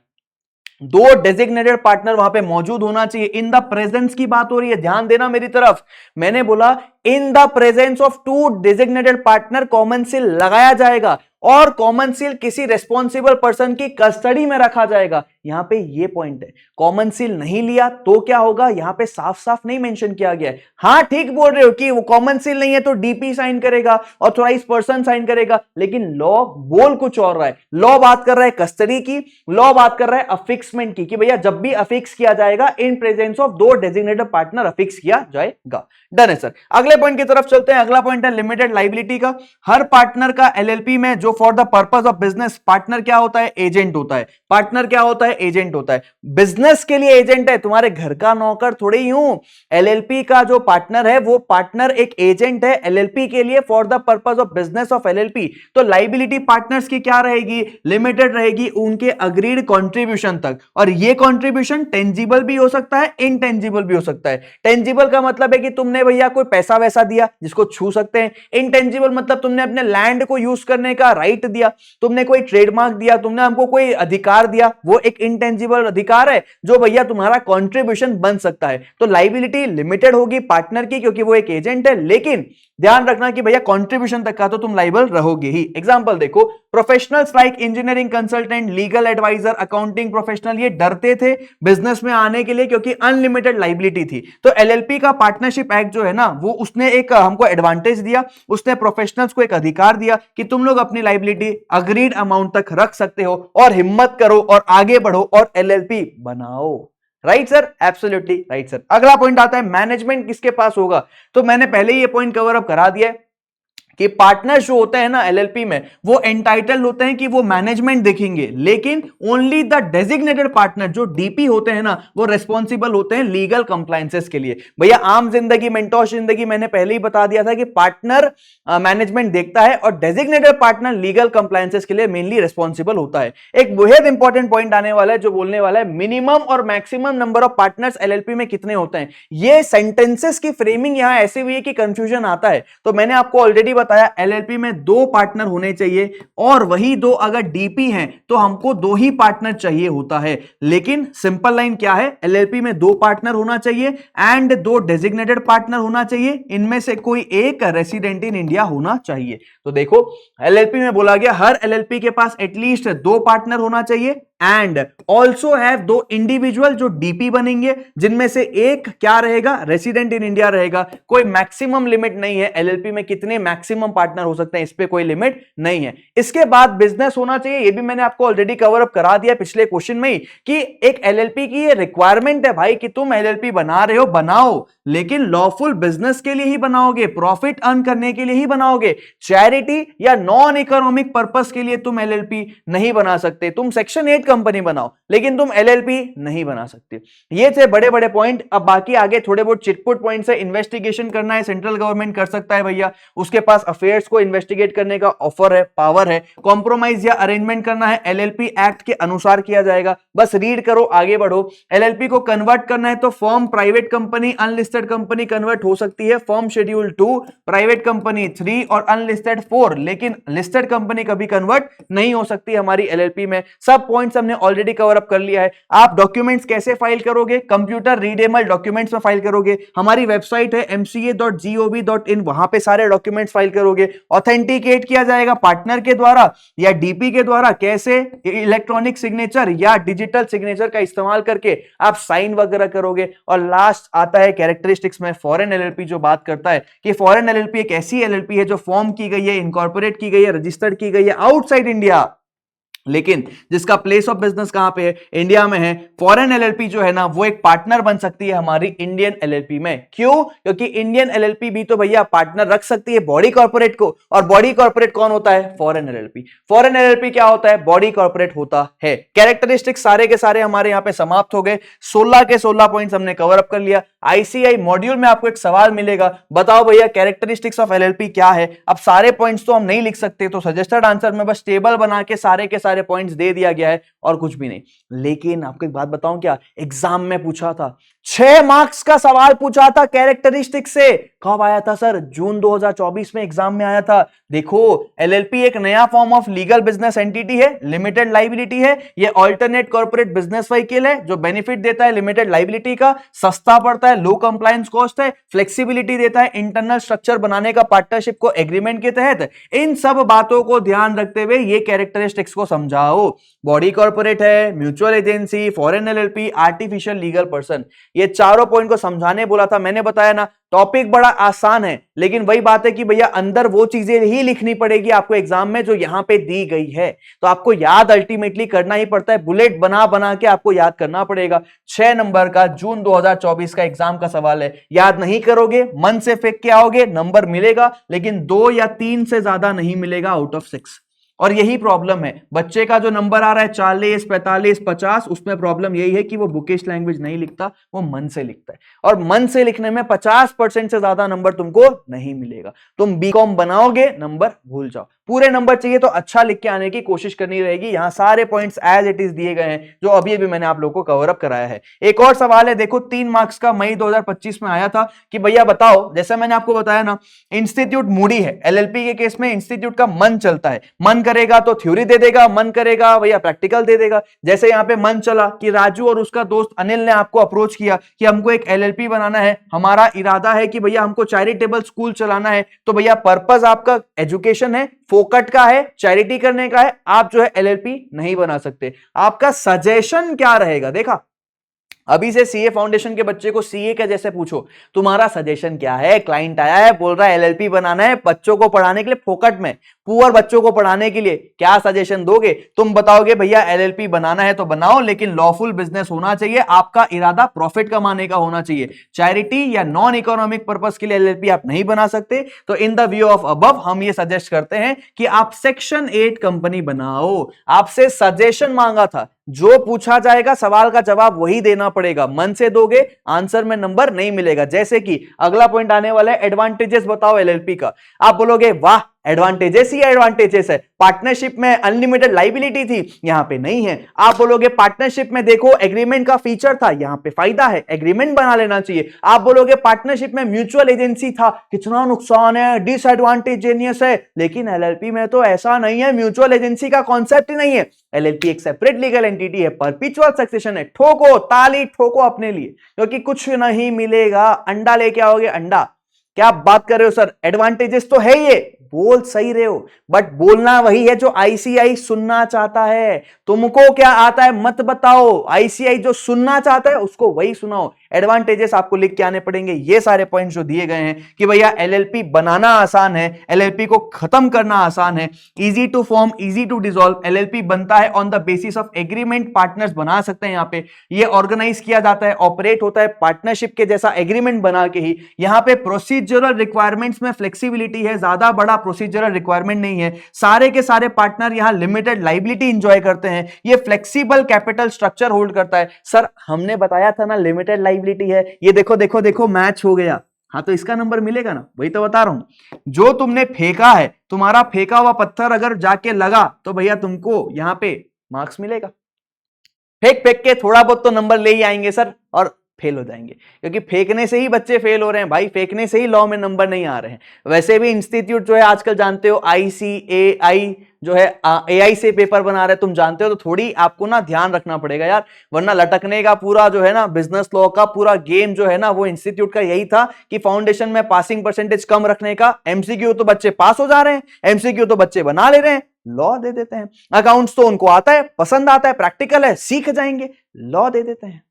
2 डेजिग्नेटेड पार्टनर वहां पे मौजूद होना चाहिए। इन द प्रेजेंस की बात हो रही है, ध्यान देना मेरी तरफ, मैंने बोला in the presence of 2 designated partner common seal लगाया जाएगा, और कॉमन सील किसी रेस्पॉन्सिबल पर्सन की कस्टडी में रखा जाएगा। यहां पे ये पॉइंट है। कॉमन सील नहीं लिया तो क्या होगा? यहां पे साफ साफ नहीं मेंशन किया गया है। हां ठीक बोल रहे हो कि वो कॉमन सील नहीं है तो डीपी साइन करेगा, ऑथराइज्ड पर्सन साइन करेगा, लेकिन लॉ बोल कुछ और रहा है। लॉ बात कर रहा है कस्टडी की, लॉ बात कर रहा है अफिक्समेंट की, कि भैया जब भी अफिक्स किया जाएगा in presence of 2 designated partner affix किया जाएगा। डन है सर। अगले पॉइंट की तरफ चलते हैं। अगला पॉइंट है लिमिटेड लाइबिलिटी का। हर पार्टनर का एलएलपी में जो for the purpose of business, partner क्या होता है? एजेंट होता है। पार्टनर क्या होता है? एजेंट होता है। बिजनेस के लिए एजेंट है, तुम्हारे घर का नौकर थोड़ी ही हूं। एलएलपी का जो पार्टनर है वो पार्टनर एक एजेंट है एलएलपी के लिए for the purpose of business of LLP. तो लाइबिलिटी पार्टनर्स की क्या रहेगी? लिमिटेड रहेगी उनके अग्रीड कंट्रीब्यूशन तक, और ये कंट्रीब्यूशन टेंजिबल भी हो सकता है, इनटेंजिबल भी हो सकता है। टेंजिबल का मतलब है कि तुमने भैया कोई पैसा वैसा दिया जिसको छू सकते हैं। इनटेंजिबल मतलब तुमने अपने लैंड को यूज करने का राइट दिया, तुमने कोई ट्रेडमार्क दिया, तुमने हमको कोई अधिकार दिया, वो एक इनटेंजिबल अधिकार है जो भैया तुम्हारा कंट्रीब्यूशन बन सकता है। तो लाइबिलिटी लिमिटेड होगी पार्टनर की क्योंकि वो एक एजेंट है, लेकिन ध्यान रखना कि भैया कंट्रीब्यूशन तक का तो तुम लाइबल रहोगे ही। एग्जांपल देखो, professionals like engineering consultant, legal advisor, accounting professional, ये डरते थे बिजनेस में आने के लिए क्योंकि अनलिमिटेड लाइबिलिटी थी। तो एलएलपी का पार्टनरशिप एक्ट जो है ना वो उसने एक हमको एडवांटेज दिया, उसने प्रोफेशनल्स को एक अधिकार दिया कि तुम लोग अपनी लाइबिलिटी अग्रीड अमाउंट तक रख सकते हो, और हिम्मत करो और आगे बढ़ो और एलएलपी बनाओ। Right sir, absolutely right sir. अगला पॉइंट आता है मैनेजमेंट किसके पास होगा। तो मैंने पहले ही ये पॉइंट कवर अप करा दिया है कि पार्टनर जो होते हैं ना एलएलपी में, वो एंटाइटल्ड होते हैं कि वो मैनेजमेंट देखेंगे, लेकिन ओनली द डेजिग्नेटेड पार्टनर जो डीपी होते हैं ना, वो रिस्पॉन्सिबल होते हैं लीगल कंप्लायंसेस के लिए। भैया आम जिंदगी मेंटोस जिंदगी मैंने पहले ही बता दिया था कि पार्टनर मैनेजमेंट देखता है और डेजिग्नेटेड पार्टनर लीगल कंप्लायंसेस के लिए मेनली रिस्पॉन्सिबल होता है। एक बेहद इंपॉर्टेंट पॉइंट आने वाला है जो बोलने वाला है मिनिमम और maximum number of partners LLP में कितने होते हैं। ये सेंटेंसेस की फ्रेमिंग यहां ऐसे हुई है कि कंफ्यूजन आता है। तो मैंने आपको ऑलरेडी बताया एलएलपी में 2 पार्टनर होने चाहिए और वही 2 अगर डीपी हैं तो हमको 2 ही पार्टनर चाहिए होता है। लेकिन सिंपल लाइन क्या है, एलएलपी में 2 पार्टनर होना चाहिए एंड 2 डेजिग्नेटेड पार्टनर होना चाहिए, इनमें से कोई एक रेसिडेंट इन इंडिया होना चाहिए। तो देखो एलएलपी में बोला गया हर एलएलपी के पास एटलीस्ट 2 पार्टनर होना चाहिए एंड ऑल्सो हैव 2 इंडिविजुअल जो डीपी बनेंगे, जिनमें से एक क्या रहेगा, रेसिडेंट इन इंडिया रहेगा। कोई मैक्सिमम लिमिट नहीं है एलएलपी में कितने मैक्सिमम पार्टनर हो सकते हैं, इस पे कोई लिमिट नहीं है। इसके बाद बिजनेस होना चाहिए, ये भी मैंने आपको ऑलरेडी कवर अप करा दिया पिछले क्वेश्चन में ही कि एक एलएलपी की ये रिक्वायरमेंट है भाई कि तुम एलएलपी बना रहे हो बनाओ, लेकिन लॉफुल बिजनेस के लिए ही बनाओगे, प्रॉफिट अर्न करने के लिए ही बनाओगे। चैरिटी या नॉन इकोनॉमिक पर्पस के लिए तुम एलएलपी नहीं बना सकते। तुम सेक्शन 8 कंपनी बनाओ लेकिन तुम एलएलपी नहीं बना सकते। ये थे बड़े बड़े पॉइंट। अब बाकी आगे थोड़े बहुत चिटपुट पॉइंट से इन्वेस्टिगेशन करना है, सेंट्रल गवर्नमेंट कर सकता है भैया, उसके पास अफेयर्स को इन्वेस्टिगेट करने का ऑफर है, पावर है। कॉम्प्रोमाइज या अरेंजमेंट करना है एलएलपी एक्ट के अनुसार किया जाएगा, बस रीड करो आगे बढ़ो। एलएलपी को कन्वर्ट करना है तो firm private company unlisted company convert हो सकती है, फर्म शेड्यूल 2, प्राइवेट कंपनी 3 और अनलिस्टेड 4, लेकिन लिस्टेड कंपनी कभी कन्वर्ट नहीं हो सकती हमारी एलएलपी में। सब पॉइंट्स हमने ऑलरेडी कवर अप कर लिया है। आप डॉक्यूमेंट्स कैसे फाइल करोगे, कंप्यूटर रीडेबल डॉक्यूमेंट्स में फाइल करोगे। हमारी वेबसाइट है mca.gov.in, वहां पे सारे डॉक्यूमेंट्स फाइल करोगे। ऑथेंटिकेट किया जाएगा पार्टनर के द्वारा या डीपी के द्वारा, कैसे, इलेक्ट्रॉनिक सिग्नेचर या डिजिटल सिग्नेचर का इस्तेमाल करके आप साइन वगैरह करोगे। और लास्ट आता है कैरेक्टरिस्टिक्स में फॉरेन एलएलपी, जो बात करता है कि फॉरेन एलएलपी एक ऐसी एलएलपी है जो फॉर्म की गई है, इनकॉर्पोरेट की गई है, रजिस्टर्ड की गई है आउटसाइड इंडिया, लेकिन जिसका प्लेस ऑफ बिजनेस कहां पे है, इंडिया में है। फॉरेन एलएलपी जो है ना वो एक पार्टनर बन सकती है हमारी इंडियन एलएलपी में। क्यों? क्योंकि इंडियन एलएलपी भी तो भैया पार्टनर रख सकती है बॉडी कॉर्पोरेट को, और बॉडी कॉर्पोरेट कौन होता है, फॉरेन एलएलपी। फॉरेन एलएलपी क्या होता है, बॉडी कॉर्पोरेट होता है। कैरेक्टरिस्टिक्स सारे के सारे हमारे यहां पे समाप्त हो गए। 16 के 16 पॉइंट्स हमने कवर अप कर लिया। आईसीआई मॉड्यूल में आपको एक सवाल मिलेगा, बताओ भैया कैरेक्टरिस्टिक्स ऑफ एलएलपी क्या है। अब सारे पॉइंट्स तो हम नहीं लिख सकते, तो सजेस्टेड आंसर में बस टेबल बना के सारे के सारे पॉइंट्स दे दिया गया है और कुछ भी नहीं। लेकिन आपको एक बात बताऊं क्या, एग्जाम में पूछा था, 6 मार्क्स का सवाल पूछा था कैरेक्टरिस्टिक से। कब आया था सर, जून 2024 में एग्जाम में आया था। देखो एलएलपी एक नया form of legal business entity है, लिमिटेड लाइबिलिटी है। ये अल्टरनेट कॉर्पोरेट बिजनेस व्हीकल है जो बेनिफिट देता है लिमिटेड लाइबिलिटी का, सस्ता पड़ता है, लो कंप्लायंस कॉस्ट है, फ्लेक्सिबिलिटी देता है इंटरनल स्ट्रक्चर बनाने का पार्टनरशिप को एग्रीमेंट के तहत। इन सब बातों को ध्यान रखते हुए ये कैरेक्टरिस्टिक्स को समझाओ। बॉडी कॉर्पोरेट है, mutual agency, foreign LLP, artificial legal person, ये चारों पॉइंट को समझाने बोला था। मैंने बताया ना टॉपिक बड़ा आसान है, लेकिन वही बात है कि भैया अंदर वो चीजें ही लिखनी पड़ेगी आपको एग्जाम में जो यहां पे दी गई है। तो आपको याद अल्टीमेटली करना ही पड़ता है, बुलेट बना बना के आपको याद करना पड़ेगा। 6 नंबर का जून 2024 का एग्जाम का सवाल है, याद नहीं करोगे, मन से फेंक के आओगे, नंबर मिलेगा लेकिन 2 या 3 से ज्यादा नहीं मिलेगा आउट ऑफ 6। और यही प्रॉब्लम है, बच्चे का जो नंबर आ रहा है 40, 45, 50, उसमें प्रॉब्लम यही है कि वो बुकिश लैंग्वेज नहीं लिखता, वो मन से लिखता है। और मन से लिखने में 50% से ज्यादा नंबर तुमको नहीं मिलेगा। तुम बीकॉम बनाओगे, नंबर भूल जाओ। पूरे नंबर चाहिए तो अच्छा लिख के आने की कोशिश करनी रहेगी। यहां सारे पॉइंट्स एज इट इज दिए गए हैं जो अभी अभी मैंने आप लोगों को कवर अप कराया है। एक और सवाल है, देखो 3 मार्क्स का मई 2025 में आया था कि भैया बताओ, जैसे मैंने आपको बताया ना इंस्टीट्यूट मूडी है, एलएलपी के केस में इंस्टीट्यूट का मन चलता है, मन करेगा तो थ्योरी दे देगा, मन करेगा भैया प्रैक्टिकल दे देगा। जैसे यहां पे मन चला कि राजू और उसका दोस्त अनिल ने आपको अप्रोच किया कि हमको एक एलएलपी बनाना है, हमारा इरादा है कि भैया हमको चैरिटेबल स्कूल चलाना है। तो भैया पर्पस आपका एजुकेशन है, फोकट का है, चैरिटी करने का है, आप जो है एलएलपी नहीं बना सकते। आपका सजेशन क्या रहेगा, देखा अभी से सीए फाउंडेशन के बच्चे को सीए का जैसे पूछो तुम्हारा सजेशन क्या है, क्लाइंट आया है बोल रहा है एलएलपी बनाना है बच्चों को पढ़ाने के लिए फोकट में, पुअर बच्चों को पढ़ाने के लिए, क्या सजेशन दोगे? तुम बताओगे भैया एलएलपी बनाना है तो बनाओ, लेकिन लॉफुल बिजनेस होना चाहिए, आपका इरादा प्रॉफिट कमाने का होना चाहिए, चैरिटी या नॉन इकोनॉमिक पर्पस के लिए एलएलपी आप नहीं बना सकते। तो in the view of above हम ये सजेस्ट करते हैं कि आप सेक्शन 8 कंपनी बनाओ। आपसे सजेशन मांगा था, जो पूछा जाएगा सवाल का जवाब वही देना पड़ेगा, मन से दोगे आंसर में नंबर नहीं मिलेगा। जैसे कि अगला पॉइंट आने वाला है, एडवांटेजेस बताओ एलएलपी का। आप बोलोगे वाह एडवांटेजेस ही एडवांटेजेस है, पार्टनरशिप में अनलिमिटेड लाइबिलिटी थी, यहां पे नहीं है। आप बोलोगे पार्टनरशिप में देखो एग्रीमेंट का फीचर था, यहां पे फायदा है, एग्रीमेंट बना लेना चाहिए। आप बोलोगे पार्टनरशिप में म्यूचुअल एजेंसी था, कितना नुकसान है, डिसएडवांटेजेनियस है, लेकिन एलएलपी में तो ऐसा नहीं है, म्यूचुअल एजेंसी का कॉन्सेप्ट ही नहीं है। एलएलपी एक सेपरेट लीगल एंटिटी है, परपेचुअल सक्सेशन है। ठोको ताली ठोको अपने लिए, क्योंकि कुछ नहीं मिलेगा। अंडा लेके आओगे अंडा, क्या बात कर रहे हो सर, एडवांटेजेस तो है, ये बोल सही रहे हो, बट बोलना वही है जो आईसीआई सुनना चाहता है। तुमको क्या आता है मत बताओ, आईसीआई जो सुनना चाहता है उसको वही सुनाओ। एडवांटेजेस आपको लिख के आने पड़ेंगे, ये सारे पॉइंट्स जो दिए गए हैं कि भैया एलएलपी बनाना आसान है, एलएलपी को खत्म करना आसान है, easy to form easy to dissolve, LLP बनता है on the basis of agreement, partners बना सकते हैं यहाँ पे, ये ऑर्गेनाइज किया जाता है, ऑपरेट होता है पार्टनरशिप के जैसा एग्रीमेंट बना के ही। यहाँ पे प्रोसीजरल रिक्वायरमेंट्स में फ्लेक्सिबिलिटी है, ज्यादा बड़ा प्रोसीजरल रिक्वायरमेंट नहीं है, सारे के सारे पार्टनर यहां लिमिटेड लाइबिलिटी एंजॉय करते हैं, ये फ्लेक्सिबल कैपिटल स्ट्रक्चर होल्ड करता है। सर हमने बताया था ना लिमिटेड लाइबिलिटी है, ये देखो देखो देखो मैच हो गया, हाँ तो इसका नंबर मिलेगा ना, वही तो बता रहा हूं। जो तुमने फेंका है, तुम्हारा फेंका हुआ पत्थर अगर जाके लगा तो भैया तुमको यहां पे मार्क्स मिलेगा। फेंक फेंक के थोड़ा बहुत तो नंबर ले ही आएंगे सर, और फेल हो जाएंगे, क्योंकि फेंकने से ही बच्चे फेल हो रहे हैं भाई, फेंकने से ही लॉ में नंबर नहीं आ रहे हैं। वैसे भी इंस्टीट्यूट जो है आजकल जानते हो आईसीएआई जो है एआई से पेपर बना रहे हैं, तुम जानते हो, तो थोड़ी आपको ना ध्यान रखना पड़ेगा यार, वरना लटकने का पूरा जो है ना बिजनेस लॉ का पूरा गेम जो है ना वो इंस्टीट्यूट का यही था कि फाउंडेशन में पासिंग परसेंटेज कम रखने का। एमसीक्यू तो बच्चे पास हो जा रहे हैं, एमसीक्यू तो बच्चे बना ले रहे हैं, लॉ दे देते हैं। अकाउंट्स तो उनको आता है, पसंद आता है, प्रैक्टिकल है, सीख जाएंगे, लॉ दे देते हैं।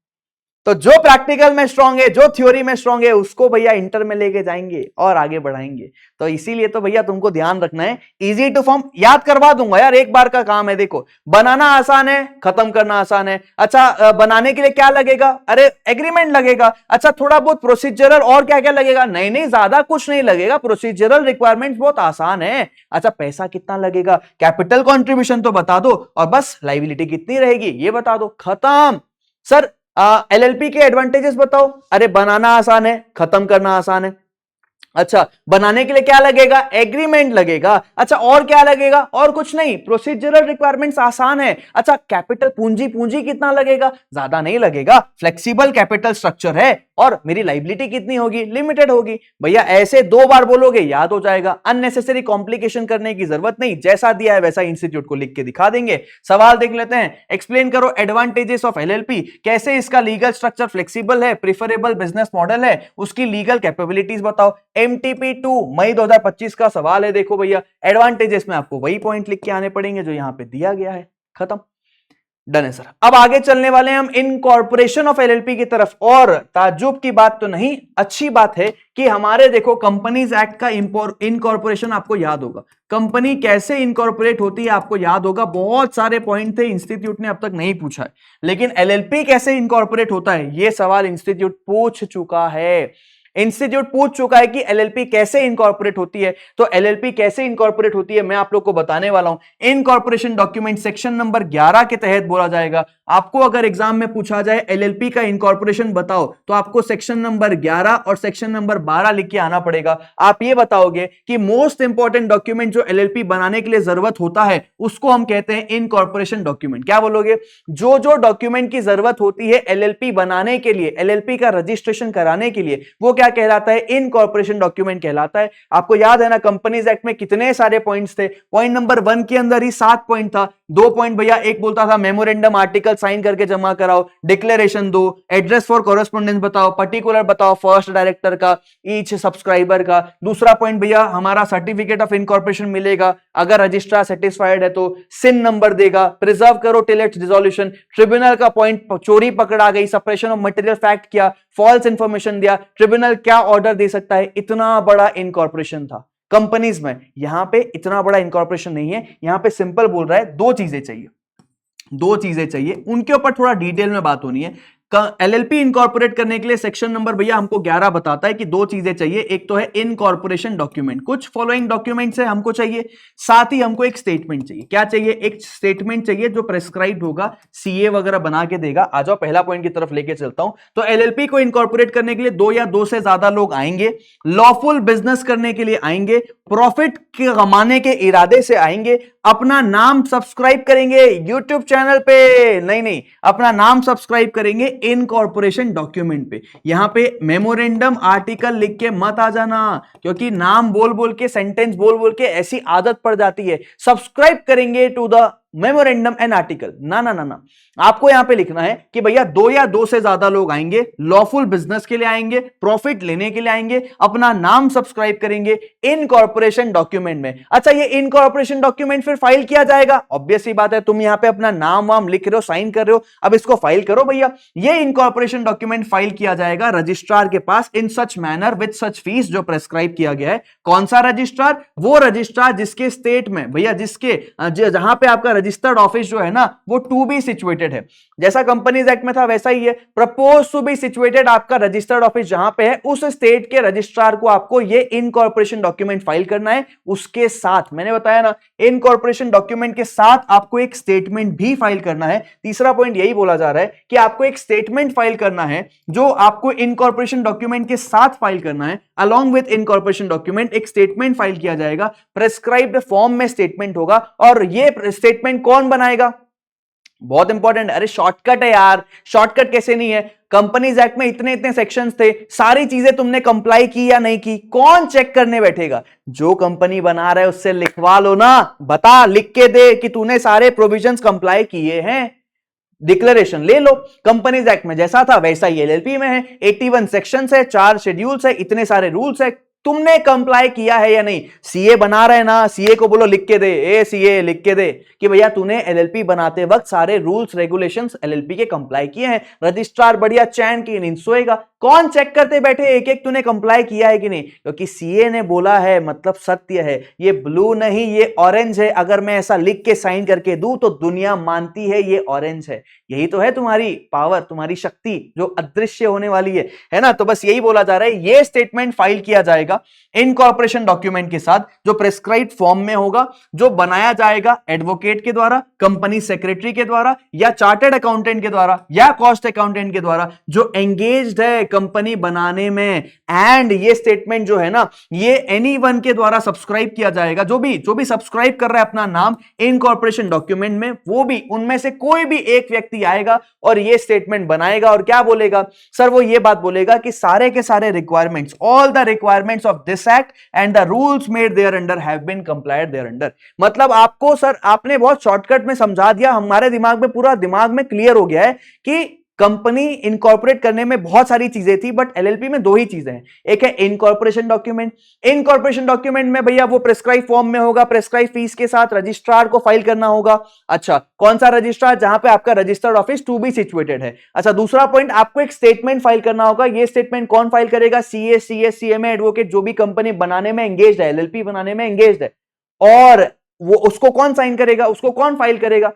तो जो प्रैक्टिकल में स्ट्रांग है, जो थ्योरी में स्ट्रांग है, उसको भैया इंटर में लेके जाएंगे और आगे बढ़ाएंगे। तो इसीलिए तो भैया तुमको ध्यान रखना है, इजी टू फॉर्म याद करवा दूंगा यार, एक बार का काम है। देखो बनाना आसान है, खत्म करना आसान है। अच्छा बनाने के लिए क्या लगेगा? अरे एग्रीमेंट लगेगा। अच्छा थोड़ा बहुत प्रोसीजरल और क्या क्या लगेगा? नहीं नहीं ज्यादा कुछ नहीं लगेगा, प्रोसीजरल रिक्वायरमेंट्स बहुत आसान है। अच्छा पैसा कितना लगेगा? कैपिटल कॉन्ट्रीब्यूशन तो बता दो, और बस लाइबिलिटी कितनी रहेगी ये बता दो, खत्म। सर एलएलपी के एडवांटेजेस बताओ। अरे बनाना आसान है, खत्म करना आसान है। अच्छा बनाने के लिए क्या लगेगा? एग्रीमेंट लगेगा। अच्छा और क्या लगेगा? और कुछ नहीं, प्रोसीजरल रिक्वायरमेंट्स आसान है। अच्छा कैपिटल पूंजी पूंजी कितना लगेगा? ज्यादा नहीं लगेगा, फ्लेक्सिबल कैपिटल स्ट्रक्चर है, और मेरी लाइबिलिटी कितनी होगी? लिमिटेड होगी। भैया ऐसे 2 बार बोलोगे याद हो जाएगा, अननेसेसरी कॉम्प्लिकेशन करने की जरूरत नहीं, जैसा दिया है वैसा इंस्टीट्यूट को लिख के दिखा देंगे। सवाल देख लेते हैं, एक्सप्लेन करो एडवांटेजेस ऑफ एलएलपी, कैसे इसका लीगल स्ट्रक्चर फ्लेक्सिबल है, प्रिफरेबल बिजनेस मॉडल है, उसकी लीगल कैपेबिलिटीज बताओ। एमटीपी 2 मई 2025 का सवाल है। देखो भैया एडवांटेजेस में आपको वही पॉइंट लिख के आने पड़ेंगे जो यहां पे दिया गया है, खत्म। डन है सर। अब आगे चलने वाले हैं हम इनकॉर्पोरेशन ऑफ एलएलपी की तरफ, और ताज्जुब की बात तो नहीं, अच्छी बात है कि हमारे देखो कंपनीज एक्ट का इनकॉर्पोरेशन आपको याद होगा, कंपनी कैसे इनकॉर्पोरेट होती है आपको याद होगा। बहुत सारे पॉइंट थे, इंस्टीट्यूट ने अब तक नहीं पूछा है, लेकिन एलएलपी कैसे इनकॉर्पोरेट होता है ये सवाल इंस्टीट्यूट पूछ चुका है। इंस्टीट्यूट पूछ चुका है कि एलएलपी कैसे इनकॉर्पोरेट होती है। तो एलएलपी कैसे इनकॉर्पोरेट होती है मैं आप लोग को बताने वाला हूं। इनकॉर्पोरेशन डॉक्यूमेंट सेक्शन नंबर 11 के तहत बोला जाएगा। आपको अगर एग्जाम में पूछा जाए एलएलपी का इनकॉर्पोरेशन बताओ, तो आपको सेक्शन नंबर 11 और सेक्शन नंबर 12 लिख के आना पड़ेगा। आप ये बताओगे कि मोस्ट इंपॉर्टेंट डॉक्यूमेंट जो एलएलपी बनाने के लिए जरूरत होता है उसको हम कहते हैं इनकॉर्पोरेशन डॉक्यूमेंट। क्या बोलोगे? जो जो डॉक्यूमेंट की जरूरत होती है एलएलपी बनाने के लिए, एलएलपी का रजिस्ट्रेशन कराने के लिए, वो क्या कहलाता है? इनकॉर्पोरेशन डॉक्यूमेंट कहलाता है। आपको याद है ना कंपनीज एक्ट में कितने सारे पॉइंट्स थे? पॉइंट नंबर 1 के अंदर ही 7 पॉइंट था। दो पॉइंट भैया, एक बोलता था मेमोरेंडम आर्टिकल साइन करके जमा कराओ, डिक्लेरेशन दो, एड्रेस फॉर कॉरेस्पॉन्डेंस बताओ, पर्टिकुलर बताओ फर्स्ट डायरेक्टर का, ईच सब्सक्राइबर का। दूसरा पॉइंट भैया हमारा सर्टिफिकेट ऑफ इनकॉर्पोरेशन मिलेगा, अगर रजिस्ट्रार सेटिस्फाइड है तो सिन नंबर देगा, प्रिजर्व करो टिल इट्स डिसोल्यूशन। ट्रिब्यूनल का पॉइंट, चोरी पकड़ा गई, सप्रेशन ऑफ मटेरियल फैक्ट किया, फॉल्स इंफॉर्मेशन दिया, ट्रिब्यूनल क्या ऑर्डर दे सकता है। इतना बड़ा इनकॉर्पोरेशन था कंपनीज में। यहां पे इतना बड़ा इनकॉर्पोरेशन नहीं है, यहां पे सिंपल बोल रहा है दो चीजें चाहिए, दो चीजें चाहिए, उनके ऊपर थोड़ा डिटेल में बात होनी है। एलएलपी इनकॉर्पोरेट करने के लिए सेक्शन नंबर भैया हमको 11 बताता है कि दो चीजें चाहिए, एक तो है इनकॉर्पोरेशन डॉक्यूमेंट, कुछ फॉलोइंग डॉक्यूमेंट्स है हमको चाहिए, साथ ही हमको एक स्टेटमेंट चाहिए। क्या चाहिए? एक स्टेटमेंट चाहिए जो प्रेस्क्राइब्ड होगा, सीए वगैरह बना के देगा। आ जाओ पहला पॉइंट की तरफ लेके चलता हूं। तो एलएलपी को इनकॉर्पोरेट करने के लिए दो या दो से ज्यादा लोग आएंगे, लॉफुल बिजनेस करने के लिए आएंगे, प्रॉफिट कमाने के इरादे से आएंगे, अपना नाम सब्सक्राइब करेंगे यूट्यूब चैनल पे, नहीं, अपना नाम सब्सक्राइब करेंगे इनकॉर्पोरेशन डॉक्यूमेंट पे। यहां पे मेमोरेंडम आर्टिकल लिख के मत आ जाना, क्योंकि नाम बोल बोल के, सेंटेंस बोल बोल के ऐसी आदत पड़ जाती है। सब्सक्राइब करेंगे to the memorandum and article, ना ना ना ना, आपको यहां पे लिखना है कि भैया दो या दो से ज्यादा लोग आएंगे, लॉफुल बिजनेस के लिए आएंगे, प्रॉफिट लेने के लिए आएंगे, अपना नाम सब्सक्राइब करेंगे इनकॉर्पोरेशन डॉक्यूमेंट में। अच्छा, ये इनकॉर्पोरेशन डॉक्यूमेंट फिर फाइल किया जाएगा, ऑब्वियस सी बात है, तुम यहां पे अपना नाम वाम लिख रहे हो, साइन कर रहे हो, अब इसको फाइल करो भैया। ये इनकॉर्पोरेशन डॉक्यूमेंट फाइल किया जाएगा रजिस्ट्रार के पास in such manner with such fees जो प्रेस्क्राइब किया गया है। कौन सा रजिस्ट्रार? वो रजिस्ट्रार जिसके स्टेट में भैया, जिसके जहां पे आपका रजिस्टर्ड ऑफिस जो है ना वो टू बी सिचुएटेड है। जैसा कंपनीज एक्ट में था वैसा ही है, प्रपोज टू बी सिचुएटेड, आपका रजिस्टर्ड ऑफिस जहां पे है उस स्टेट के रजिस्ट्रार को आपको ये इनकॉर्पोरेशन डॉक्यूमेंट फाइल करना है। उसके साथ मैंने बताया ना, इनकॉर्पोरेशन डॉक्यूमेंट के साथ आपको एक स्टेटमेंट भी फाइल करना है। तीसरा पॉइंट यही बोला जा रहा है कि आपको एक स्टेटमेंट फाइल करना है जो आपको इनकॉर्पोरेशन डॉक्यूमेंट के साथ फाइल करना है। अलॉन्ग विद इनकॉर्पोरेशन डॉक्यूमेंट एक स्टेटमेंट फाइल किया जाएगा, प्रेस्क्राइब्ड फॉर्म में स्टेटमेंट होगा, और ये स्टेटमेंट कौन बनाएगा? बहुत इंपॉर्टेंट। अरे शॉर्टकट है यार, शॉर्टकट कैसे नहीं है? कंपनीज एक्ट में इतने इतने सेक्शंस थे, सारी चीजें तुमने कंप्लाई की या नहीं की, कौन चेक करने बैठेगा? जो कंपनी बना रहा है उससे लिखवा लो ना, बता, लिख के दे कि तूने सारे प्रोविजंस कंप्लाई किए हैं, डिक्लेरेशन ले लो। कंपनीज एक्ट में जैसा था वैसा ही एलएलपी में है, 81 सेक्शंस है, 4 शेड्यूल्स है, इतने सारे रूल्स है, तुमने कंप्लाई किया है या नहीं? सीए बना रहे ना, सीए को बोलो लिख के दे, ए सीए लिख के दे कि भैया तूने एलएलपी बनाते वक्त सारे रूल्स रेगुलेशंस एलएलपी के कंप्लाई किए हैं। रजिस्ट्रार बढ़िया चैन की नींद सोएगा। कौन चेक करते बैठे एक एक तूने कंप्लाई किया है कि नहीं? क्योंकि सीए ने बोला है, मतलब सत्य है, ये ब्लू नहीं ये ऑरेंज है। अगर मैं ऐसा लिख के साइन करके दूं तो दुनिया मानती है ये ऑरेंज है। यही तो है तुम्हारी पावर, तुम्हारी शक्ति जो अदृश्य होने वाली है ना? तो बस यही बोला जा रहा है, ये स्टेटमेंट फाइल किया जाएगा इनकॉर्पोरेशन डॉक्यूमेंट के साथ, जो प्रेस्क्राइब्ड फॉर्म में होगा, जो बनाया जाएगा एडवोकेट के द्वारा, कंपनी सेक्रेटरी के द्वारा, या चार्टर्ड अकाउंटेंट के द्वारा, या कॉस्ट अकाउंटेंट के द्वारा जो एंगेज्ड है कंपनी बनाने में। एंड ये स्टेटमेंट जो है ना, ये एनीवन के द्वारा सब्सक्राइब किया जाएगा, जो भी सब्सक्राइब कर रहा है अपना नाम इनकॉर्पोरेशन डॉक्यूमेंट में, वो भी उनमें से कोई भी एक व्यक्ति आएगा और ये स्टेटमेंट बनाएगा। और क्या बोलेगा सर? वो ये बात बोलेगा कि सारे के सारे requirements, all the requirements of this act and the rules made thereunder have been complied thereunder. मतलब आपको सर, आपने बहुत शॉर्टकट में समझा दिया, हमारे दिमाग में, पूरा दिमाग में क्लियर हो गया है कि कंपनी इनकॉर्पोरेट करने में बहुत सारी चीजें थी, बट एलएलपी में दो ही चीजें हैं। एक है इनकॉर्पोरेशन डॉक्यूमेंट, इनकॉर्पोरेशन डॉक्यूमेंट में भैया वो प्रेस्क्राइब फॉर्म में होगा, प्रेस्क्राइब फीस के साथ रजिस्ट्रार को फाइल करना होगा। अच्छा, कौन सा रजिस्ट्रार? जहां पे आपका registered office to be situated है। अच्छा, दूसरा पॉइंट, आपको एक स्टेटमेंट फाइल करना होगा। ये स्टेटमेंट कौन फाइल करेगा? सीए, सीएस, सीएमए, एडवोकेट, जो भी कंपनी बनाने में एंगेज्ड है, एलएलपी बनाने में एंगेज्ड है। और वो उसको कौन साइन करेगा? उसको कौन फाइल करेगा?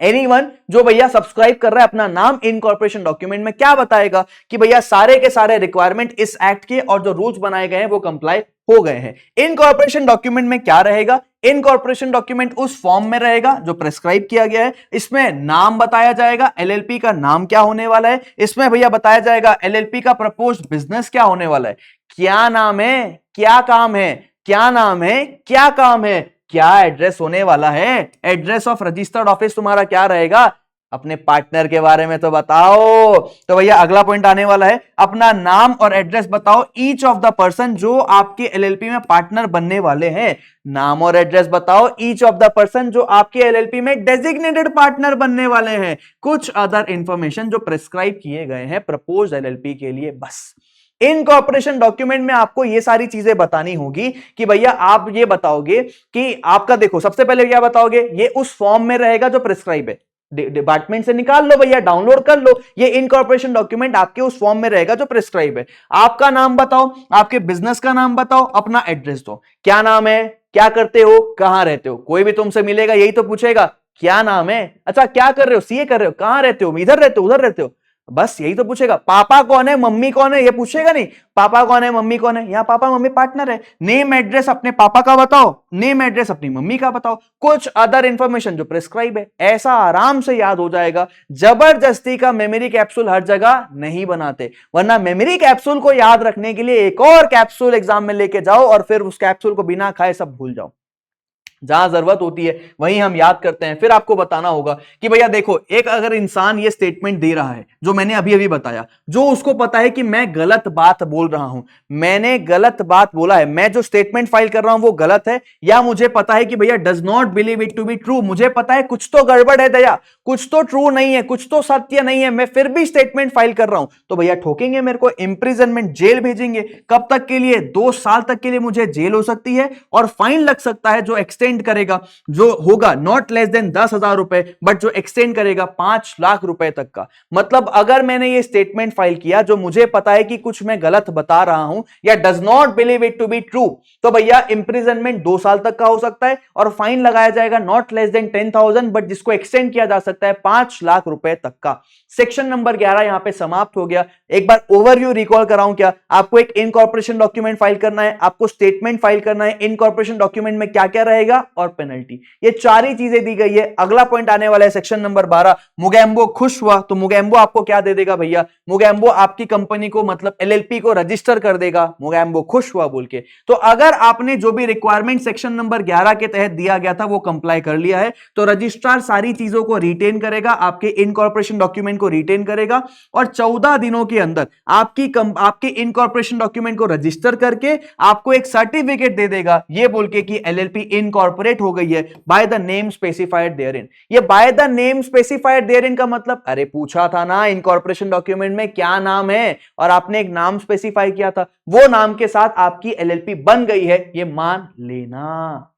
एनीवन जो भैया सब्सक्राइब कर रहा है अपना नाम इनकॉर्पोरेशन डॉक्यूमेंट में। क्या बताएगा कि भैया सारे के सारे रिक्वायरमेंट इस एक्ट के और जो रूल्स बनाए गए हैं वो कंप्लाई हो गए हैं। इनकॉर्पोरेशन डॉक्यूमेंट में क्या रहेगा? इनकॉर्पोरेशन डॉक्यूमेंट उस फॉर्म में रहेगा जो प्रेस्क्राइब किया गया है। इसमें नाम बताया जाएगा, एलएलपी का नाम क्या होने वाला है। इसमें भैया बताया जाएगा एलएलपी का प्रपोज्ड बिजनेस क्या होने वाला है, क्या नाम है, क्या काम है, क्या नाम है, क्या काम है, क्या एड्रेस होने वाला है, एड्रेस ऑफ रजिस्टर्ड ऑफिस तुम्हारा क्या रहेगा, अपने पार्टनर के बारे में तो बताओ। तो भैया अगला पॉइंट आने वाला है, अपना नाम और एड्रेस बताओ ईच ऑफ द पर्सन जो आपके एलएलपी में पार्टनर बनने वाले हैं। नाम और एड्रेस बताओ ईच ऑफ द पर्सन जो आपके एलएलपी में डेजिग्नेटेड पार्टनर बनने वाले हैं। कुछ अदर इंफॉर्मेशन जो प्रिस्क्राइब किए गए हैं प्रपोज्ड एलएलपी के लिए। बस इनकॉर्पोरेशन डॉक्यूमेंट में आपको ये सारी चीजें बतानी होगी कि भैया आप ये बताओगे कि आपका, देखो सबसे पहले क्या बताओगे, ये उस फॉर्म में रहेगा जो प्रिस्क्राइब है, डिपार्टमेंट से निकाल लो भैया, डाउनलोड कर लो, ये इनकॉर्पोरेशन डॉक्यूमेंट आपके उस फॉर्म में रहेगा जो प्रिस्क्राइब है। आपका नाम बताओ, आपके बिजनेस का नाम बताओ, अपना एड्रेस दो, क्या नाम है, क्या करते हो, कहां रहते हो। कोई भी तुमसे मिलेगा यही तो पूछेगा, क्या नाम है, अच्छा क्या कर रहे हो, सीए कर रहे हो, कहां रहते हो, इधर रहते हो, उधर रहते हो, बस यही तो पूछेगा। पापा कौन है, मम्मी कौन है, ये पूछेगा नहीं, पापा कौन है, मम्मी कौन है, यहां पापा मम्मी पार्टनर है। नेम एड्रेस अपने पापा का बताओ, नेम एड्रेस अपनी मम्मी का बताओ, कुछ अदर इंफॉर्मेशन जो प्रिस्क्राइब है। ऐसा आराम से याद हो जाएगा। जबरदस्ती का मेमोरी कैप्सूल हर जगह नहीं बनाते, वरना मेमोरी कैप्सूल को याद रखने के लिए एक और कैप्सूल एग्जाम में लेके जाओ और फिर उस कैप्सूल को बिना खाए सब भूल जाओ। जहां जरूरत होती है वहीं हम याद करते हैं। फिर आपको बताना होगा कि भैया देखो, एक अगर इंसान ये स्टेटमेंट दे रहा है जो मैंने अभी अभी बताया, जो उसको पता है कि मैं गलत बात बोल रहा हूं, मैंने गलत बात बोला है, मैं जो स्टेटमेंट फाइल कर रहा हूं वो गलत है, या मुझे पता है कि भैया does not believe it to be true, मुझे पता है कुछ तो गड़बड़ है दया, कुछ तो ट्रू नहीं है, कुछ तो सत्य नहीं है, मैं फिर भी स्टेटमेंट फाइल कर रहा हूं, तो भैया ठोकेंगे मेरे को, इंप्रिजनमेंट, जेल भेजेंगे। कब तक के लिए, 2 साल तक के लिए मुझे जेल हो सकती है और फाइन लग सकता है जो एक्सटेंड करेगा, जो होगा नॉट लेस देन 10,000 रुपए, बट जो एक्सटेंड करेगा 5 लाख रुपए तक का। मतलब अगर मैंने ये स्टेटमेंट फाइल किया जो मुझे पता है कि कुछ मैं गलत बता रहा हूं या does not believe it to be true, तो भैया इंप्रिजनमेंट 2 साल तक का हो सकता है और फाइन लगाया जाएगा नॉट लेस देन 10,000, बट जिसको एक्सटेंड किया जा सकता है 5 लाख रुपए तक का। सेक्शन नंबर 11 यहां पे समाप्त हो गया। एक बार ओवरव्यू रिकॉल कराऊं क्या, आपको एक इनकॉर्पोरेशन डॉक्यूमेंट फाइल करना है, आपको स्टेटमेंट फाइल करना है, इनकॉर्पोरेशन डॉक्यूमेंट में क्या क्या रहेगा और पेनल्टी, ये 4 ही चीजें दी गई है। अगला पॉइंट आने वाला है सेक्शन नंबर 12, मुगैम्बो खुश हुआ तो मुगैम्बो आपको क्या दे देगा भैया, मुगैम्बो आपकी कंपनी को मतलब एलएलपी को रजिस्टर कर देगा, मुगैम्बो खुश हुआ बोल के। तो अगर आपने जो भी रिक्वायरमेंट सेक्शन नंबर 11 के तहत दिया गया था वो कंप्लाई कर लिया है, तो रजिस्ट्रार सारी चीजों को रिटेन करेगा, आपके इनकॉर्पोरेशन डॉक्यूमेंट को रिटेन करेगा और 14 दिनों के अंदर आपके इनकॉर्पोरेशन डॉक्यूमेंट को रजिस्टर करके आपको एक सर्टिफिकेट दे देगा, ये बोल के कि एलएलपी इनकॉर्पोरेट हो गई है by the name specified therein. ये by the name specified therein का मतलब, अरे पूछा था ना इनकॉर्पोरेशन डॉक्यूमेंट में क्या नाम है और आपने एक नाम स्पेसिफाई किया था, वो नाम के साथ आपकी एलएलपी बन गई है, ये मान लेना।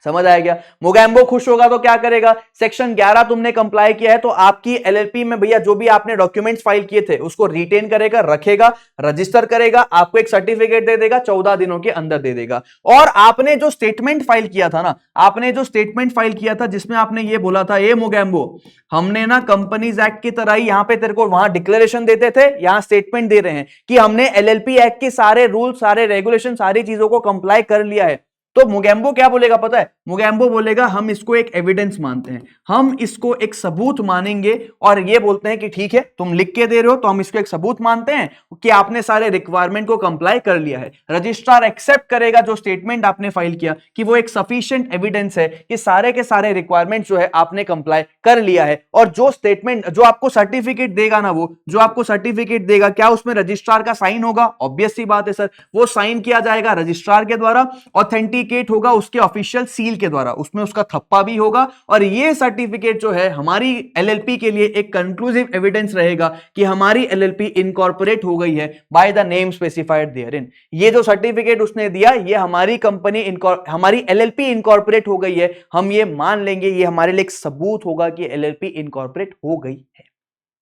समझ आया क्या। मुगैम्बो खुश होगा तो क्या करेगा, सेक्शन 11 तुमने कंप्लाई किया है तो आपकी एलएलपी में भैया जो भी आपने डॉक्यूमेंट्स फाइल किए थे उसको रिटेन करेगा, रखेगा, रजिस्टर करेगा, आपको एक सर्टिफिकेट दे देगा, 14 दिनों के अंदर दे देगा। और आपने जो स्टेटमेंट फाइल किया था ना, आपने जो स्टेटमेंट फाइल किया था जिसमें आपने ये बोला था, ये मुगैम्बो हमने ना कंपनीज एक्ट की तरह ही यहां पे तेरे को वहां डिक्लेरेशन देते थे, यहां स्टेटमेंट दे रहे हैं कि हमने एलएलपी एक्ट के सारे रूल, सारे रेगुलेशन, सारी चीजों को कंप्लाई कर लिया है। तो मुगैम्बो क्या बोलेगा पता है, मुगैम्बो बोलेगा हम इसको एक एविडेंस मानते हैं, हम इसको एक सबूत मानेंगे और ये बोलते हैं कि ठीक है तुम लिख के दे रहे हो तो हम इसको एक सबूत मानते हैं कि आपने सारे रिक्वायरमेंट को कंप्लाई कर लिया है। रजिस्ट्रार एक्सेप्ट करेगा जो स्टेटमेंट आपने फाइल किया कि वो एक सफिशिएंट एविडेंस है कि सारे के सारे रिक्वायरमेंट जो है आपने कंप्लाई कर लिया है। और जो स्टेटमेंट, जो आपको सर्टिफिकेट देगा ना, वो जो आपको सर्टिफिकेट देगा, क्या उसमें रजिस्ट्रार का साइन होगा, ऑब्वियस सी बात है सर, वो साइन किया जाएगा रजिस्ट्रार के द्वारा, ऑथेंटिकेट होगा उसके ऑफिशियल सील के द्वारा, उसमें उसका थप्पा भी होगा और ये सर्टिफिकेट जो है हमारी एलएलपी के लिए एक कंक्लूसिव एविडेंस रहेगा कि हमारी एलएलपी इनकॉर्पोरेट हो गई है by the name specified therein. ये जो सर्टिफिकेट उसने दिया, ये हमारी कंपनी हमारी एलएलपी इनकॉर्पोरेट हो गई है, हम ये मान लेंगे, ये हमारे लिए एक सबूत होगा कि एलएलपी इनकॉर्पोरेट हो गई है।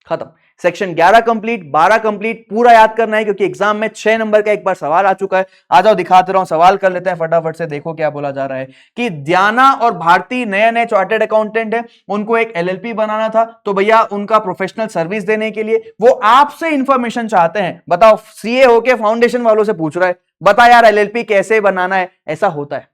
खत्म। सेक्शन 11 कंप्लीट, 12 कंप्लीट, पूरा याद करना है क्योंकि एग्जाम में 6 नंबर का एक बार सवाल आ चुका है। आ जाओ दिखाते रहो, सवाल कर लेते हैं फटाफट से। देखो क्या बोला जा रहा है कि दियाना और भारती नए नए चार्टर्ड अकाउंटेंट है, उनको एक एलएलपी बनाना था, तो भैया उनका प्रोफेशनल सर्विस देने के लिए वो आपसे इंफॉर्मेशन चाहते हैं। बताओ, सीए होके फाउंडेशन वालों से पूछ रहा है, बता यार एलएलपी कैसे बनाना है। ऐसा होता है,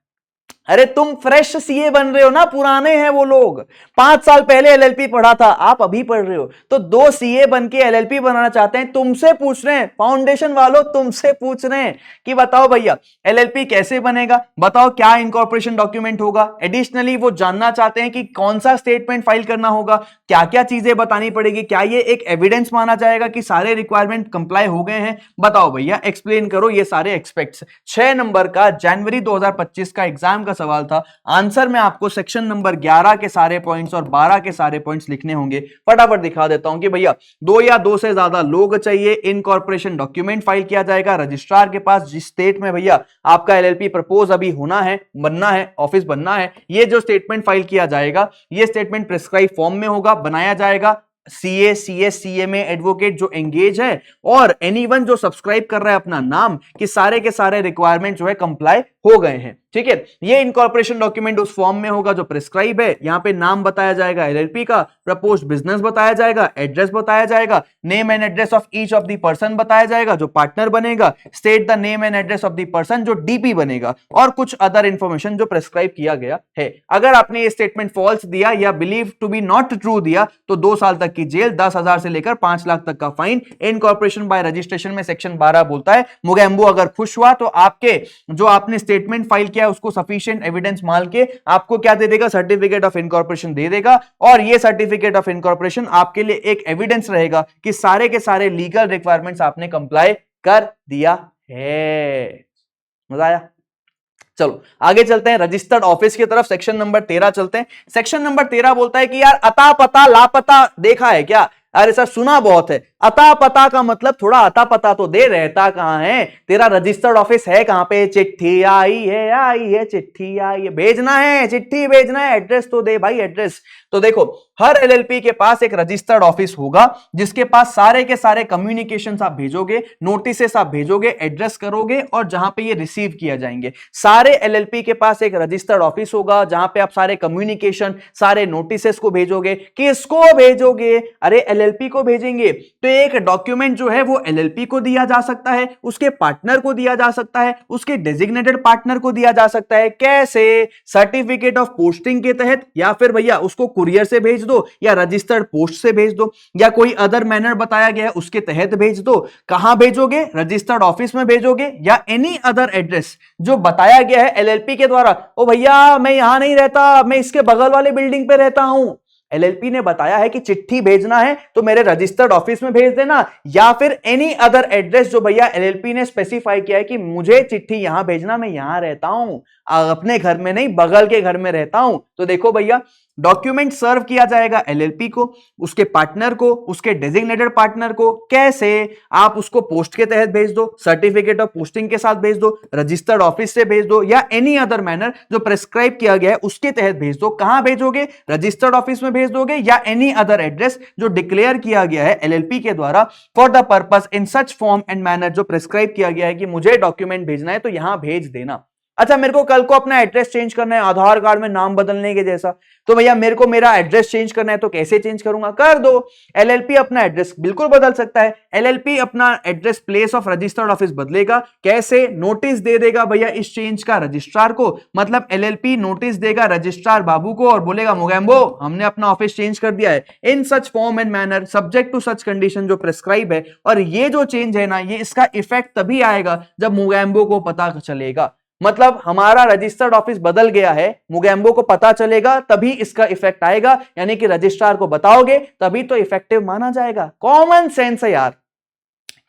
अरे तुम फ्रेश सीए बन रहे हो ना, पुराने हैं वो लोग, 5 साल पहले एलएलपी पढ़ा था, आप अभी पढ़ रहे हो। तो 2 सीए बन के एलएलपी बनाना चाहते हैं, तुमसे पूछ रहे हैं, फाउंडेशन वालों तुमसे पूछ रहे हैं कि बताओ भैया एलएलपी कैसे बनेगा, बताओ क्या इनकॉर्पोरेशन डॉक्यूमेंट होगा। एडिशनली वो जानना चाहते हैं कि कौन सा स्टेटमेंट फाइल करना होगा, क्या क्या चीजें बतानी पड़ेगी, क्या ये एक एविडेंस माना जाएगा कि सारे रिक्वायरमेंट कंप्लाई हो गए हैं। बताओ भैया, एक्सप्लेन करो ये सारे एक्सपेक्ट्स। 6 नंबर का जनवरी 2025 का एग्जाम का सवाल था। आंसर में आपको सेक्शन नंबर 11 के सारे पॉइंट्स और 12 के सारे पॉइंट्स लिखने होंगे। फटाफट दिखा देता हूं कि भैया 2 या 2 से ज्यादा लोग चाहिए, इनकॉर्पोरेशन डॉक्यूमेंट फाइल किया जाएगा रजिस्ट्रार के पास, जिस स्टेट में भैया आपका एलएलपी प्रपोज अभी होना है, बनना है, ऑफिस बनना है। ये जो स्टेटमेंट फाइल किया जाएगा, ये स्टेटमेंट प्रिस्क्राइब फॉर्म में होगा, बनाया जाएगा। सीए, सीएस, सीएमए, एडवोकेट जो एंगेज है और एनीवन जो सब्सक्राइब कर रहा है अपना नाम, कि सारे के सारे रिक्वायरमेंट जो है कंप्लाई हो गए हैं। ठीक है, ये इनकॉर्पोरेशन डॉक्यूमेंट उस फॉर्म में होगा जो प्रिस्क्राइब है। यहां पे नाम बताया जाएगा एलएलपी का, प्रपोज्ड बिजनेस बताया जाएगा, एड्रेस बताया जाएगा, name and address of each of the person बताया जाएगा जो पार्टनर बनेगा, state the name and address of the person जो डीपी बनेगा, और कुछ अदर इंफॉर्मेशन जो प्रिस्क्राइब किया गया है। अगर आपने ये स्टेटमेंट फॉल्स दिया या believe to be not true दिया तो 2 साल तक की जेल, 10,000 से लेकर 5 लाख तक का फाइन। इनकॉर्पोरेशन बाय रजिस्ट्रेशन में सेक्शन 12 बोलता है मोगेम्बो अगर खुश हुआ तो आपके जो आपने स्टेटमेंट फाइल किया उसको सफिशिएंट एविडेंस मान के आपको क्या दे देगा, सर्टिफिकेट ऑफ इनकॉर्पोरेशन दे देगा। और ये सर्टिफिकेट ऑफ इनकॉर्पोरेशन आपके लिए एक एविडेंस रहेगा कि सारे के सारे लीगल रिक्वायरमेंट्स आपने कंप्लाई कर दिया है। मजा आया? चलो आगे चलते हैं, रजिस्टर्ड ऑफिस की तरफ। सेक्शन नंबर 13 चलते हैं। सेक्शन नंबर 13 बोलता है कि यार अता पता लापता देखा है क्या? अरे सर सुना बहुत है। अता पता का मतलब थोड़ा अता पता तो दे, रहता कहां है, तेरा रजिस्टर्ड ऑफिस है कहां पे? चिट्ठी आई है, चिट्ठी आई है, भेजना है, चिट्ठी भेजना है, एड्रेस तो दे भाई, एड्रेस। तो देखो हर एलएलपी के पास एक रजिस्टर्ड ऑफिस होगा जिसके पास सारे के सारे कम्युनिकेशंस आप भेजोगे, नोटिसेस आप भेजोगे, एड्रेस करोगे और जहां पे ये रिसीव किया जाएंगे। सारे एलएलपी के पास एक रजिस्टर्ड ऑफिस होगा जहां पे आप सारे कम्युनिकेशन, सारे नोटिसेस को भेजोगे। किसको भेजोगे? अरे एलएलपी को भेजेंगे। तो एक डॉक्यूमेंट जो है वो एलएलपी को दिया जा सकता है, उसके पार्टनर को दिया जा सकता है, उसके डेजिग्नेटेड पार्टनर को दिया जा सकता है। कैसे? सर्टिफिकेट ऑफ पोस्टिंग के तहत, या फिर भैया उसको कुरियर से भेज दो, या रजिस्टर्ड पोस्ट से भेज दो, या कोई अदर मैनर बताया गया है उसके तहत भेज दो। कहां भेजोगे? रजिस्टर्ड ऑफिस में भेजोगे, या एनी अदर एड्रेस जो बताया गया है एलएलपी के द्वारा। ओ भैया मैं यहां नहीं रहता, मैं इसके बगल वाले बिल्डिंग पे रहता हूं। एलएलपी ने बताया है कि चिट्ठी भेजना है तो मेरे रजिस्टर्ड ऑफिस में भेज देना, या फिर एनी अदर एड्रेस जो भैया एलएलपी ने स्पेसिफाई किया है कि मुझे चिट्ठी यहां भेजना, मैं यहां रहता हूं, अपने घर में नहीं बगल के घर में रहता हूं। तो देखो भैया डॉक्यूमेंट सर्व किया जाएगा एलएलपी को, उसके पार्टनर को, उसके डेजिग्नेटेड पार्टनर को। कैसे? आप उसको पोस्ट के तहत भेज दो, सर्टिफिकेट ऑफ पोस्टिंग के साथ भेज दो, रजिस्टर्ड ऑफिस से भेज दो, या एनी अदर मैनर जो प्रेस्क्राइब किया गया है उसके तहत भेज दो। कहां भेजोगे? रजिस्टर्ड ऑफिस में भेज दोगे, या एनी अदर एड्रेस जो डिक्लेयर किया गया है एलएलपी के द्वारा for the purpose in such form and manner, जो प्रेस्क्राइब किया गया है कि मुझे डॉक्यूमेंट भेजना है तो यहां भेज देना। अच्छा मेरे को कल को अपना एड्रेस चेंज करना है, आधार कार्ड में नाम बदलने के जैसा, तो भैया मेरे को मेरा एड्रेस चेंज करना है तो कैसे चेंज करूंगा? कर दो। एलएलपी अपना एड्रेस बिल्कुल बदल सकता है। एलएलपी अपना address place of registered office बदलेगा। कैसे? नोटिस दे देगा भैया इस चेंज का रजिस्ट्रार को, मतलब एलएलपी नोटिस देगा रजिस्ट्रार बाबू को और बोलेगा मोगेम्बो हमने अपना ऑफिस चेंज कर दिया है in such form and manner subject to such condition जो प्रेस्क्राइब है। और ये जो चेंज है ना, ये इसका इफेक्ट तभी आएगा जब मोगेम्बो को पता चलेगा। मतलब हमारा रजिस्टर्ड ऑफिस बदल गया है, मोगेम्बो को पता चलेगा तभी इसका इफेक्ट आएगा, यानी कि रजिस्ट्रार को बताओगे तभी तो इफेक्टिव माना जाएगा। कॉमन सेंस है यार,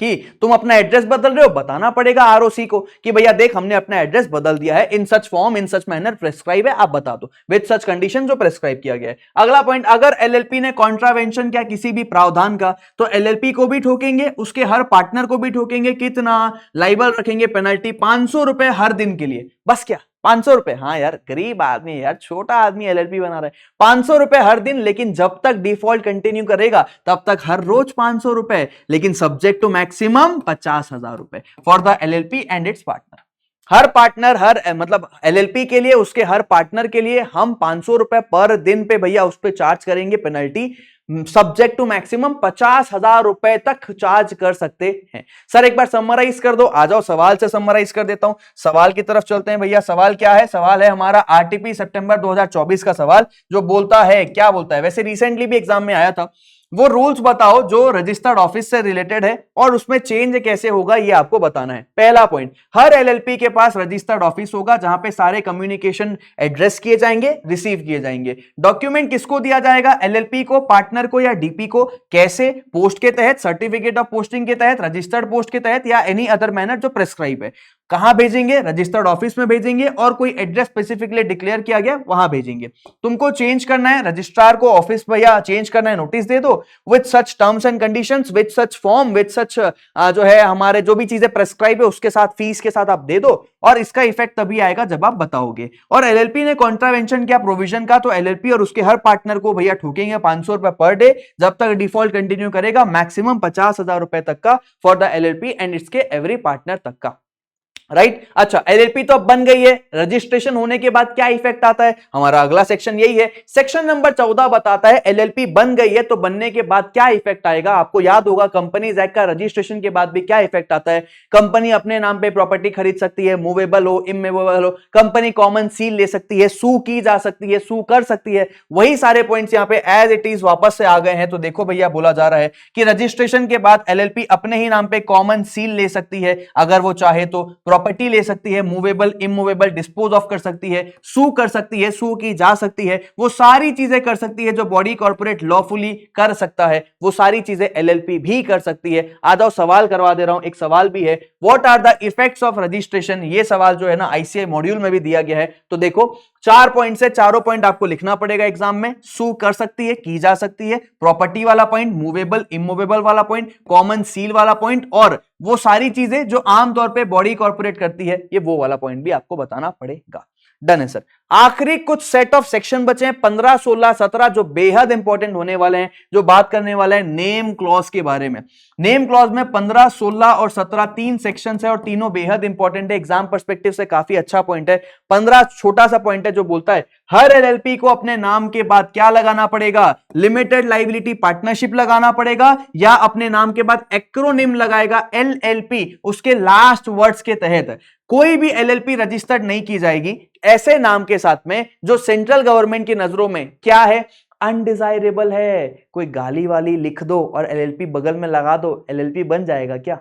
कि तुम अपना एड्रेस बदल रहे हो, बताना पड़ेगा आरओसी को कि भैया देख हमने अपना एड्रेस बदल दिया है, in such form in such manner prescribe है, आप बता दो विद सच कंडीशन जो प्रेस्क्राइब किया गया है। अगला पॉइंट, अगर एलएलपी ने कॉन्ट्रावेंशन किया किसी भी प्रावधान का तो एलएलपी को भी ठोकेंगे, उसके हर पार्टनर को भी ठोकेंगे। कितना? लाइबल रखेंगे पेनल्टी 500 रुपए हर दिन के लिए। बस क्या 500 रुपए? हाँ यार गरीब आदमी यार, छोटा आदमी एलएलपी बना रहा है, 500 रुपए हर दिन, लेकिन जब तक डिफॉल्ट कंटिन्यू करेगा तब तक हर रोज 500 रुपए, लेकिन सब्जेक्ट टू मैक्सिमम 50,000 रुपए for the LLP and its partner. हर पार्टनर हर मतलब एलएलपी के लिए, उसके हर पार्टनर के लिए हम 500 रुपए पर दिन पे भैया उस पर चार्ज करेंगे पेनल्टी, सब्जेक्ट टू मैक्सिमम 50,000 रुपए तक चार्ज कर सकते हैं। सर एक बार समराइज कर दो, आ जाओ सवाल से समराइज कर देता हूं, सवाल की तरफ चलते हैं भैया। सवाल क्या है? सवाल है हमारा आरटीपी सितंबर 2024 का सवाल, जो बोलता है, क्या बोलता है, वैसे रिसेंटली भी एग्जाम में आया था, वो रूल्स बताओ जो रजिस्टर्ड ऑफिस से रिलेटेड है और उसमें चेंज कैसे होगा ये आपको बताना है। पहला पॉइंट, हर एलएलपी के पास रजिस्टर्ड ऑफिस होगा जहां पे सारे कम्युनिकेशन एड्रेस किए जाएंगे, रिसीव किए जाएंगे। डॉक्यूमेंट किसको दिया जाएगा? एलएलपी को, पार्टनर को या डीपी को। कैसे? पोस्ट के तहत, सर्टिफिकेट ऑफ पोस्टिंग के तहत, रजिस्टर्ड पोस्ट के तहत या एनी अदर मैनर जो प्रेस्क्राइब है। कहां भेजेंगे? रजिस्टर्ड ऑफिस में भेजेंगे और कोई एड्रेस स्पेसिफिकली डिक्लेयर किया गया वहां भेजेंगे। तुमको चेंज करना है, रजिस्ट्रार को ऑफिस भैया चेंज करना है, नोटिस दे दो with such terms and conditions, with such form, with such जो है हमारे जो भी चीजें प्रेस्क्राइब है उसके साथ, फीस के साथ आप दे दो, और इसका इफेक्ट तभी आएगा जब आप बताओगे। और एलएलपी ने कॉन्ट्रावेंशन किया प्रोविजन का, तो एलएलपी और उसके हर पार्टनर को भैया ठोकेंगे 500 रुपए पर डे, जब तक डिफॉल्ट कंटिन्यू करेगा, मैक्सिमम 50,000 रुपए तक का फॉर द एलएलपी एंड इसके एवरी पार्टनर तक का। राइट अच्छा, एलएलपी तो अब बन गई है, रजिस्ट्रेशन होने के बाद क्या इफेक्ट आता है? हमारा अगला सेक्शन यही है। सेक्शन नंबर 14 बताता है एलएलपी बन गई है तो बनने के बाद क्या इफेक्ट आएगा। आपको याद होगा कंपनीज एक्ट का रजिस्ट्रेशन के बाद भी क्या इफेक्ट आता है। कंपनी अपने नाम पे प्रॉपर्टी खरीद सकती है, मूवेबल हो, इमूवेबल हो, कंपनी कॉमन सील ले सकती है, सू की जा सकती है, सू कर सकती है। वही सारे पॉइंट्स यहां पे एज इट इज वापस से आ गए हैं। तो देखो भैया बोला जा रहा है कि रजिस्ट्रेशन के बाद एलएलपी अपने ही नाम पे कॉमन सील ले सकती है, अगर वो चाहे तो प्रॉपर्टी ले सकती है, मूवेबल इमूवेबल डिस्पोज ऑफ कर सकती है, सू कर सकती है, सू की जा सकती है, वो सारी चीजें कर सकती है जो बॉडी कॉर्पोरेट लॉफुली कर सकता है, वो सारी चीजें एलएलपी भी कर सकती है। आ जाओ सवाल करवा दे रहा हूं, एक सवाल भी है, what are the effects of registration. ये सवाल जो है ना आईसीआई मॉड्यूल में भी दिया गया है। तो देखो 4 पॉइंट से चारों पॉइंट आपको लिखना पड़ेगा एग्जाम में। सू कर सकती है, की जा सकती है, प्रॉपर्टी वाला पॉइंट, मूवेबल इमूवेबल वाला पॉइंट, कॉमन सील वाला पॉइंट, और वो सारी चीजें जो आमतौर पे बॉडी कॉर्पोरेट करती है, ये वो वाला पॉइंट भी आपको बताना पड़ेगा। डन है सर। आखिरी कुछ सेट ऑफ सेक्शन बचे हैं 15, 16, 17 जो बेहद इंपॉर्टेंट होने वाले हैं, जो बात करने वाले हैं नेम क्लॉज के बारे में। नेम क्लॉज में 15, 16 और 17 तीन सेक्शंस है और तीनों बेहद इंपॉर्टेंट है, एग्जाम पर्सपेक्टिव से काफी अच्छा पॉइंट है। 15 छोटा सा पॉइंट है जो बोलता है हर एलएलपी को अपने नाम के बाद क्या लगाना पड़ेगा? लिमिटेड लायबिलिटी पार्टनरशिप लगाना पड़ेगा, या अपने नाम के बाद एक्रोनिम लगाएगा एलएलपी उसके लास्ट वर्ड्स के तहत। कोई भी एलएलपी रजिस्टर्ड नहीं की जाएगी ऐसे नाम के साथ में जो सेंट्रल गवर्नमेंट की नजरों में क्या है? अनडिजायरेबल है। कोई गाली वाली लिख दो और एलएलपी बगल में लगा दो, एलएलपी बन जाएगा क्या?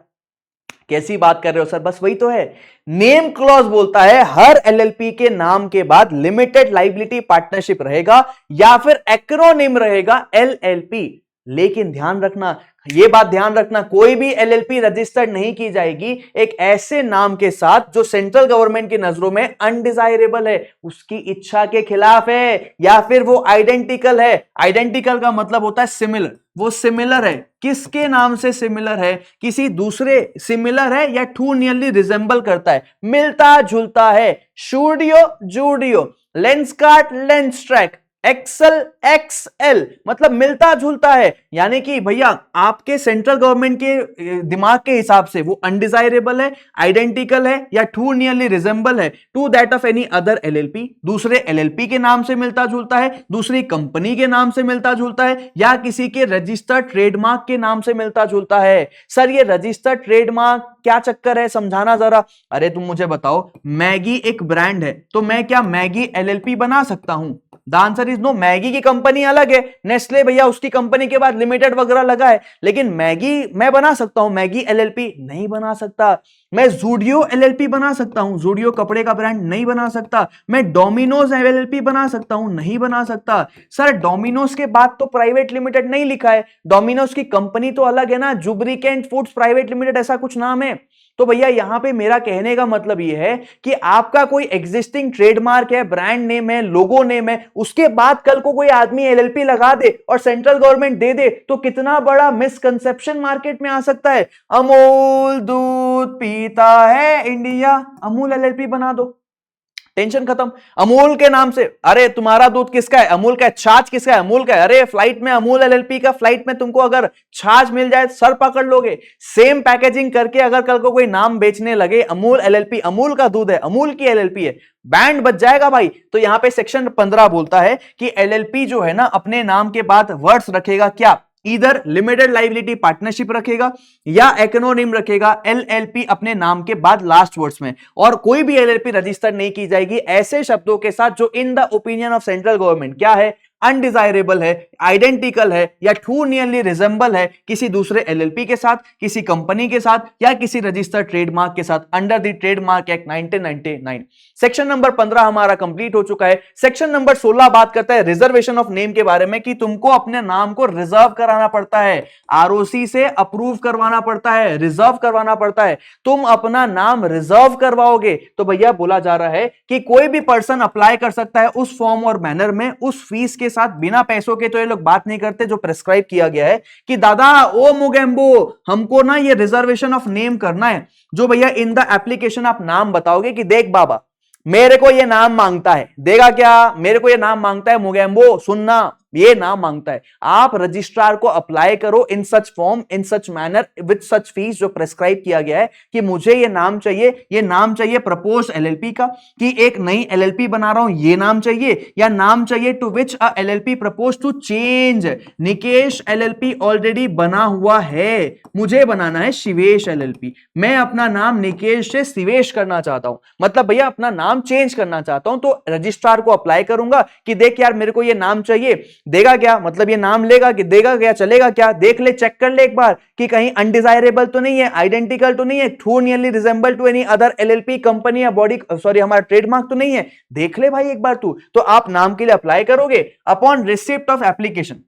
कैसी बात कर रहे हो सर? बस वही तो है। नेम क्लॉज बोलता है हर एलएलपी के नाम के बाद लिमिटेड लायबिलिटी पार्टनरशिप रहेगा या फिर एक्रोनिम रहेगा एलएलपी। लेकिन ध्यान रखना, ये बात ध्यान रखना, कोई भी एलएलपी रजिस्टर्ड नहीं की जाएगी एक ऐसे नाम के साथ जो सेंट्रल गवर्नमेंट की नजरों में अनडिजायरेबल है, उसकी इच्छा के खिलाफ है, या फिर वो आइडेंटिकल है। आइडेंटिकल का मतलब होता है सिमिलर, वो सिमिलर है। किसके नाम से सिमिलर है? किसी दूसरे सिमिलर है या टू नियरली रिजेंबल करता है, मिलता जुलता है। Studio Zudio, Lenskart Lenstrack, Axel XL, मतलब मिलता जुलता है। यानी कि भैया आपके सेंट्रल गवर्नमेंट के दिमाग के हिसाब से वो अनडिजायरेबल है, आइडेंटिकल है या टू नियरली रिजेंबल है to that of any other LLP. दूसरे एलएलपी के नाम से मिलता जुलता है, दूसरी कंपनी के नाम से मिलता जुलता है, या किसी के रजिस्टर्ड ट्रेडमार्क के नाम से मिलता जुलता है। सर ये रजिस्टर्ड ट्रेडमार्क क्या चक्कर है, समझाना जरा। अरे तुम मुझे बताओ, मैगी एक ब्रांड है तो मैं क्या मैगी एलएलपी बना सकता हूं? The answer is no. Maggi की कंपनी अलग है, नेस्ले भैया उसकी कंपनी के बाद लिमिटेड वगैरह लगा है, लेकिन मैगी मैं बना सकता हूं, मैगी एलएलपी नहीं बना सकता। मैं जूडियो एलएलपी बना सकता हूं, जूडियो कपड़े का ब्रांड नहीं बना सकता। मैं डोमिनोज एलएलपी बना सकता हूं, नहीं बना सकता। सर डोमिनोज के बाद तो प्राइवेट लिमिटेड नहीं लिखा है, डोमिनोज की कंपनी तो अलग है ना, जुब्रिकेंट फूड्स प्राइवेट लिमिटेड ऐसा कुछ नाम है। तो भैया यहां पे मेरा कहने का मतलब यह है कि आपका कोई एग्जिस्टिंग ट्रेडमार्क है, ब्रांड नेम है, लोगो नेम है, उसके बाद कल को कोई आदमी एलएलपी लगा दे और सेंट्रल गवर्नमेंट दे दे तो कितना बड़ा मिसकंसेप्शन मार्केट में आ सकता है। अमूल दूध पीता है इंडिया, अमूल एलएलपी बना दो। टेंशन खत्म। अमूल के नाम से, अरे तुम्हारा दूध किसका है? अमूल का है। छाछ किसका है? अमूल का है। अरे फ्लाइट में अमूल एलएलपी का, फ्लाइट में तुमको अगर छाछ मिल जाए सर पकड़ लोगे। सेम पैकेजिंग करके अगर कल को कोई नाम बेचने लगे अमूल एलएलपी, अमूल का दूध है, अमूल की एलएलपी है, बैंड बच जाएगा भाई। तो यहां पे सेक्शन 15 बोलता है कि एलएलपी जो है ना अपने नाम के बाद वर्ड्स रखेगा क्या? इधर लिमिटेड लाइबिलिटी पार्टनरशिप रखेगा या एक्रोनिम रखेगा एलएलपी अपने नाम के बाद लास्ट वर्ड्स में, और कोई भी एलएलपी रजिस्टर नहीं की जाएगी ऐसे शब्दों के साथ जो in the opinion of central government क्या है? अनडिजायरेबल है, आइडेंटिकल है या टू नियरली रिजेंबल है किसी दूसरे एलएलपी के साथ, किसी कंपनी के साथ या किसी रजिस्टर्ड ट्रेडमार्क के साथ under the trademark act 1999। Section number 15 हमारा कंप्लीट हो चुका है। सेक्शन नंबर 16 बात करता है रिजर्वेशन ऑफ नेम के बारे में कि तुमको अपने नाम को रिजर्व कराना पड़ता है, आरओसी से अप्रूव करवाना पड़ता है, रिजर्व करवाना पड़ता है। तुम अपना नाम रिजर्व करवाओगे तो भैया बोला जा रहा है कि कोई भी पर्सन अप्लाई कर सकता है उस फॉर्म और मैनर में, उस फीस के साथ, बिना पैसों के। तो ये लोग बात नहीं करते जो प्रेस्क्राइब किया गया है कि दादा ओ मुगेम्बो हमको ना ये रिजर्वेशन ऑफ नेम करना है। जो भैया इन द एप्लीकेशन आप नाम बताओगे कि देख बाबा मेरे को ये नाम मांगता है, देगा क्या? मेरे को ये नाम मांगता है मुगेम्बो, सुनना ये नाम मांगता है। आप रजिस्ट्रार को अप्लाई करो in such form, in such manner, with such fees जो प्रेस्क्राइब किया गया है कि मुझे ये नाम चाहिए। ये नाम चाहिए प्रपोज एलएलपी का कि एक नई एलएलपी बना रहा हूं, ये नाम चाहिए, या नाम चाहिए to which a LLP propose to change. Nikesh LLP already बना हुआ है, मुझे बनाना है शिवेश एलएलपी। मैं अपना नाम निकेश से शिवेश करना चाहता हूं, मतलब भैया अपना नाम चेंज करना चाहता हूं। तो रजिस्ट्रार को अप्लाई करूंगा कि देख यार मेरे को ये नाम चाहिए, देगा क्या? मतलब ये नाम लेगा कि देगा क्या, चलेगा क्या? देख ले, चेक कर ले एक बार कि कहीं अनडिजायरेबल तो नहीं है, आइडेंटिकल तो नहीं है, too nearly resemble to any other LLP company या बॉडी, सॉरी हमारा ट्रेडमार्क तो नहीं है। देख ले भाई एक बार तू। तो आप नाम के लिए अप्लाई करोगे। अपॉन रिसिप्ट ऑफ एप्लीकेशन,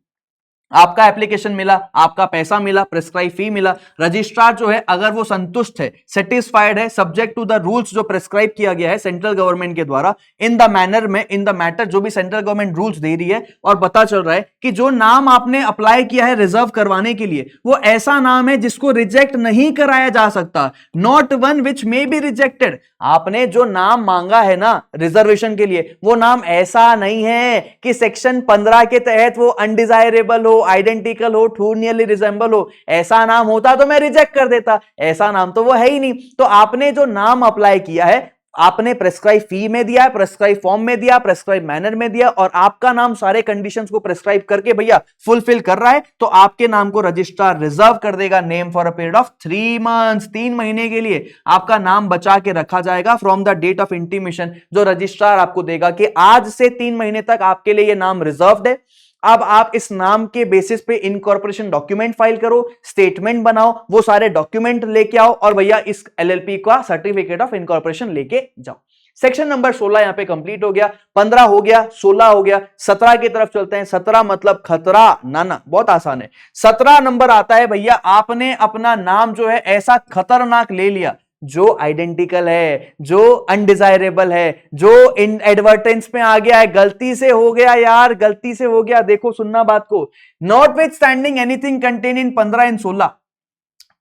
आपका एप्लीकेशन मिला, आपका पैसा मिला, प्रेस्क्राइब फी मिला, रजिस्ट्रार जो है अगर वो संतुष्ट है, सेटिस्फाइड है, सब्जेक्ट टू द रूल्स जो प्रेस्क्राइब किया गया है सेंट्रल गवर्नमेंट के द्वारा, इन द मैनर में, इन द मैटर जो भी सेंट्रल गवर्नमेंट रूल्स दे रही है, और पता चल रहा है कि जो नाम आपने अप्लाई किया है रिजर्व करवाने के लिए वो ऐसा नाम है जिसको रिजेक्ट नहीं कराया जा सकता, not one which may be rejected. आपने जो नाम मांगा है ना रिजर्वेशन के लिए वो नाम ऐसा नहीं है कि सेक्शन 15 के तहत वो अनडिजायरेबल हो, आइडेंटिकल हो, टू नियरली रिजेंबल हो। ऐसा नाम होता तो मैं रिजेक्ट कर देता, ऐसा नाम तो वो है ही नहीं। तो आपने जो नाम अप्लाई किया है आपने प्रेस्क्राइब फी में दिया, प्रेस्क्राइब फॉर्म में दिया, प्रेस्क्राइब मैनर में दिया, और आपका नाम सारे कंडीशंस को प्रेस्क्राइब करके भैया फुलफिल कर रहा है, तो आपके नाम को रजिस्ट्रार रिजर्व कर देगा name for a period of 3 months. 3 महीने के लिए आपका नाम बचा के रखा जाएगा from the date of intimation, जो रजिस्ट्रार आपको देगा कि आज से 3 महीने तक आपके लिए यह नाम रिजर्व्ड है। अब आप इस नाम के बेसिस पे इनकॉर्पोरेशन डॉक्यूमेंट फाइल करो, स्टेटमेंट बनाओ, वो सारे डॉक्यूमेंट लेके आओ और भैया इस एलएलपी का सर्टिफिकेट ऑफ इनकॉर्पोरेशन लेके जाओ। सेक्शन नंबर 16 यहां पे कंप्लीट हो गया, 15 हो गया, 16 हो गया, 17 की तरफ चलते हैं। 17 मतलब खतरा, ना बहुत आसान है। 17 नंबर आता है भैया आपने अपना नाम जो है ऐसा खतरनाक ले लिया जो आइडेंटिकल है, जो अनडिजायरेबल है, जो इन एडवर्टेंस में आ गया है, गलती से हो गया यार, गलती से हो गया। देखो सुनना बात को, not with standing anything contain in 15 and 16।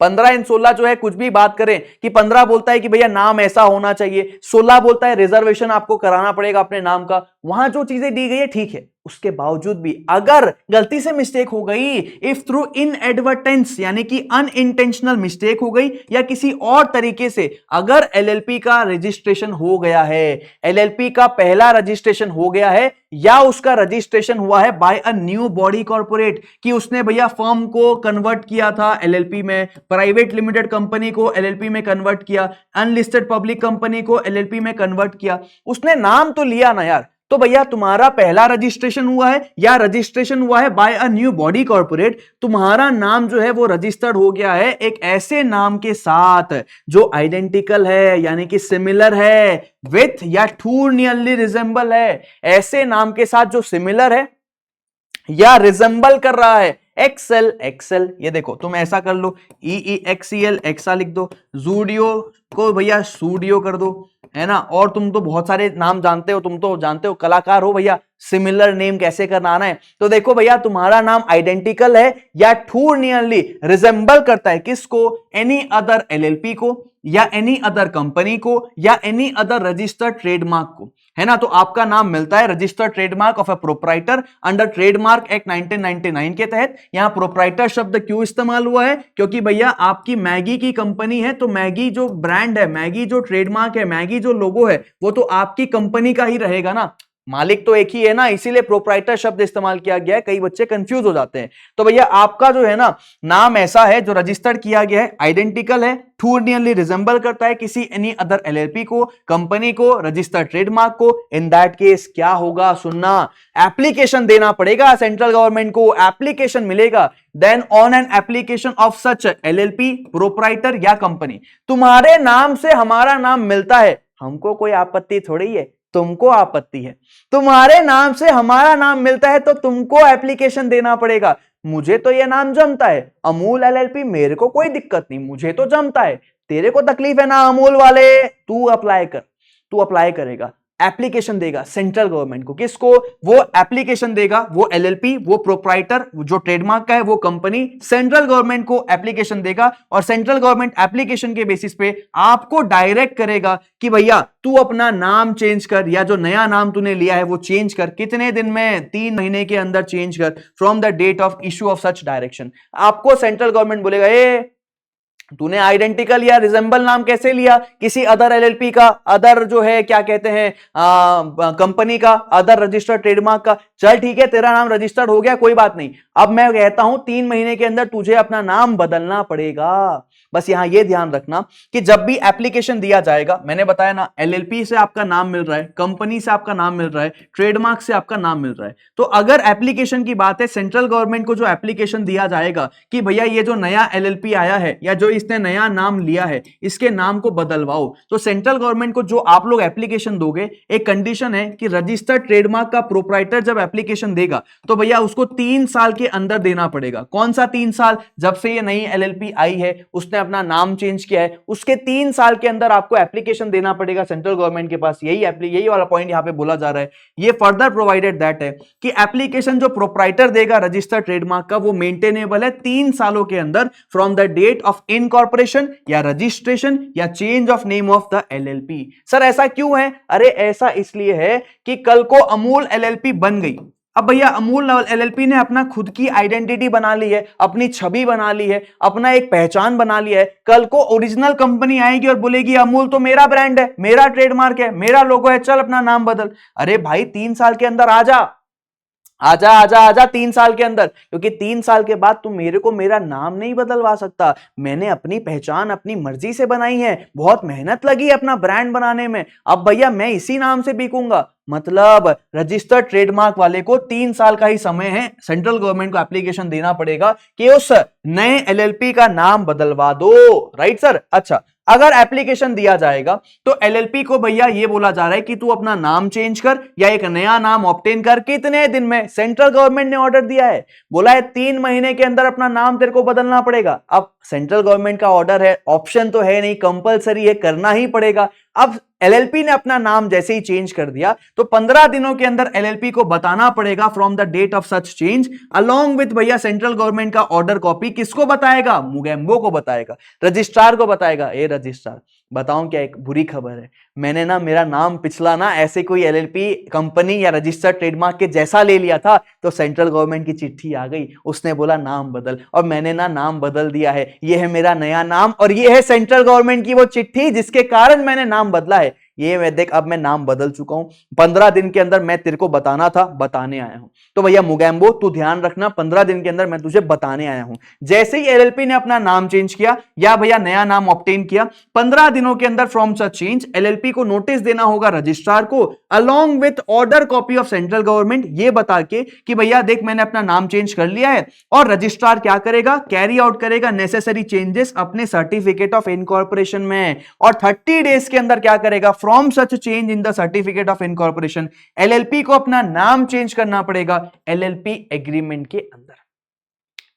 15 and 16 जो है कुछ भी बात करें कि 15 बोलता है कि भैया नाम ऐसा होना चाहिए, 16 बोलता है रिजर्वेशन आपको कराना पड़ेगा अपने नाम का। वहां जो चीजें दी गई है ठीक है, उसके बावजूद भी अगर गलती से मिस्टेक हो गई, इफ थ्रू इनएडवर्टेंस यानी कि अनइंटेंशनल मिस्टेक हो गई या किसी और तरीके से अगर एलएलपी का रजिस्ट्रेशन हो गया है, एलएलपी का पहला रजिस्ट्रेशन हो गया है या उसका रजिस्ट्रेशन हुआ है by a new body corporate, कि उसने भैया फर्म को कन्वर्ट किया था एलएलपी में, प्राइवेट लिमिटेड कंपनी को एलएलपी में कन्वर्ट किया, अनलिस्टेड पब्लिक कंपनी को एलएलपी में कन्वर्ट किया, उसने नाम तो लिया ना यार। तो भैया तुम्हारा पहला रजिस्ट्रेशन हुआ है या रजिस्ट्रेशन हुआ है by a new body corporate, तुम्हारा नाम जो है वो रजिस्टर्ड हो गया है एक ऐसे नाम के साथ जो आइडेंटिकल है यानी कि सिमिलर है विथ या टू नियरली रिजेंबल है। ऐसे नाम के साथ जो सिमिलर है या रिजेंबल कर रहा है, एक्सेल, एक्सेल, ये देखो तुम ऐसा कर लो, EEXEL एक्सा लिख दो, जूडियो को भैया सूडियो कर दो, है ना। और तुम तो बहुत सारे नाम जानते हो, तुम तो जानते हो, कलाकार हो भैया, सिमिलर नेम कैसे करना आना है। तो देखो भैया तुम्हारा नाम आइडेंटिकल है या टू नियरली रिजेंबल करता है किसको, एनी अदर एलएलपी को, या एनी अदर कंपनी को या एनी अदर रजिस्टर्ड ट्रेडमार्क को, है ना, तो आपका नाम मिलता है registered trademark of a proprietor under trademark act 1999 के तहत। यहां प्रोप्राइटर शब्द क्यों इस्तेमाल हुआ है? क्योंकि भैया आपकी मैगी की कंपनी है, तो मैगी जो ब्रांड है, मैगी जो ट्रेडमार्क है, मैगी जो लोगो है, वो तो आपकी कंपनी का ही रहेगा ना, मालिक तो एक ही है ना, इसीलिए प्रोप्राइटर शब्द इस्तेमाल किया गया है। कई बच्चे कंफ्यूज हो जाते हैं। तो भैया आपका जो है ना नाम ऐसा है जो रजिस्टर्ड किया गया है, आइडेंटिकल है, टू नियरली रिजेंबल करता है किसी एनी अदर एलएलपी को, कंपनी को, रजिस्टर्ड ट्रेडमार्क को। इन दैट केस क्या होगा सुनना, एप्लीकेशन देना पड़ेगा सेंट्रल गवर्नमेंट को, एप्लीकेशन मिलेगा। Then on an application of such LLP, proprietor या कंपनी, तुम्हारे नाम से हमारा नाम मिलता है, हमको कोई आपत्ति थोड़ी है, तुमको आपत्ति है। तुम्हारे नाम से हमारा नाम मिलता है तो तुमको एप्लीकेशन देना पड़ेगा। मुझे तो यह नाम जमता है अमूल एलएलपी, मेरे को कोई दिक्कत नहीं, मुझे तो जमता है, तेरे को तकलीफ है ना अमूल वाले, तू अप्लाई कर, तू अप्लाई करेगा, एप्लीकेशन देगा सेंट्रल गवर्नमेंट को। किसको? वो एप्लीकेशन देगा, वो एलएलपी, वो प्रोप्राइटर जो ट्रेडमार्क का है, वो कंपनी सेंट्रल गवर्नमेंट को एप्लीकेशन देगा, और सेंट्रल गवर्नमेंट एप्लीकेशन के बेसिस पे आपको डायरेक्ट करेगा कि भैया तू अपना नाम चेंज कर, या जो नया नाम तूने लिया है वो चेंज कर। कितने दिन में? 3 महीने के अंदर चेंज कर, from the date of issue of such direction. आपको सेंट्रल गवर्नमेंट बोलेगा ए तूने आइडेंटिकल या रिजेंबल नाम कैसे लिया किसी अदर एलएलपी का, अदर जो है क्या कहते हैं कंपनी का, अदर रजिस्टर्ड ट्रेडमार्क का। चल ठीक है, तेरा नाम रजिस्टर्ड हो गया, कोई बात नहीं। अब मैं कहता हूं 3 महीने के अंदर तुझे अपना नाम बदलना पड़ेगा। बस यहां यह ध्यान रखना कि जब भी एप्लीकेशन दिया जाएगा, मैंने बताया ना एलएलपी से आपका नाम मिल रहा है, कंपनी से आपका नाम मिल रहा है, ट्रेडमार्क से आपका नाम मिल रहा है, तो अगर एप्लीकेशन की बात है, सेंट्रल गवर्नमेंट को जो एप्लीकेशन दिया जाएगा कि भैया ये जो नया एलएलपी आया है या जो इसने नया नाम लिया है इसके नाम को बदलवाओ, तो सेंट्रल गवर्नमेंट को जो आप लोग एप्लीकेशन दोगे, एक कंडीशन है कि रजिस्टर्ड ट्रेडमार्क का प्रोप्राइटर जब एप्लीकेशन देगा तो भैया उसको 3 साल के अंदर देना पड़ेगा। कौन सा 3 साल? जब से ये नई एलएलपी आई है, उसने अपना नाम चेंज किया है, उसके 3 साल के अंदर आपको एप्लीकेशन देना पड़ेगा सेंट्रल गवर्नमेंट के पास। यही वाला पॉइंट यहां पे बोला जा रहा है। ये फर्दर प्रोवाइडेड दैट है कि एप्लीकेशन जो प्रोप्राइटर देगा रजिस्टर्ड ट्रेडमार्क का, वो मेंटेनेबल है 3 सालों के अंदर from the date of incorporation या रजिस्ट्रेशन या change of name of the LLP. Sir ऐसा क्यों है? अरे ऐसा इसलिए है कि कल को अमूल एलएलपी बन गई, अब भैया अमूल एलएलपी ने अपना खुद की आइडेंटिटी बना ली है, अपनी छवि बना ली है, अपना एक पहचान बना लिया है। कल को ओरिजिनल कंपनी आएगी और बोलेगी अमूल तो मेरा ब्रांड है, मेरा ट्रेडमार्क है, मेरा लोगो है, चल अपना नाम बदल। अरे भाई 3 साल के अंदर आजा आजा आजा आजा 3 साल के अंदर, क्योंकि 3 साल के बाद तुम मेरे को मेरा नाम नहीं बदलवा सकता। मैंने अपनी पहचान अपनी मर्जी से बनाई है, बहुत मेहनत लगी अपना ब्रांड बनाने में, अब भैया मैं इसी नाम से बिकूंगा। मतलब रजिस्टर्ड ट्रेडमार्क वाले को 3 साल का ही समय है, सेंट्रल गवर्नमेंट को एप्लीकेशन देना पड़ेगा कि उस नए एलएलपी का नाम बदलवा दो। Right sir? अच्छा, अगर एप्लीकेशन दिया जाएगा तो एलएलपी को भैया ये बोला जा रहा है कि तू अपना नाम चेंज कर या एक नया नाम ऑब्टेन कर। कितने दिन में? सेंट्रल गवर्नमेंट ने ऑर्डर दिया है, बोला है 3 महीने के अंदर अपना नाम तेरे को बदलना पड़ेगा। अब सेंट्रल गवर्नमेंट का ऑर्डर है, ऑप्शन तो है नहीं, कंपलसरी है, करना ही पड़ेगा। अब एलएलपी ने अपना नाम जैसे ही चेंज कर दिया तो 15 दिनों के अंदर एलएलपी को बताना पड़ेगा from the date of such change along with भैया सेंट्रल गवर्नमेंट का ऑर्डर कॉपी। किसको बताएगा? मुगेम्बो को बताएगा, रजिस्ट्रार को बताएगा। ए रजिस्ट्रार, बताऊं क्या एक बुरी खबर है, मैंने ना मेरा नाम पिछला ना ऐसे कोई एलएलपी कंपनी या रजिस्टर्ड ट्रेडमार्क के जैसा ले लिया था, तो सेंट्रल गवर्नमेंट की चिट्ठी आ गई, उसने बोला नाम बदल, और मैंने ना नाम बदल दिया है, ये है मेरा नया नाम और ये है सेंट्रल गवर्नमेंट की वो चिट्ठी जिसके कारण मैंने नाम बदला है। ये मैं देख, अब मैं नाम बदल चुका हूं, 15 दिन के अंदर मैं तेरे को बताना था, बताने आया हूं। तो भैया मुगेम्बो तू ध्यान रखना, 15 दिन के अंदर मैं तुझे बताने आया हूं। जैसे ही एलएलपी ने अपना नाम चेंज किया या भैया नया नाम ऑब्टेन किया, 15 दिनों के अंदर फ्रॉम सच चेंज एलएलपी को नोटिस देना होगा रजिस्ट्रार को along with order copy of central government, ये बता के कि भैया देख मैंने अपना नाम चेंज कर लिया है। और रजिस्ट्रार क्या करेगा? कैरी आउट करेगा नेसेसरी चेंजेस अपने सर्टिफिकेट ऑफ इनकॉर्पोरेशन में, और 30 डेज के अंदर क्या करेगा? From such change in the certificate of incorporation LLP को अपना नाम चेंज करना पड़ेगा एलएलपी एग्रीमेंट के अंदर।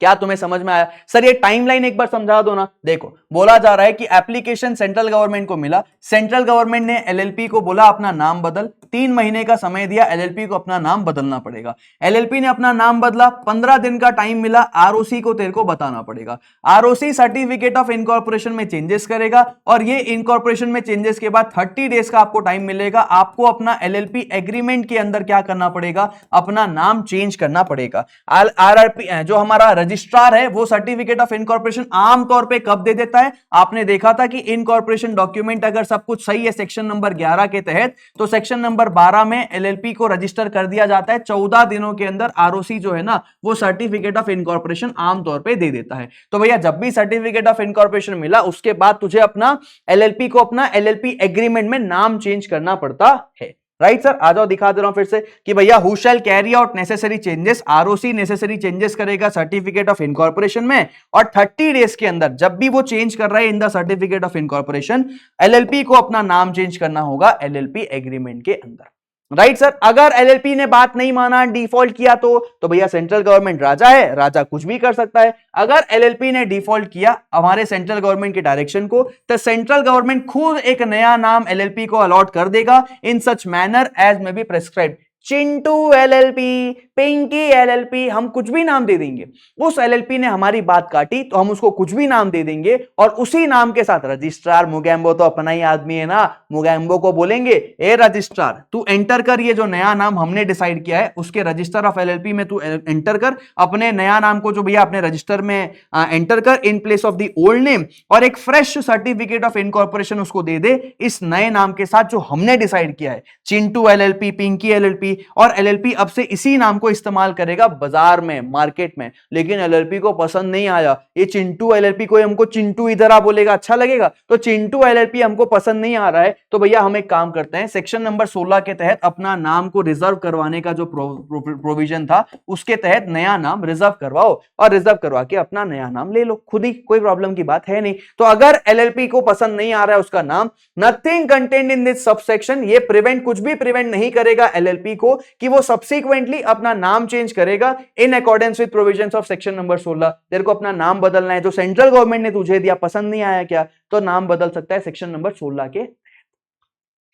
क्या तुम्हें समझ में आया? सर ये टाइमलाइन एक बार समझा दो ना। देखो बोला जा रहा है कि एप्लीकेशन सेंट्रल गवर्नमेंट को मिला, सेंट्रल गवर्नमेंट ने एलएलपी को बोला अपना नाम बदल, 3 महीने का समय दिया, एलएलपी को अपना नाम बदलना पड़ेगा। एलएलपी ने अपना नाम बदला, 15 दिन का टाइम मिला, आरओसी को तेरे को बताना पड़ेगा। आरओसी सर्टिफिकेट ऑफ इनकॉर्पोरेशन में चेंजेस करेगा और ये इनकॉर्पोरेशन में चेंजेस के बाद 30 डेज का आपको टाइम मिलेगा। आपको अपना एलएलपी एग्रीमेंट के अंदर क्या करना पड़ेगा? अपना नाम चेंज करना पड़ेगा। आरआरपी जो हमारा रजिस्ट्रार है वो सर्टिफिकेट ऑफ इनकॉर्पोरेशन आमतौर पे कब दे देता है? आपने देखा था कि इनकॉर्पोरेशन डॉक्यूमेंट अगर सब कुछ सही है सेक्शन नंबर 11 के तहत, तो सेक्शन नंबर 12 में एलएलपी को रजिस्टर कर दिया जाता है। 14 दिनों के अंदर आरओसी जो है ना वो सर्टिफिकेट ऑफ इनकॉर्पोरेशन आमतौर पे दे देता है। तो भैया जब भी सर्टिफिकेट ऑफ इनकॉर्पोरेशन मिला उसके बाद तुझे अपना एलएलपी को अपना एलएलपी एग्रीमेंट में नाम चेंज करना पड़ता है। राइट सर, आ जाओ दिखा दे रहा हूं फिर से कि भैया who shell carry out necessary changes, ROC necessary changes करेगा सर्टिफिकेट ऑफ इनकॉर्पोरेशन में, और 30 डेज के अंदर जब भी वो चेंज कर रहा है in the certificate of incorporation, LLP को अपना नाम चेंज करना होगा एलएलपी एग्रीमेंट के अंदर। राइट सर, अगर एलएलपी ने बात नहीं माना, डिफॉल्ट किया तो भैया सेंट्रल गवर्नमेंट राजा है, राजा कुछ भी कर सकता है। अगर एलएलपी ने डिफॉल्ट किया हमारे सेंट्रल गवर्नमेंट के डायरेक्शन को, तो सेंट्रल गवर्नमेंट खुद एक नया नाम एलएलपी को अलॉट कर देगा in such manner as may be prescribed. Chintu LLP, Pinky LLP, हम कुछ भी नाम दे देंगे। उस एलएलपी ने हमारी बात काटी तो हम उसको कुछ भी नाम दे देंगे और उसी नाम के साथ रजिस्ट्रार मुगैम्बो तो अपना ही आदमी है ना, मुगैम्बो को बोलेंगे ए रजिस्ट्रार तू एंटर कर ये जो नया नाम हमने डिसाइड किया है उसके रजिस्टर ऑफ एलएलपी में तू एंटर कर, अपने नया नाम को जो भैया अपने रजिस्टर में एंटर कर in place of the old name, और एक फ्रेश सर्टिफिकेट ऑफ इनकॉर्पोरेशन उसको दे दे इस नए नाम के साथ जो हमने डिसाइड किया है, चिंटू एलएलपी, पिंकी एलएलपी। और एलएलपी अब से इसी नाम को इस्तेमाल करेगा बाजार में, मार्केट में। लेकिन एलएलपी को पसंद नहीं आया ये चिंटू एलएलपी, कोई हमको चिंटू इधर आ बोलेगा अच्छा लगेगा, तो चिंटू एलएलपी हमको पसंद नहीं आ रहा है, तो भैया हम एक काम करते हैं, सेक्शन नंबर 16 के तहत अपना नाम को रिजर्व करवाने का जो प्रोविजन था उसके तहत नया नाम रिजर्व करवाओ और रिजर्व करवा के अपना नया नाम ले लो खुद ही, कोई प्रॉब्लम की बात है नहीं। तो अगर एलएलपी को पसंद नहीं आ रहा है उसका नाम, nothing content in this subsection, ये प्रिवेंट कुछ भी प्रिवेंट नहीं करेगा एलएलपी को कि वो सब्सिक्वेंटली अपना नाम चेंज करेगा in accordance with provisions of section number 16। तेरे को अपना नाम बदलना है, जो सेंट्रल गवर्नमेंट ने तुझे दिया पसंद नहीं आया क्या, तो नाम बदल सकता है सेक्शन नंबर 16 के।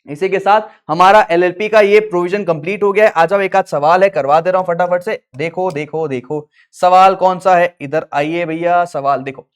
इसी के साथ हमारा एलएलपी का ये प्रोविजन कंप्लीट हो गया है। आ जाओ एक आध सवाल है करवा दे रहा हूं फटाफट से। देखो देखो देखो सवाल कौन सा है, इधर आइए भैया। सवाल देखो,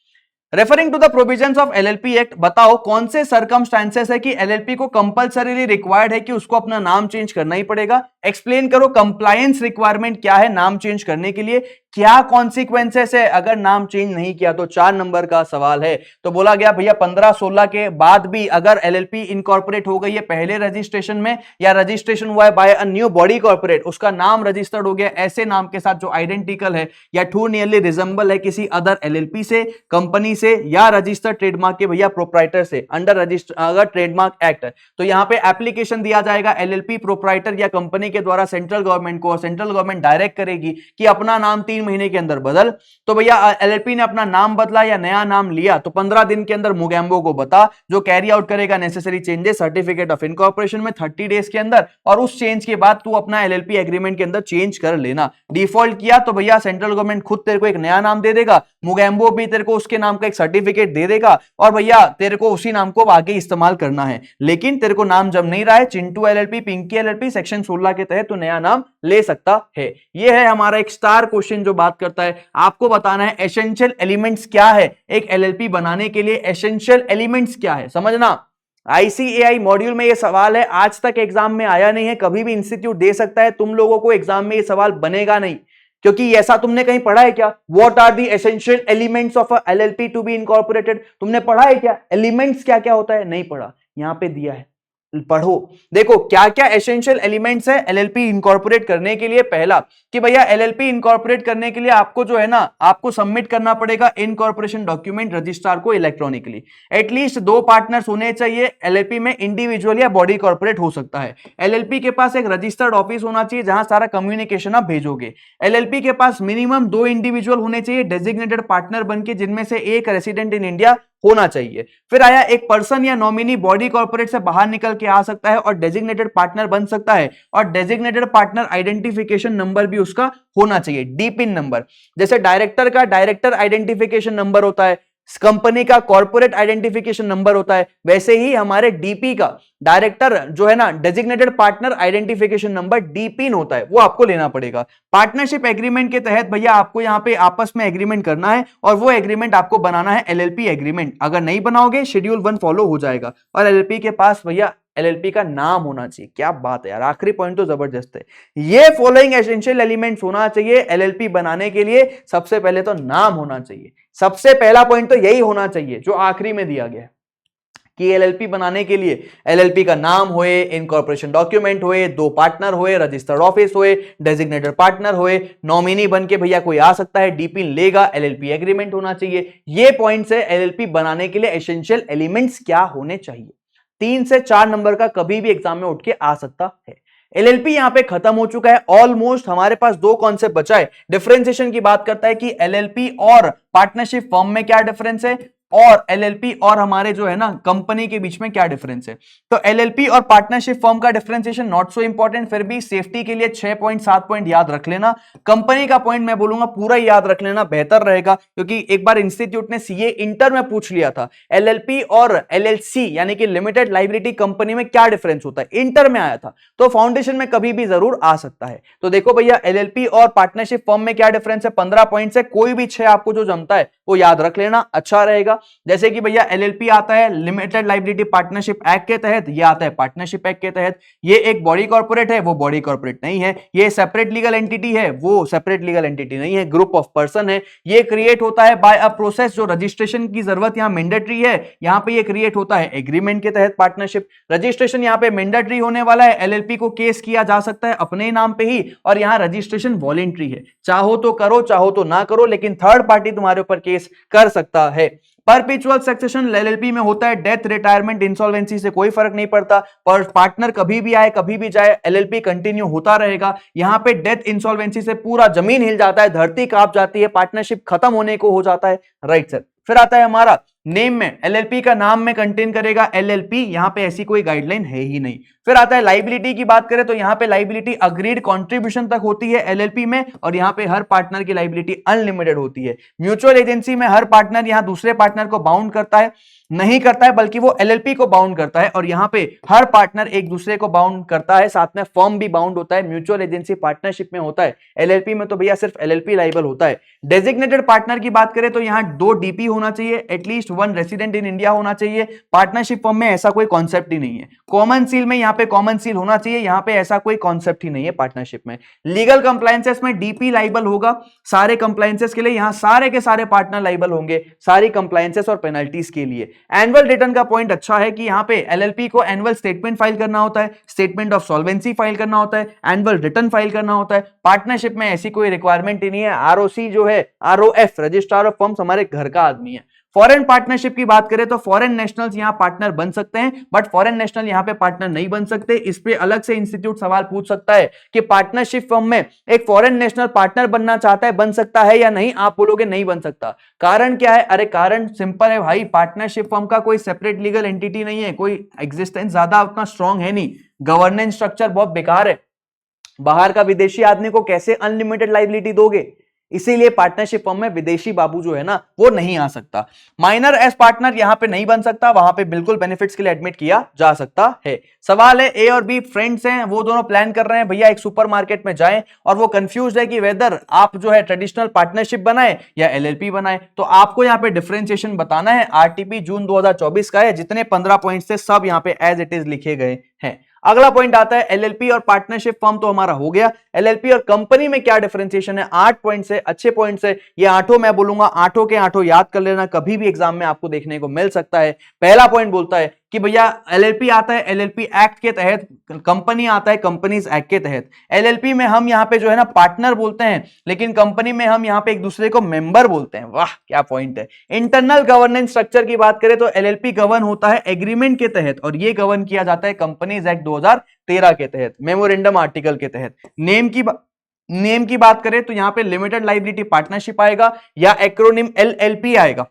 referring to the provisions of LLP act, बताओ कौन से सर्कमस्टेंसेस है कि एलएलपी को कंपलसरीली रिक्वायर्ड है कि उसको अपना नाम चेंज करना ही पड़ेगा। एक्सप्लेन करो कंप्लायंस रिक्वायरमेंट क्या है नाम चेंज करने के लिए, क्या कॉन्सिक्वेंसेस है अगर नाम चेंज नहीं किया। तो 4 नंबर का सवाल है। तो बोला गया भैया 15-16 के बाद भी अगर एलएलपी इनकॉर्पोरेट हो गई है पहले रजिस्ट्रेशन में, या रजिस्ट्रेशन हुआ है by a new body corporate, उसका नाम रजिस्टर्ड हो गया ऐसे नाम के साथ जो आइडेंटिकल है या टू नियरली रिजेंबल है किसी अदर एलएलपी से, कंपनी से, या रजिस्टर्ड ट्रेडमार्क के भैया प्रोप्राइटर से अंडर रजिस्टर अगर ट्रेडमार्क एक्ट है, तो यहां पे एप्लीकेशन दिया जाएगा एलएलपी प्रोप्राइटर या कंपनी के द्वारा सेंट्रल गवर्नमेंट को, और सेंट्रल गवर्नमेंट डायरेक्ट करेगी कि अपना नाम 3 महीने के अंदर बदल। तो भैया एलएलपी ने अपना नाम बदला या नया नाम लिया तो 15 दिन के अंदर मुगैम्बो को बता, जो कैरी आउट करेगा necessary changes certificate of incorporation में 30 डेज के अंदर, और उस चेंज के बाद तू अपना एलएलपी एग्रीमेंट के अंदर चेंज कर लेना। डिफॉल्ट किया तो भैया सेंट्रल गवर्नमेंट खुद तेरे को एक नया नाम दे देगा, मुगैम्बो भी तेरे को उसके नाम का एक सर्टिफिकेट दे देगा, और भैया तेरे को उसी नाम को आगे इस्तेमाल करना है। लेकिन तेरे को नाम जब नहीं रहा है Chintu LLP, Pinky LLP, section 16 के तहत तू नया नाम ले सकता है। यह है हमारा एक स्टार क्वेश्चन जो बात करता है, आपको बताना है एसेंशियल एलिमेंट्स क्या है एक एलएलपी बनाने के लिए, एसेंशियल एलिमेंट्स क्या है समझना। आईसीएआई मॉड्यूल में यह सवाल है, आज तक एग्जाम में आया नहीं है, कभी भी इंस्टीट्यूट दे सकता है, तुम लोगों को एग्जाम में यह सवाल बनेगा नहीं, क्योंकि ऐसा तुमने कहीं पढ़ा है क्या? What are the essential elements of a LLP to be incorporated, तुमने पढ़ा है क्या? एलिमेंट्स क्या क्या होता है, नहीं पढ़ा, यहां पे दिया है, पढ़ो। देखो क्या क्या एसेंशियल एलिमेंट्स है एलएलपी इनकॉर्पोरेट करने के लिए। पहला कि भैया एलएलपी इनकॉर्पोरेट करने के लिए आपको जो है ना, आपको सबमिट करना पड़ेगा इनकॉर्पोरेशन डॉक्यूमेंट रजिस्ट्रार को इलेक्ट्रॉनिकली। एटलीस्ट 2 पार्टनर्स होने चाहिए एलएलपी में, इंडिविजुअल या बॉडी कॉर्पोरेट हो सकता है। एलएलपी के पास एक रजिस्टर्ड ऑफिस होना चाहिए जहां सारा कम्युनिकेशन आप भेजोगे। एलएलपी के पास मिनिमम 2 इंडिविजुअल होने चाहिए डेजिग्नेटेड पार्टनर बनके, जिनमें से एक रेसिडेंट इन इंडिया होना चाहिए। फिर आया एक पर्सन या नॉमिनी बॉडी कॉर्पोरेट से बाहर निकल के आ सकता है और डेजिग्नेटेड पार्टनर बन सकता है, और डेजिग्नेटेड पार्टनर आइडेंटिफिकेशन नंबर भी उसका होना चाहिए, डीपिन नंबर। जैसे डायरेक्टर का डायरेक्टर आइडेंटिफिकेशन नंबर होता है, कंपनी का कॉर्पोरेट आइडेंटिफिकेशन नंबर होता है, वैसे ही हमारे डीपी का डायरेक्टर जो है ना डेजिग्नेटेड पार्टनर आइडेंटिफिकेशन नंबर डीपिन होता है, वो आपको लेना पड़ेगा। पार्टनरशिप एग्रीमेंट के तहत भैया आपको यहां पे आपस में एग्रीमेंट करना है, और वो एग्रीमेंट आपको बनाना है एलएलपी एग्रीमेंट। अगर नहीं बनाओगे शेड्यूल 1 फॉलो हो जाएगा, और एलएलपी के पास भैया एलएलपी का नाम होना चाहिए। क्या बात है यार, आखिरी पॉइंट तो जबरदस्त है। ये फॉलोइंग एसेंशियल एलिमेंट्स होना चाहिए एलएलपी बनाने के लिए। सबसे पहले तो नाम होना चाहिए, सबसे पहला पॉइंट तो यही होना चाहिए जो आखिरी में दिया गया कि एलएलपी बनाने के लिए एलएलपी का नाम होए, इनकॉर्पोरेशन डॉक्यूमेंट होए, 2 पार्टनर होए, रजिस्टर्ड ऑफिस होए, डेजिग्नेटेड पार्टनर होए, नॉमिनी बन के भैया कोई आ सकता है, डीपिन लेगा, एलएलपी एग्रीमेंट होना चाहिए। ये पॉइंट्स है एलएलपी बनाने के लिए एसेंशियल एलिमेंट्स क्या होने चाहिए। 3 से 4 नंबर का कभी भी एग्जाम में उठ के आ सकता है। एलएलपी यहां पे खत्म हो चुका है ऑलमोस्ट। हमारे पास 2 कॉन्सेप्ट बचा है। डिफरेंशिएशन की बात करता है कि एलएलपी और पार्टनरशिप फर्म में क्या डिफरेंस है, और एलएलपी और हमारे जो है ना कंपनी के बीच में क्या डिफरेंस है। तो एलएलपी और पार्टनरशिप फर्म का डिफरेंशिएशन नॉट सो इंपॉर्टेंट, फिर भी सेफ्टी के लिए 6 पॉइंट 7 पॉइंट याद रख लेना। कंपनी का पॉइंट मैं बोलूंगा पूरा याद रख लेना बेहतर रहेगा, क्योंकि एक बार इंस्टीट्यूट ने सीए इंटर में पूछ लिया था एलएलपी और एलएलसी यानी कि लिमिटेड लाइबिलिटी कंपनी में क्या डिफरेंस होता है, इंटर में आया था। तो फाउंडेशन में कभी भी जरूर आ सकता है। तो देखो भैया एलएलपी और पार्टनरशिप फर्म में क्या डिफरेंस है, 15 पॉइंट से कोई भी 6 आपको जो जमता है वो याद रख लेना, अच्छा रहेगा। जैसे कि भैया एलएलपी आता है लिमिटेड लाइबिलिटी पार्टनरशिप एक्ट के तहत, ये आता है पार्टनरशिप एक्ट के तहत। ये एक बॉडी कॉर्पोरेट है, वो बॉडी कॉर्पोरेट नहीं है। ये सेपरेट लीगल एंटिटी है, वो सेपरेट लीगल एंटिटी नहीं है, ग्रुप ऑफ पर्सन है। ये क्रिएट होता है बाय अ प्रोसेस, जो रजिस्ट्रेशन की जरूरत यहां मैंडेटरी है, यहां पे ये क्रिएट होता है एग्रीमेंट के तहत। पार्टनरशिप रजिस्ट्रेशन यहां पे मैंडेटरी होने वाला है। एलएलपी को केस किया जा सकता है अपने नाम पे ही, और यहां रजिस्ट्रेशन वॉलेंट्री है, चाहो तो करो चाहो तो ना करो, लेकिन थर्ड पार्टी तुम्हारे ऊपर केस कर सकता है। परपेचुअल सक्सेशन एलएलपी में होता है, डेथ, रिटायरमेंट, इंसॉल्वेंसी से कोई फर्क नहीं पड़ता, पर पार्टनर कभी भी आए कभी भी जाए एलएलपी कंटिन्यू होता रहेगा। यहां पे डेथ इंसॉल्वेंसी से पूरा जमीन हिल जाता है, धरती कांप जाती है, पार्टनरशिप खत्म होने को हो जाता है। Right sir. फिर आता है हमारा नेम में, एलएलपी का नाम में कंटेन करेगा एलएलपी, यहां पे ऐसी कोई गाइडलाइन है ही नहीं। फिर आता है लाइबिलिटी की बात करें तो यहां पे लाइबिलिटी अग्रीड कंट्रीब्यूशन तक होती है एलएलपी में, और यहां पे हर पार्टनर की लाइबिलिटी अनलिमिटेड होती है। म्यूचुअल एजेंसी में हर पार्टनर यहां दूसरे पार्टनर को बाउंड करता है, नहीं करता है, बल्कि वो एलएलपी को बाउंड करता है, और यहां पे हर पार्टनर एक दूसरे को बाउंड करता है, साथ में फर्म भी बाउंड होता है। म्यूचुअल एजेंसी पार्टनरशिप में होता है, एलएलपी में तो भैया सिर्फ एलएलपी लाइबल होता है। डेजिग्नेटेड पार्टनर की बात करें तो यहां 2 डीपी होना चाहिए, एटलीस्ट 1 रेसिडेंट इन इंडिया होना चाहिए। पार्टनरशिप फर्म में ऐसा कोई कॉन्सेप्ट ही नहीं है। कॉमन सील में यहां पे कॉमन सील होना चाहिए, यहां पे ऐसा कोई कॉन्सेप्ट ही नहीं है पार्टनरशिप में। लीगल कंप्लायंसेस में डीपी लाइबल होगा सारे कंप्लायंसेस के लिए, यहां सारे के सारे पार्टनर लाइबल होंगे सारी कंप्लायंसेस और पेनल्टीज के लिए। एनुअल रिटर्न का पॉइंट अच्छा है कि यहां पे एलएलपी को एनुअल स्टेटमेंट फाइल करना होता है, स्टेटमेंट ऑफ सॉल्वेंसी फाइल करना होता है, एनुअल रिटर्न फाइल करना होता है। पार्टनरशिप में ऐसी कोई रिक्वायरमेंट ही नहीं है। आरओसी जो है, आरओएफ रजिस्ट्रार ऑफ फर्म्स, हमारे घर का आदमी है। फॉरेन पार्टनरशिप की बात करें तो फॉरेन नेशनल्स यहां पार्टनर बन सकते हैं, बट फॉरेन नेशनल यहां पे पार्टनर नहीं बन सकते। इस पे अलग से इंस्टीट्यूट सवाल पूछ सकता है कि पार्टनरशिप फर्म में एक फॉरेन नेशनल पार्टनर बनना चाहता है, बन सकता है या नहीं। आप बोलोगे नहीं बन सकता, कारण क्या है? अरे कारण सिंपल है भाई, पार्टनरशिप फर्म का कोई सेपरेट लीगल एंटिटी नहीं है, कोई एग्जिस्टेंस ज्यादा उतना स्ट्रांग है नहीं, गवर्नेंस स्ट्रक्चर बहुत बेकार है। बाहर का विदेशी आदमी को कैसे अनलिमिटेड लाइबिलिटी दोगे? इसीलिए पार्टनरशिप फर्म में विदेशी बाबू जो है ना वो नहीं आ सकता। माइनर एज पार्टनर यहां पे नहीं बन सकता, वहां पे बिल्कुल बेनिफिट्स के लिए एडमिट किया जा सकता है। सवाल है, ए और बी फ्रेंड्स हैं, वो दोनों प्लान कर रहे हैं भैया एक सुपरमार्केट में जाएं, और वो कंफ्यूज है कि वेदर आप जो है ट्रेडिशनल पार्टनरशिप बनाए या एलएलपी बनाए। तो आपको यहां पे डिफरेंशिएशन बताना है। आरटीपी जून 2024 का है, जितने 15 पॉइंट्स थे सब यहां पे एज इट इज लिखे गए हैं। अगला पॉइंट आता है एलएलपी और पार्टनरशिप फर्म, तो हमारा हो गया। एलएलपी और कंपनी में क्या डिफरेंशिएशन है? 8 पॉइंट से, अच्छे पॉइंट से। ये आठों मैं बोलूंगा, आठों के आठों याद कर लेना, कभी भी एग्जाम में आपको देखने को मिल सकता है। पहला पॉइंट बोलता है कि भैया एलएलपी आता है एलएलपी एक्ट के तहत, कंपनी आता है कंपनीज एक्ट के तहत। एलएलपी में हम यहां पे जो है ना पार्टनर बोलते हैं, लेकिन कंपनी में हम यहां पे एक दूसरे को मेंबर बोलते हैं। वाह क्या पॉइंट है। इंटरनल गवर्नेंस स्ट्रक्चर की बात करें तो एलएलपी गवर्न होता है एग्रीमेंट के तहत, और ये गवर्न किया जाता है कंपनीज एक्ट 2013 के तहत, मेमोरेंडम आर्टिकल के तहत। नेम की बात करें तो यहां पे लिमिटेड लाइबिलिटी पार्टनरशिप आएगा, या एक्रोनिम एलएलपी आएगा।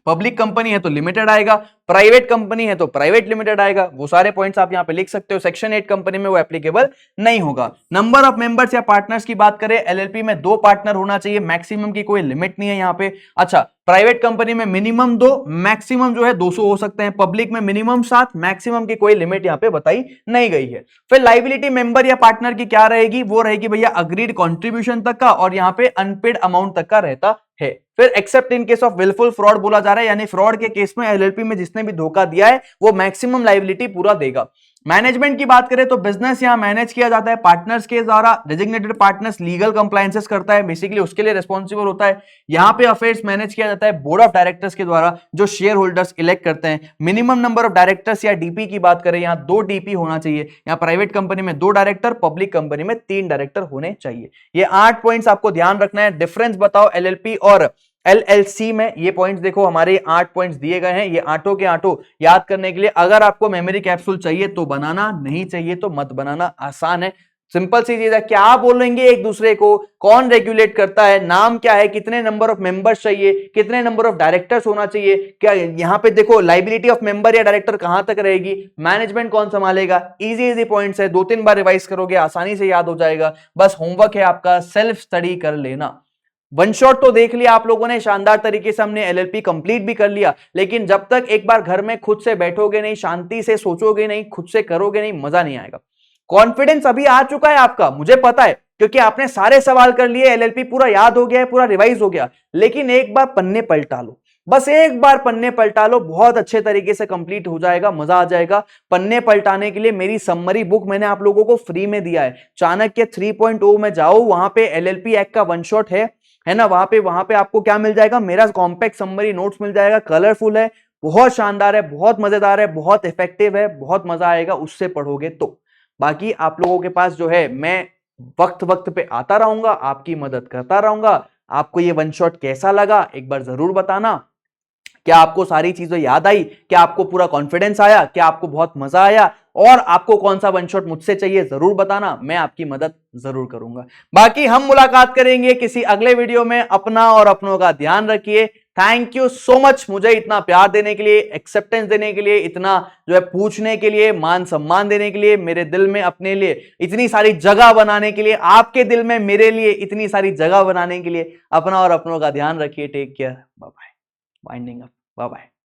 पब्लिक कंपनी है तो लिमिटेड आएगा, प्राइवेट कंपनी है तो प्राइवेट लिमिटेड आएगा। वो सारे पॉइंट्स आप यहां पे लिख सकते हो। सेक्शन 8 कंपनी में वो एप्लीकेबल नहीं होगा। नंबर ऑफ मेंबर्स या पार्टनर्स की बात करें, एलएलपी में 2 पार्टनर होना चाहिए, मैक्सिमम की कोई लिमिट नहीं है यहां पे। अच्छा, प्राइवेट कंपनी में मिनिमम 2, मैक्सिमम जो है 200 हो सकते हैं। पब्लिक में मिनिमम 7, मैक्सिमम की कोई लिमिट यहां पे बताई नहीं गई है। फिर लाइबिलिटी मेंबर या पार्टनर की क्या रहेगी, वो रहेगी भैया अग्रीड कंट्रीब्यूशन तक का, और यहां पे अनपेड अमाउंट तक का रहता है। फिर except in case of wilful fraud बोला जा रहा है, यानी फ्रॉड के केस में एलएलपी में जिसने भी धोखा दिया है वो मैक्सिमम लायबिलिटी पूरा देगा। मैनेजमेंट की बात करें तो बिजनेस यहां मैनेज किया जाता है पार्टनर्स के द्वारा। डेजिग्नेटेड पार्टनर्स लीगल कंप्लायंसेस करता है, बेसिकली उसके लिए रिस्पॉन्सिबल होता है। यहां पे अफेयर्स मैनेज किया जाता है बोर्ड ऑफ डायरेक्टर्स के द्वारा, जो शेयर होल्डर्स इलेक्ट करते हैं। मिनिमम नंबर ऑफ डायरेक्टर्स या डीपी की बात करें, यहां 2 डीपी होना चाहिए। यहां प्राइवेट कंपनी में 2 डायरेक्टर, पब्लिक कंपनी में 3 डायरेक्टर होने चाहिए। ये 8 पॉइंट्स आपको ध्यान रखना है। डिफरेंस बताओ एलएलपी और एलएलसी में, ये पॉइंट्स देखो हमारे 8 पॉइंट्स दिए गए हैं, ये आठों के आठों याद करने के लिए। अगर आपको मेमोरी कैप्सूल चाहिए तो बनाना, नहीं चाहिए तो मत बनाना, आसान है, सिंपल सी चीज है। क्या बोलेंगे एक दूसरे को, कौन रेगुलेट करता है, नाम क्या है, कितने नंबर ऑफ मेंबर्स चाहिए, कितने नंबर ऑफ डायरेक्टर्स होना चाहिए, क्या यहां पे देखो लाइबिलिटी ऑफ मेंबर या डायरेक्टर कहां तक रहेगी, मैनेजमेंट कौन संभालेगा। इजी इजी पॉइंट्स है, 2-3 बार रिवाइज करोगे आसानी से याद हो जाएगा। बस होमवर्क है आपका, सेल्फ स्टडी कर लेना। वन शॉट तो देख लिया आप लोगों ने, शानदार तरीके से हमने एलएलपी कंप्लीट भी कर लिया, लेकिन जब तक एक बार घर में खुद से बैठोगे नहीं, शांति से सोचोगे नहीं, खुद से करोगे नहीं, मजा नहीं आएगा। कॉन्फिडेंस अभी आ चुका है आपका, मुझे पता है, क्योंकि आपने सारे सवाल कर लिए, एलएलपी पूरा याद हो गया है, पूरा रिवाइज हो गया। लेकिन एक बार पन्ने पलटा लो, बस एक बार पन्ने पलटा लो, बहुत अच्छे तरीके से कंप्लीट हो जाएगा, मजा आ जाएगा। पन्ने पलटाने के लिए मेरी समरी बुक मैंने आप लोगों को फ्री में दिया है, चाणक्य 3.0 में जाओ, वहां पे एलएलपी एक्ट का वन शॉट है ना। वहां पे आपको क्या मिल जाएगा, मेरा कॉम्पैक्ट समरी नोट्स मिल जाएगा, कलरफुल है, बहुत शानदार है, बहुत मजेदार है, बहुत इफेक्टिव है, बहुत मजा आएगा उससे पढ़ोगे तो। बाकी आप लोगों के पास जो है, मैं वक्त वक्त पे आता रहूंगा, आपकी मदद करता रहूंगा। आपको ये वन शॉट कैसा लगा एक बार जरूर बताना। क्या आपको सारी चीजें याद आई, क्या आपको पूरा कॉन्फिडेंस आया, क्या आपको बहुत मजा आया, और आपको कौन सा वन शॉट मुझसे चाहिए जरूर बताना, मैं आपकी मदद जरूर करूंगा। बाकी हम मुलाकात करेंगे किसी अगले वीडियो में। अपना और अपनों का ध्यान रखिए। थैंक यू सो मच मुझे इतना प्यार देने के लिए, एक्सेप्टेंस देने के लिए, इतना जो है पूछने के लिए, मान सम्मान देने के लिए, मेरे दिल में अपने लिए इतनी सारी जगह बनाने के लिए, आपके दिल में मेरे लिए इतनी सारी जगह बनाने के लिए। अपना और अपनों का ध्यान रखिए। Take care, bye bye, winding up, bye bye.